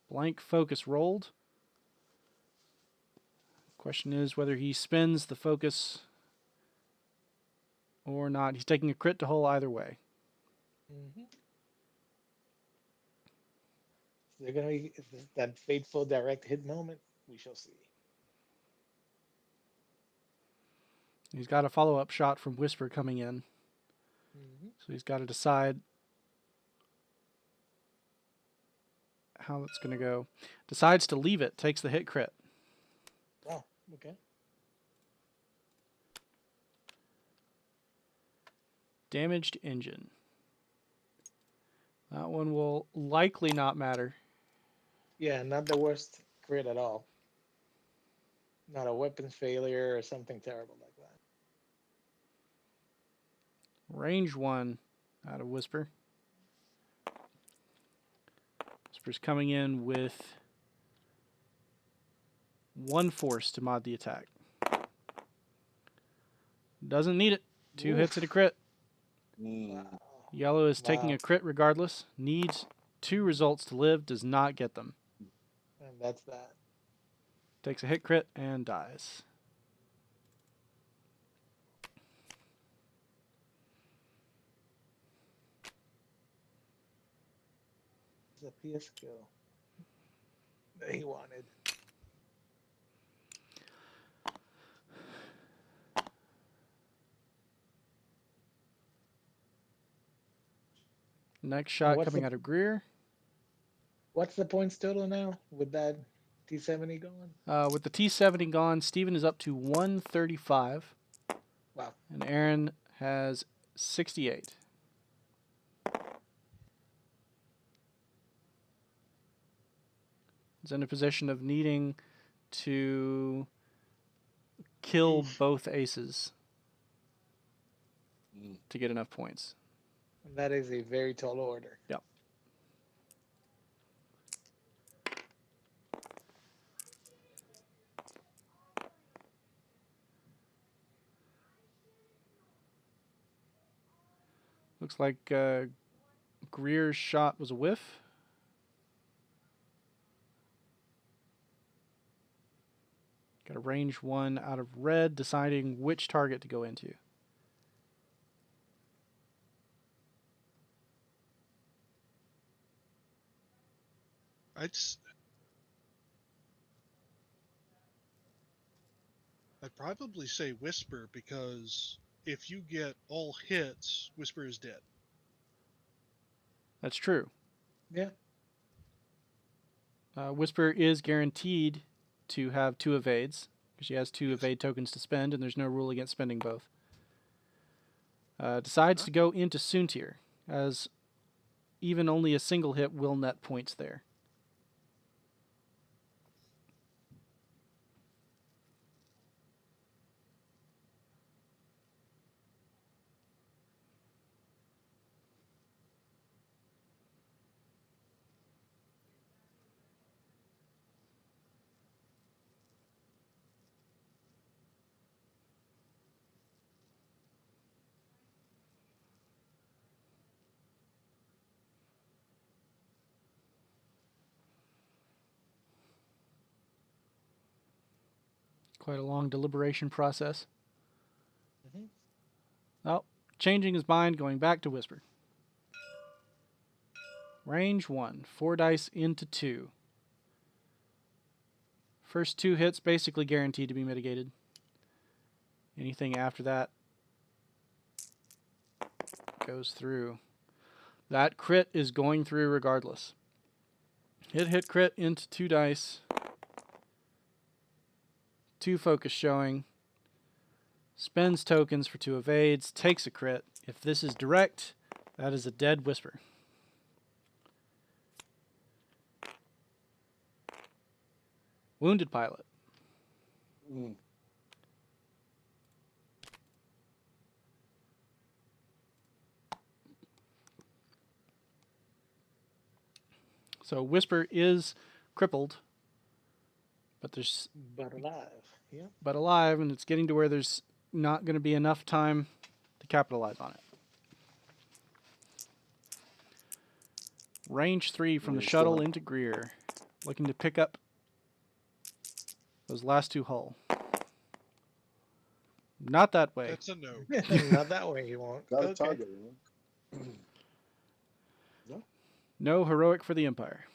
Blank focus rolled. Question is whether he spends the focus or not. He's taking a crit to hull either way. Mm-hmm. They're gonna be is this that fateful direct hit moment. We shall see. He's got a follow-up shot from Whisper coming in, Mm-hmm. so he's got to decide how that's going to go. Decides to leave it, takes the hit crit. Oh, okay. Damaged engine. That one will likely not matter. Yeah, not the worst crit at all. Not a weapons failure or something terrible like that. Range 1 out of Whisper. Whisper's coming in with 1 force to mod the attack. Doesn't need it. 2 hits at a Oof. crit. Mm. Wow. Yellow is taking Wow. a crit regardless. Needs 2 results to live. Does not get them. And that's that. Takes a hit crit and dies. It's a PS skill that he wanted. Next And shot coming out of Greer. what's the points total now with that T70 going? With the T70 gone, Steven is up to 135. Wow. And Aaron has 68. He's in a position of needing to kill Oof. both aces Mm. to get enough points. That is a very tall order. Yep. Looks like Greer's shot was a whiff. Got a range 1 out of red, deciding which target to go into. I'd probably say Whisper because if you get all hits, Whisper is dead. That's true. Yeah. Whisper is guaranteed to have 2 evades, because she has 2 Yes. evade tokens to spend, and there's no rule against spending both. Decides to go into Soontir, as even only a single hit will net points there. Quite a long deliberation process. Mm-hmm. Oh, changing his mind, going back to Whisper. Range 1, 4 dice into 2. First 2 hits basically guaranteed to be mitigated. Anything after that goes through. That crit is going through regardless. Hit crit into 2 dice. 2 focus showing. Spends tokens for 2 evades. Takes a crit. If this is direct, that is a dead Whisper. Wounded pilot. Mm. So Whisper is crippled, but there's But alive. Yeah. but alive, and it's getting to where there's not going to be enough time to capitalize on it. Range 3 from the We're still shuttle into Greer. Looking to pick up those last two hull. Not that way. That's a no. Not that way, you won't. got a Okay. target. No. No heroic for the Empire.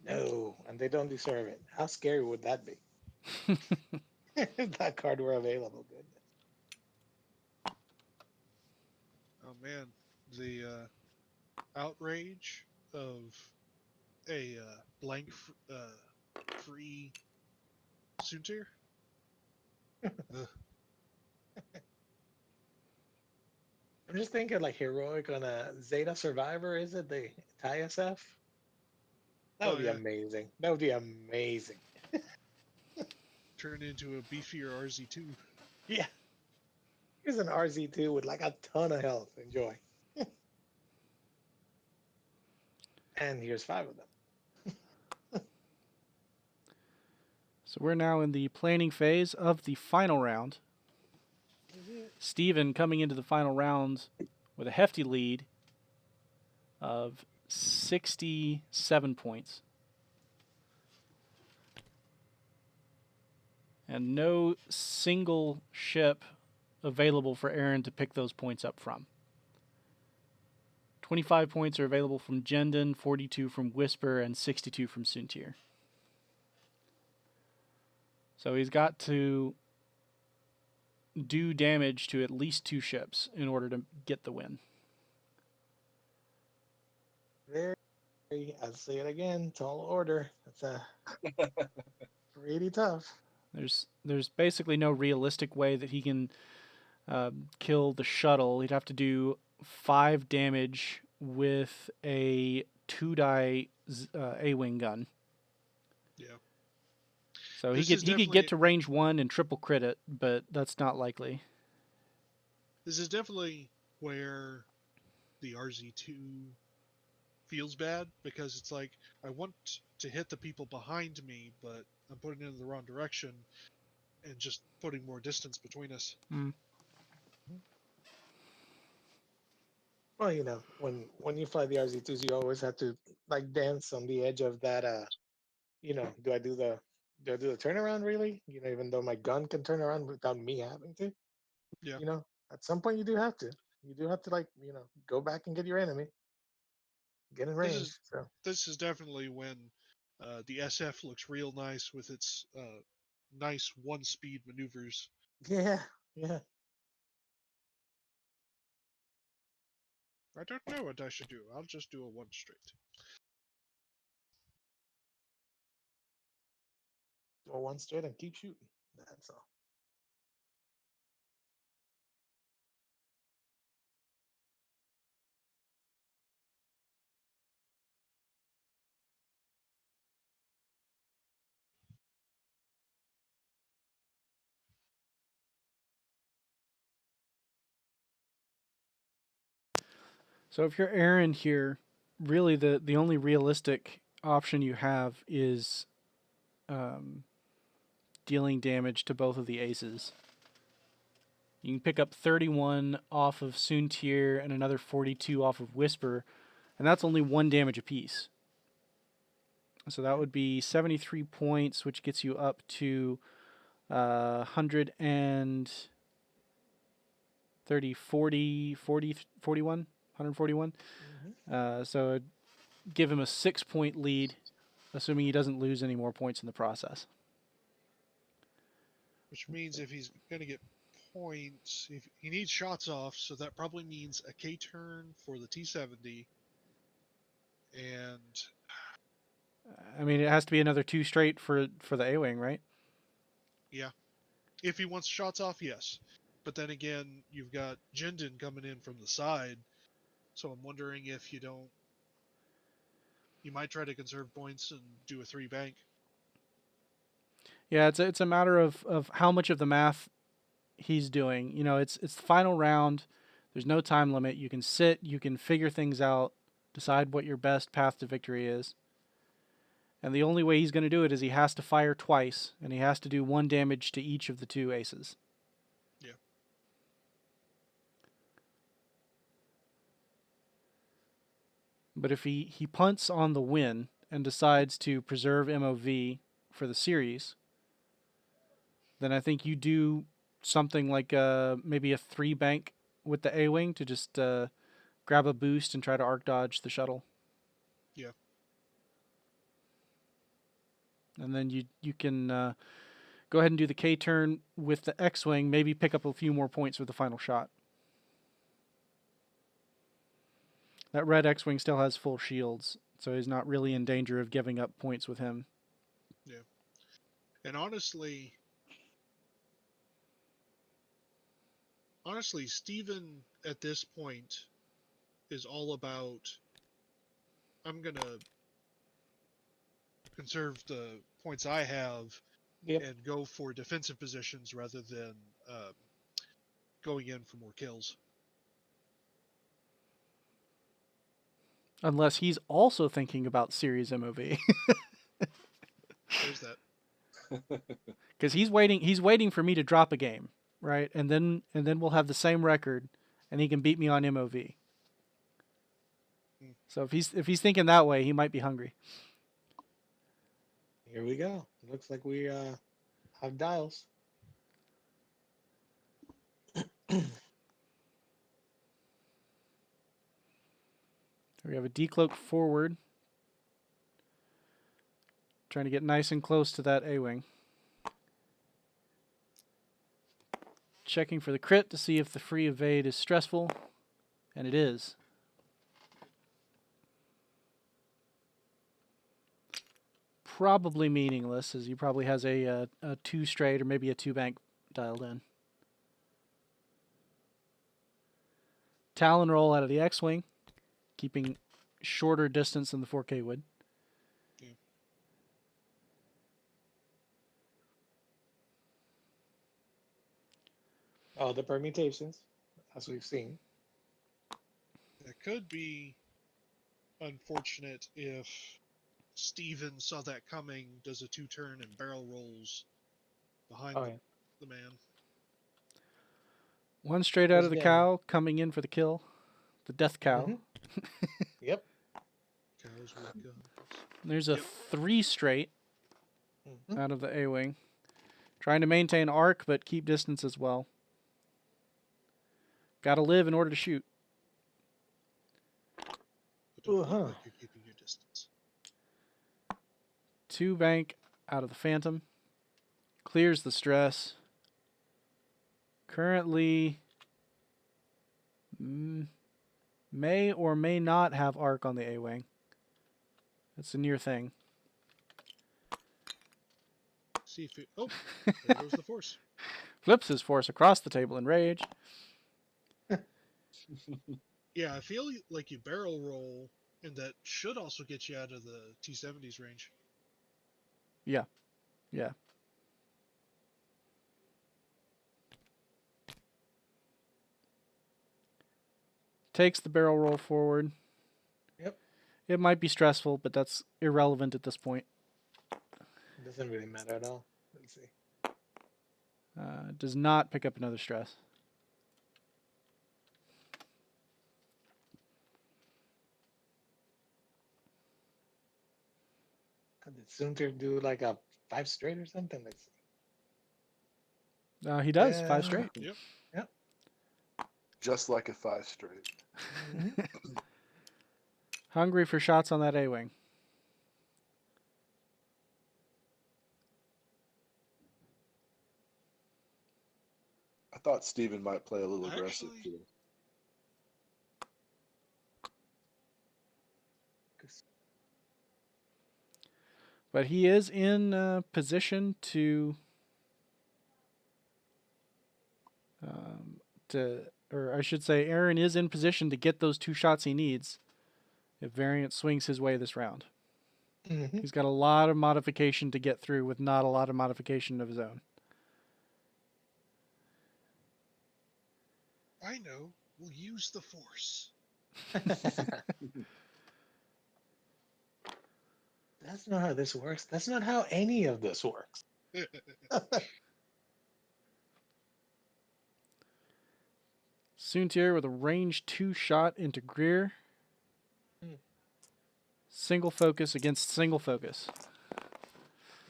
No, and they don't deserve it. How scary would that be? If that card were available, goodness. Oh man, the outrage of a blank free Soontir. Ugh. I'm just thinking like heroic on a Zeta Survivor, is it? The TISF? That Oh would be yeah, amazing. That would be amazing. turn into a beefier RZ2. Yeah. Here's an RZ2 with like a ton of health. Enjoy. And here's 5 of them. So we're now in the planning phase of the final round. Is it? Steven coming into the final round with a hefty lead of 67 points. And no single ship available for Aaron to pick those points up from. 25 points are available from Jendon, 42 from Whisper, and 62 from Soontir. So he's got to do damage to at least 2 ships in order to get the win. Very, I'll say it again, tall order. That's pretty tough. There's basically no realistic way that he can kill the shuttle. He'd have to do 5 damage with a 2-die A-wing gun. Yeah. So This he is could definitely- get to range 1 and triple crit it, but that's not likely. This is definitely where the RZ2 feels bad because it's like I want to hit the people behind me, but I'm putting it in the wrong direction and just putting more distance between us. Well, you know, when you fly the RZ2s, you always have to like dance on the edge of that. You know, do I do the turnaround really? You know, even though my gun can turn around without me having to. Yeah. You know, at some point you do have to. You do have to like go back and get your enemy, get in This range. is So this is definitely when the SF looks real nice with its nice one-speed maneuvers. yeah, yeah. I don't know what I should do. I'll just do a one straight. Go one straight and keep shooting. That's all. So if you're Aaron here, really the only realistic option you have is dealing damage to both of the aces. You can pick up 31 off of Soontir and another 42 off of Whisper, and that's only 1 damage apiece. So that would be 73 points, which gets you up to 141. So it'd give him a 6-point lead, assuming he doesn't lose any more points in the process. Which means if he's going to get points, if he needs shots off, so that probably means a K turn for the T-70. And I mean, it has to be another 2 straight for the A-wing, right? yeah, if he wants shots off, yes. But then again, you've got Jindin coming in from the side, so I'm wondering if you don't. You might try to conserve points and do a 3 bank. Yeah, it's a matter of how much of the math he's doing. You know, it's the final round. There's no time limit. You can sit, you can figure things out, decide what your best path to victory is. And the only way he's going to do it is he has to fire twice, and he has to do 1 damage to each of the 2 aces. Yeah. But if he punts on the win and decides to preserve MOV for the series, then I think you do something like maybe a 3 bank with the A-Wing to just grab a boost and try to arc dodge the shuttle. Yeah. And then you can go ahead and do the K turn with the X-Wing, maybe pick up a few more points with the final shot. That red X-Wing still has full shields, so he's not really in danger of giving up points with him. Yeah. And honestly, Steven at this point is all about, I'm going to conserve the points I have Yep. and go for defensive positions rather than going in for more kills. Unless he's also thinking about series MOV. There's that. Because he's waiting for me to drop a game, right? And then we'll have the same record, and he can beat me on MOV. So if he's thinking that way, he might be hungry. Here we go. Looks like we have dials. We have a decloak forward, trying to get nice and close to that A-Wing. Checking for the crit to see if the free evade is stressful, and it is. Probably meaningless, as he probably has a 2 straight or maybe a 2 bank dialed in. Talon roll out of the X-Wing, keeping shorter distance than the 4K would. Yeah. Oh, the permutations, as we've seen. It could be unfortunate if Steven saw that coming, does a 2-turn and barrel rolls behind the man. 1 straight out of the Again. cow, coming in for the kill. The death cow. Yep. Cows with guns. There's a 3 straight Mhm. out of the A-Wing. Trying to maintain arc, but keep distance as well. Gotta live in order to shoot. But don't look Uh-huh. like you're keeping your distance. 2 bank out of the Phantom. Clears the stress. Currently may or may not have arc on the A-Wing. That's a near thing. See if it. Oh, there goes the force. Flips his force across the table in rage. Yeah, I feel like you barrel roll, and that should also get you out of the T-70s range. Yeah. Takes the barrel roll forward. Yep. It might be stressful, but that's irrelevant at this point. It doesn't really matter at all. Let's see. Does not pick up another stress. Could the Soontir do like a 5 straight or something? Let's see. He does. 5 straight. Yep. Yep. Just like a 5 straight. Hungry for shots on that A-Wing. I thought Steven might play a little aggressive Actually- too. But he is in position to or I should say, Aaron is in position to get those 2 shots he needs if Variant swings his way this round. Mhm. He's got a lot of modification to get through with not a lot of modification of his own. I know. We'll use the force. That's not how this works. That's not how any of this works. Soontier with a range 2 shot into Greer. Single focus against single focus.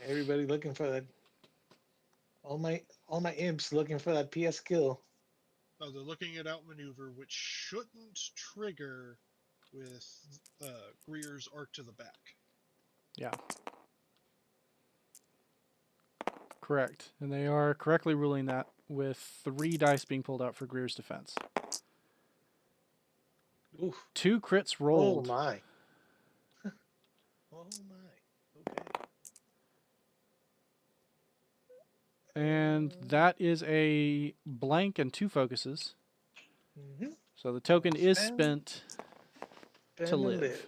Everybody looking for that. All my imps looking for that PS kill. Oh, they're looking at outmaneuver, which shouldn't trigger with Greer's arc to the back. Yeah. Correct. And they are correctly ruling that with 3 dice being pulled out for Greer's defense. Oof. 2 crits Oh rolled. my. Oh my. Okay. And that is a blank and 2 focuses. Mm-hmm. So the token is spent to Spend and live.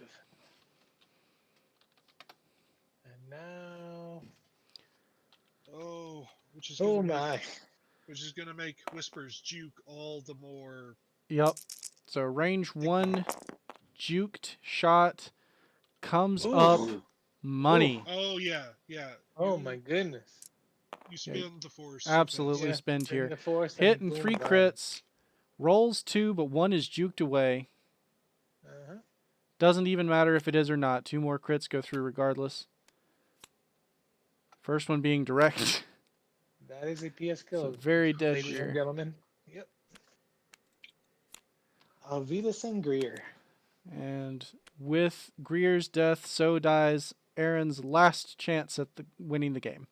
And now. Oh, which is Oh gonna make, my. which is gonna make Whispers juke all the more. Yep. So range 1 juked shot comes Ooh. up Ooh. money. Oh yeah, yeah. Oh You, my goodness. You spin the force. Absolutely Yeah, spend spin here. the force Hit and and boom, 3 bam. crits. Rolls 2, but 1 is juked away. Uh-huh. Doesn't even matter if it is or not. 2 more crits go through regardless. First one being direct. That is a PS So kill, very dead ladies and here. gentlemen. Yep. Alvita and Greer. And with Greer's death, so dies Aaron's last chance at winning the game.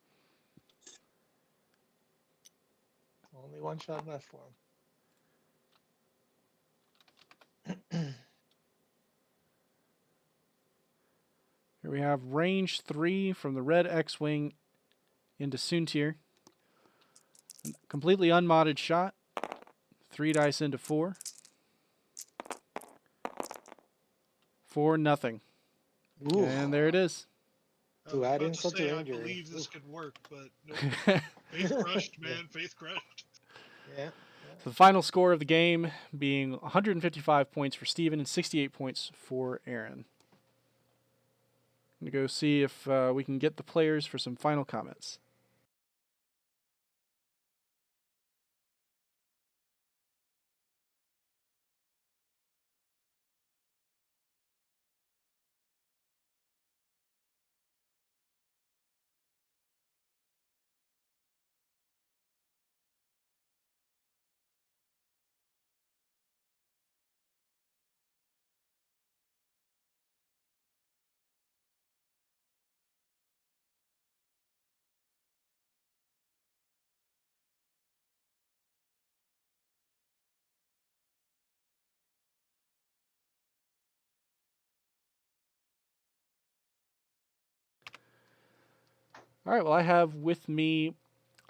Only one shot left for him. Here we have range 3 from the red X-Wing into Soontier. Completely unmodded shot. 3 dice into 4. 4 nothing. Ooh. And there it is. I To was add about insult say, to I injury. believe this Oof. could work, but nope. Faith crushed, man. Faith crushed. Yeah. The final score of the game being 155 points for Steven and 68 points for Aaron. I'm going to go see if we can get the players for some final comments. All right, well, I have with me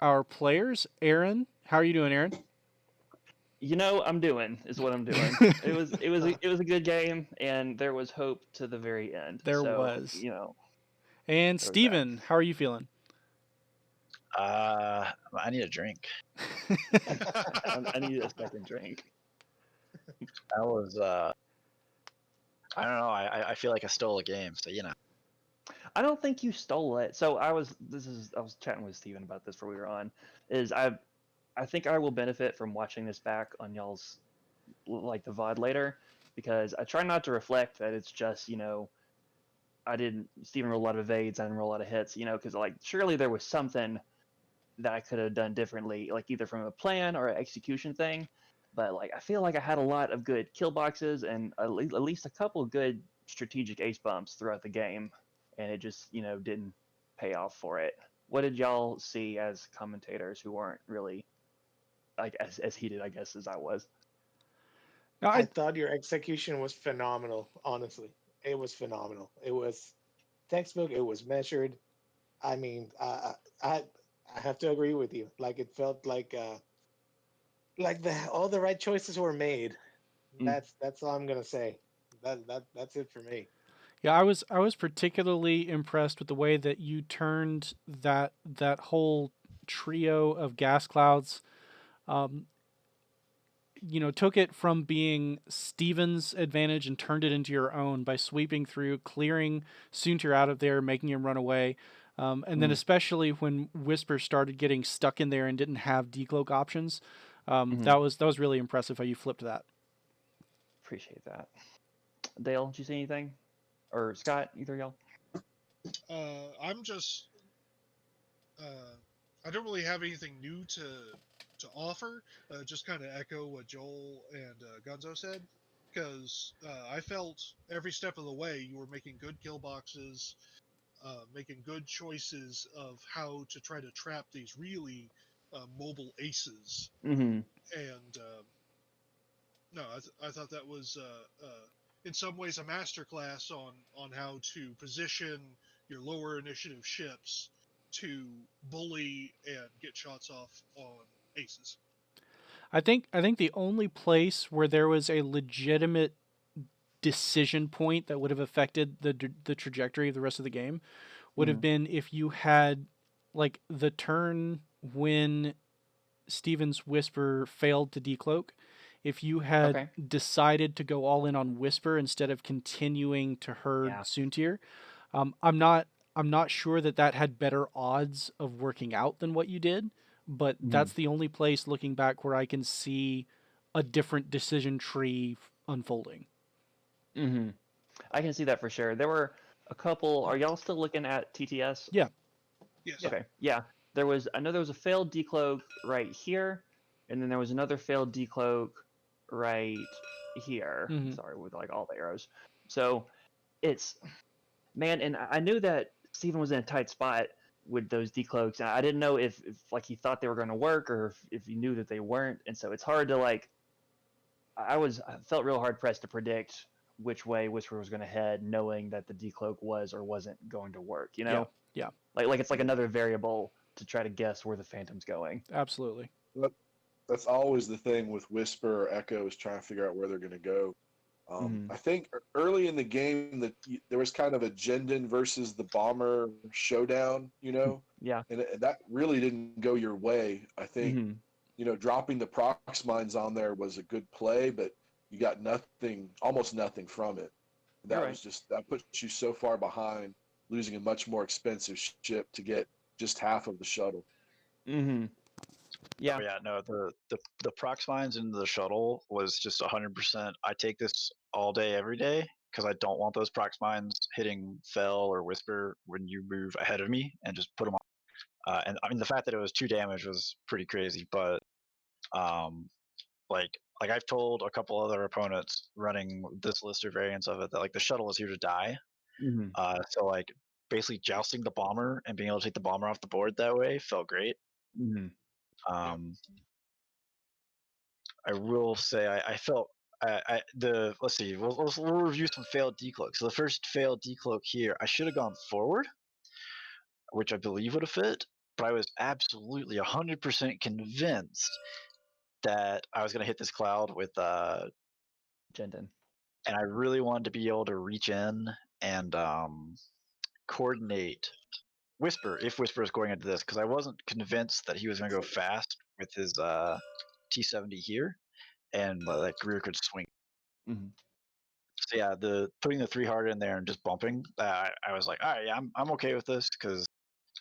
our players. Aaron, how are you doing, Aaron? You know, I'm doing is what I'm doing. It was a good game, and there was hope to the very end. There So was. you know, And there was that. Steven, how are you feeling? I need a drink. I need a second drink. That was I don't know. I feel like I stole a game, so you know. I don't think you stole it. So I was chatting with Steven about this before we were on. I think I will benefit from watching this back on y'all's like the VOD later, because I try not to reflect that it's just, I didn't Steven roll a lot of evades, I didn't roll a lot of hits, because like surely there was something that I could have done differently, like either from a plan or an execution thing. But like I feel like I had a lot of good kill boxes and at least a couple good strategic ace bumps throughout the game, and it just didn't pay off for it. What did y'all see as commentators who weren't really like as heated, I guess, as I was? Now, I thought your execution was phenomenal, honestly. It was phenomenal. It was textbook, it was measured. I mean, I have to agree with you. Like it felt like the all the right choices were made. Mm. That's all I'm gonna say. That's it for me. yeah, I was particularly impressed with the way that you turned that whole trio of gas clouds. Um, took it from being Steven's advantage and turned it into your own by sweeping through, clearing Soontir out of there, making him run away. And then especially when Whisper started getting stuck in there and didn't have decloak options, that was really impressive how you flipped that. Appreciate that. Dale, did you see anything? Or Scott, either of y'all? I'm just I don't really have anything new to offer. Just kind of echo what Joel and Gunzo said, because I felt every step of the way you were making good kill boxes, making good choices of how to try to trap these really mobile aces, Mm-hmm. and no, I thought that was in some ways a masterclass on how to position your lower initiative ships to bully and get shots off on aces. I think the only place where there was a legitimate decision point that would have affected the trajectory of the rest of the game would have been if you had like the turn when Steven's Whisper failed to decloak. If you had Okay. decided to go all in on Whisper instead of continuing to herd Yeah. Soontir, I'm not sure that had better odds of working out than what you did, but that's the only place looking back where I can see a different decision tree unfolding. Mm-hmm. I can see that for sure. There were a couple. Are y'all still looking at TTS? Yeah. Yes. Yeah. Okay. Yeah. I know there was a failed decloak right here, and then there was another failed decloak right here. Mhm. Sorry, with like all the arrows. So it's man, and I knew that Steven was in a tight spot with those decloaks, and I didn't know if like he thought they were going to work or if he knew that they weren't, and so it's hard to like. I felt real hard pressed to predict which way Whisper was going to head, knowing that the decloak was or wasn't going to work. You Yeah. know, Yeah. like it's like another variable to try to guess where the Phantom's going. Absolutely. But that's always the thing with Whisper or Echo is trying to figure out where they're going to go. I think early in the game that there was kind of a Jendon versus the Bomber showdown, Yeah. and that really didn't go your way. I think, Mm-hmm. dropping the prox mines on there was a good play, but you got nothing, almost nothing from it. You're That right. was that puts you so far behind, losing a much more expensive ship to get just half of the shuttle. Mm-hmm. Yeah. Oh yeah, no, the prox mines into the shuttle was just 100%. I take this all day, every day, because I don't want those prox mines hitting Fell or Whisper when you move ahead of me, and just put them on. And I mean, the fact that it was 2 damage was pretty crazy, but um, like I've told a couple other opponents running this list or variants of it that like the shuttle is here to die. Mm-hmm. So like basically jousting the bomber and being able to take the bomber off the board that way felt great. Mm-hmm. Um, I will say I felt let's see we'll review some failed decloaks. So the first failed decloak here, I should have gone forward, which I believe would have fit, but I was absolutely 100% convinced that I was going to hit this cloud with Jendon. and I really wanted to be able to reach in and coordinate Whisper if Whisper is going into this, because I wasn't convinced that he was going to go fast with his T70 here and that Greer could swing. Mm-hmm. So yeah, the putting the 3 hard in there and just bumping, I was like, all right, yeah, I'm okay with this, because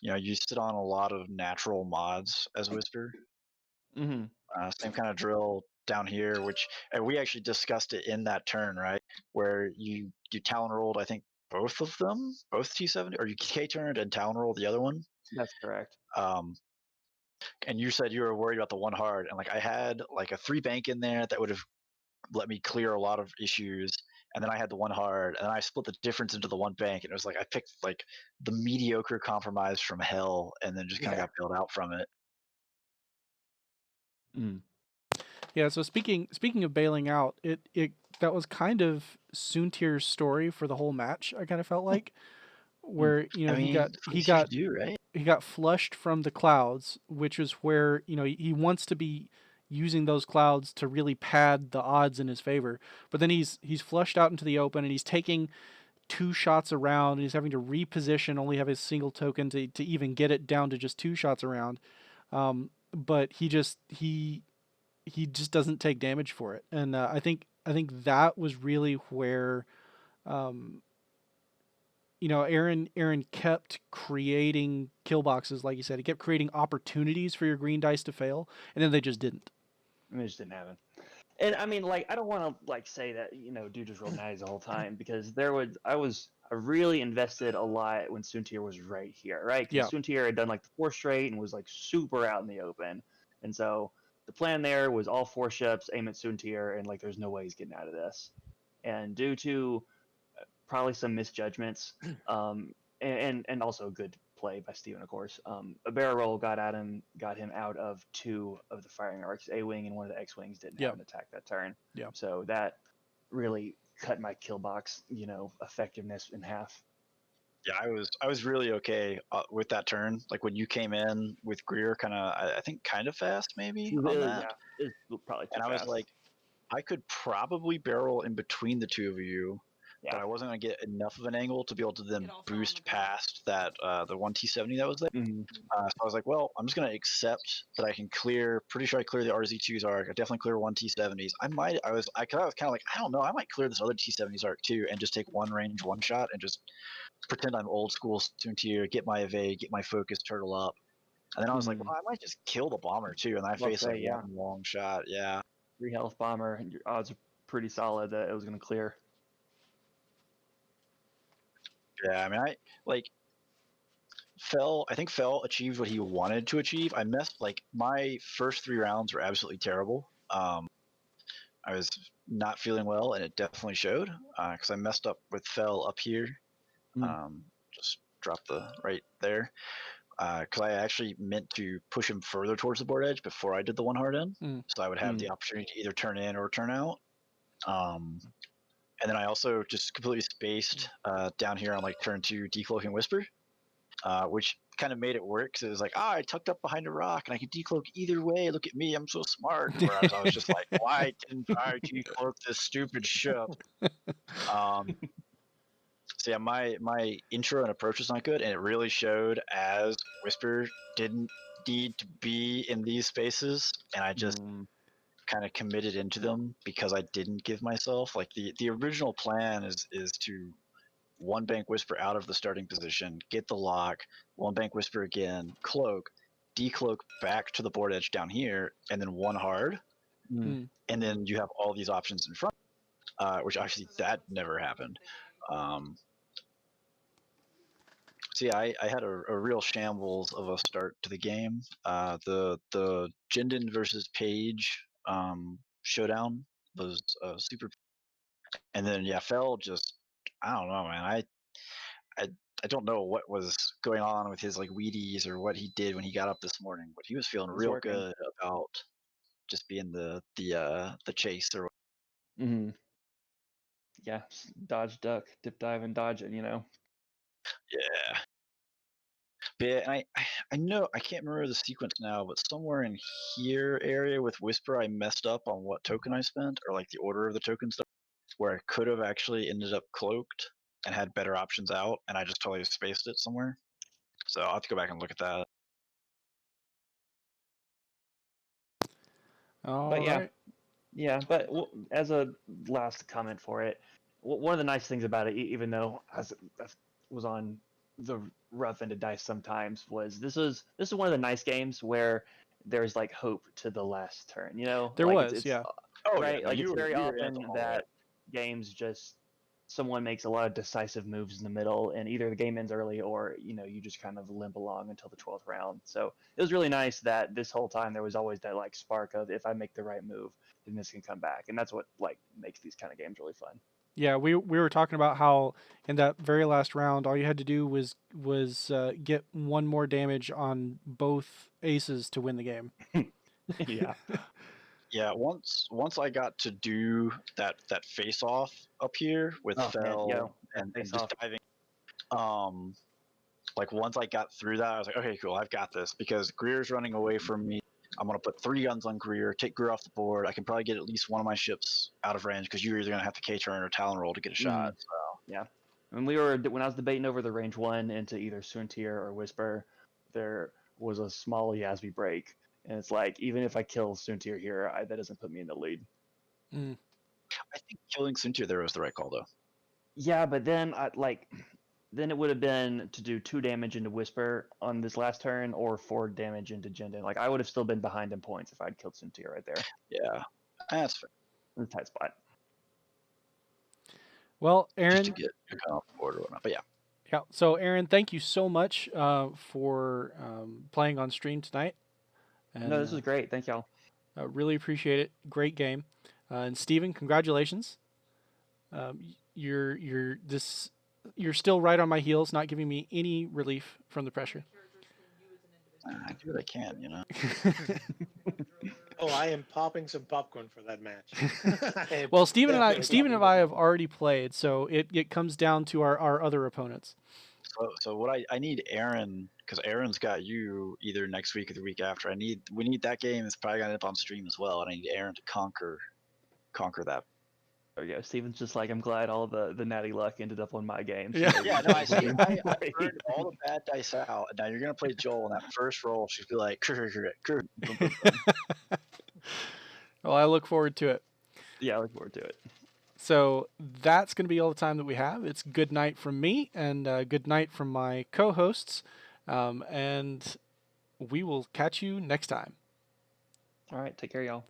you sit on a lot of natural mods as Whisper. Mm-hmm. Same kind of drill down here, which we actually discussed it in that turn, right, where you talon rolled, I think both of them, both T70, or you K turned and talon rolled the other one. That's correct. And you said you were worried about the 1 hard, and like I had like a 3 bank in there that would have let me clear a lot of issues, and then I had the 1 hard, and then I split the difference into the 1 bank, and it was like I picked like the mediocre compromise from hell, and then just kind of got bailed out from it. Mm. Yeah, so speaking of bailing out, it that was kind of Soontir's story for the whole match. I kind of felt like where I he mean, got that's what he you should got do, right? he got flushed from the clouds, which is where he wants to be using those clouds to really pad the odds in his favor. But then he's flushed out into the open and he's taking 2 shots around and he's having to reposition, only have his single token to even get it down to just 2 shots around. But he he just doesn't take damage for it. And I think that was really where um, Aaron kept creating kill boxes, like you said. He kept creating opportunities for your green dice to fail, and then they just didn't. I mean, it just didn't happen. And I mean, like, I don't want to like say that dude just rolled natties the whole time, because I really invested a lot when Soontier was right here, right? Because Yeah. Soontier had done like the 4 straight and was like super out in the open, and so the plan there was all 4 ships, aim at Soontier, and like there's no way he's getting out of this. And due to probably some misjudgments, and also good play by Steven, of course. A barrel roll got him out of 2 of the firing arcs. A wing and one of the X wings didn't Yeah. have an attack that turn. Yeah. So that really cut my kill box, effectiveness in half. Yeah, I was really okay with that turn. Like when you came in with Greer, I think kind of fast maybe on that, Yeah, it's probably too and I was fast. like, I could probably barrel in between the two of you, but Yeah. I wasn't gonna get enough of an angle to be able to then boost past that the 1T70 that was there. Mhm. So I was like, well, I'm just gonna accept that I can clear. Pretty sure I clear the RZ2's arc. I definitely clear 1T70s. I was kind of like, I don't know. I might clear this other T70's arc too, and just take one range, one shot, and just pretend I'm old school Soontier, get my evade, get my focus, turtle up. And then I was like, Mhm. well, I might just kill the bomber too, and I Let's faced like say, yeah, one long shot. Yeah, 3 health bomber, and your odds are pretty solid that it was going to clear. yeah. I mean, I like Fell. I think Fell achieved what he wanted to achieve. I messed like my first 3 rounds were absolutely terrible. I was not feeling well, and it definitely showed because I messed up with Fell up here. Just drop the right there. Because I actually meant to push him further towards the board edge before I did the one hard in, so I would have the opportunity to either turn in or turn out. And then I also just completely spaced down here on like turn 2 decloaking whisper, which kind of made it work because it was like, I tucked up behind a rock and I can decloak either way. Look at me, I'm so smart. Whereas I was just like, why didn't I decloak this stupid ship? So yeah, my intro and approach was not good, and it really showed as Whisper didn't need to be in these spaces, and I just kind of committed into them because I didn't give myself like the original plan is to one bank Whisper out of the starting position, get the lock, one bank Whisper again, cloak, decloak back to the board edge down here, and then one hard, and then you have all these options in front, which actually that never happened. So yeah, I had a real shambles of a start to the game. The Jindin versus Page showdown was super, and then yeah, Fell just I don't know, man. I I don't know what was going on with his like Wheaties or what he did when he got up this morning, but he was feeling real good about just being the chase or. Yeah, dodge, duck, dip, dive, and dodge it. Yeah. But yeah, and I know I can't remember the sequence now, but somewhere in here area with Whisper, I messed up on what token I spent or like the order of the tokens where I could have actually ended up cloaked and had better options out, and I just totally spaced it somewhere. So I'll have to go back and look at that. But yeah, right. yeah. But as a last comment for it, one of the nice things about it, even though I was on the rough end of dice sometimes, was this is one of the nice games where there's like hope to the last turn. There Like was, it's yeah. Oh yeah, right. no, Like it's very you were often anthem all the way. that games just someone makes a lot of decisive moves in the middle, and either the game ends early or you just kind of limp along until the 12th round. So it was really nice that this whole time there was always that like spark of, if I make the right move, then this can come back, and that's what like makes these kind of games really fun. Yeah, we were talking about how in that very last round, all you had to do was get one more damage on both aces to win the game. Yeah. Yeah, once I got to do that face off up here with Oh man, Fell that and face just off. diving, like once I got through that, I was like, okay, cool, I've got this because Greer's running away from me. I'm gonna put 3 guns on Greer, take Greer off the board. I can probably get at least one of my ships out of range because you're either gonna have to K turn or Talon roll to get a shot. So Yeah. When I was debating over the range 1 into either Soontier or Whisper, there was a small Yasby break, And it's like, even if I kill Soontir here, that doesn't put me in the lead. Mm. I think killing Suntir there was the right call though. Yeah, but then then it would have been to do 2 damage into Whisper on this last turn, or 4 damage into Jinden. Like, I would have still been behind in points if I'd killed Soontir right there. Yeah, that's fair. In a tight spot. Well, Just Aaron, to get a gun off the board or whatnot. But yeah, yeah. So, Aaron, thank you so much for playing on stream tonight. And No, this was great. Thank y'all. really appreciate it. Great game. And Steven, congratulations. You're still right on my heels, not giving me any relief from the pressure. I do what I can, you know. Oh, I am popping some popcorn for that match. Well, Steven and Definitely I popping have already played, so it comes down to our other opponents. So what I need Aaron, because Aaron's got you either next week or the week after. We need that game. It's probably gonna end up on stream as well, and I need Aaron to conquer that. There you go. Steven's just like, I'm glad all the natty luck ended up on my game. So Yeah. Yeah, no, I see. I Right. burned all the bad dice out, and now you're gonna play Joel in that first roll. She'll be like, Well, I look forward to it. Yeah, I look forward to it. So that's going to be all the time that we have. It's good night from me and good night from my co-hosts, and we will catch you next time. All right, take care, y'all.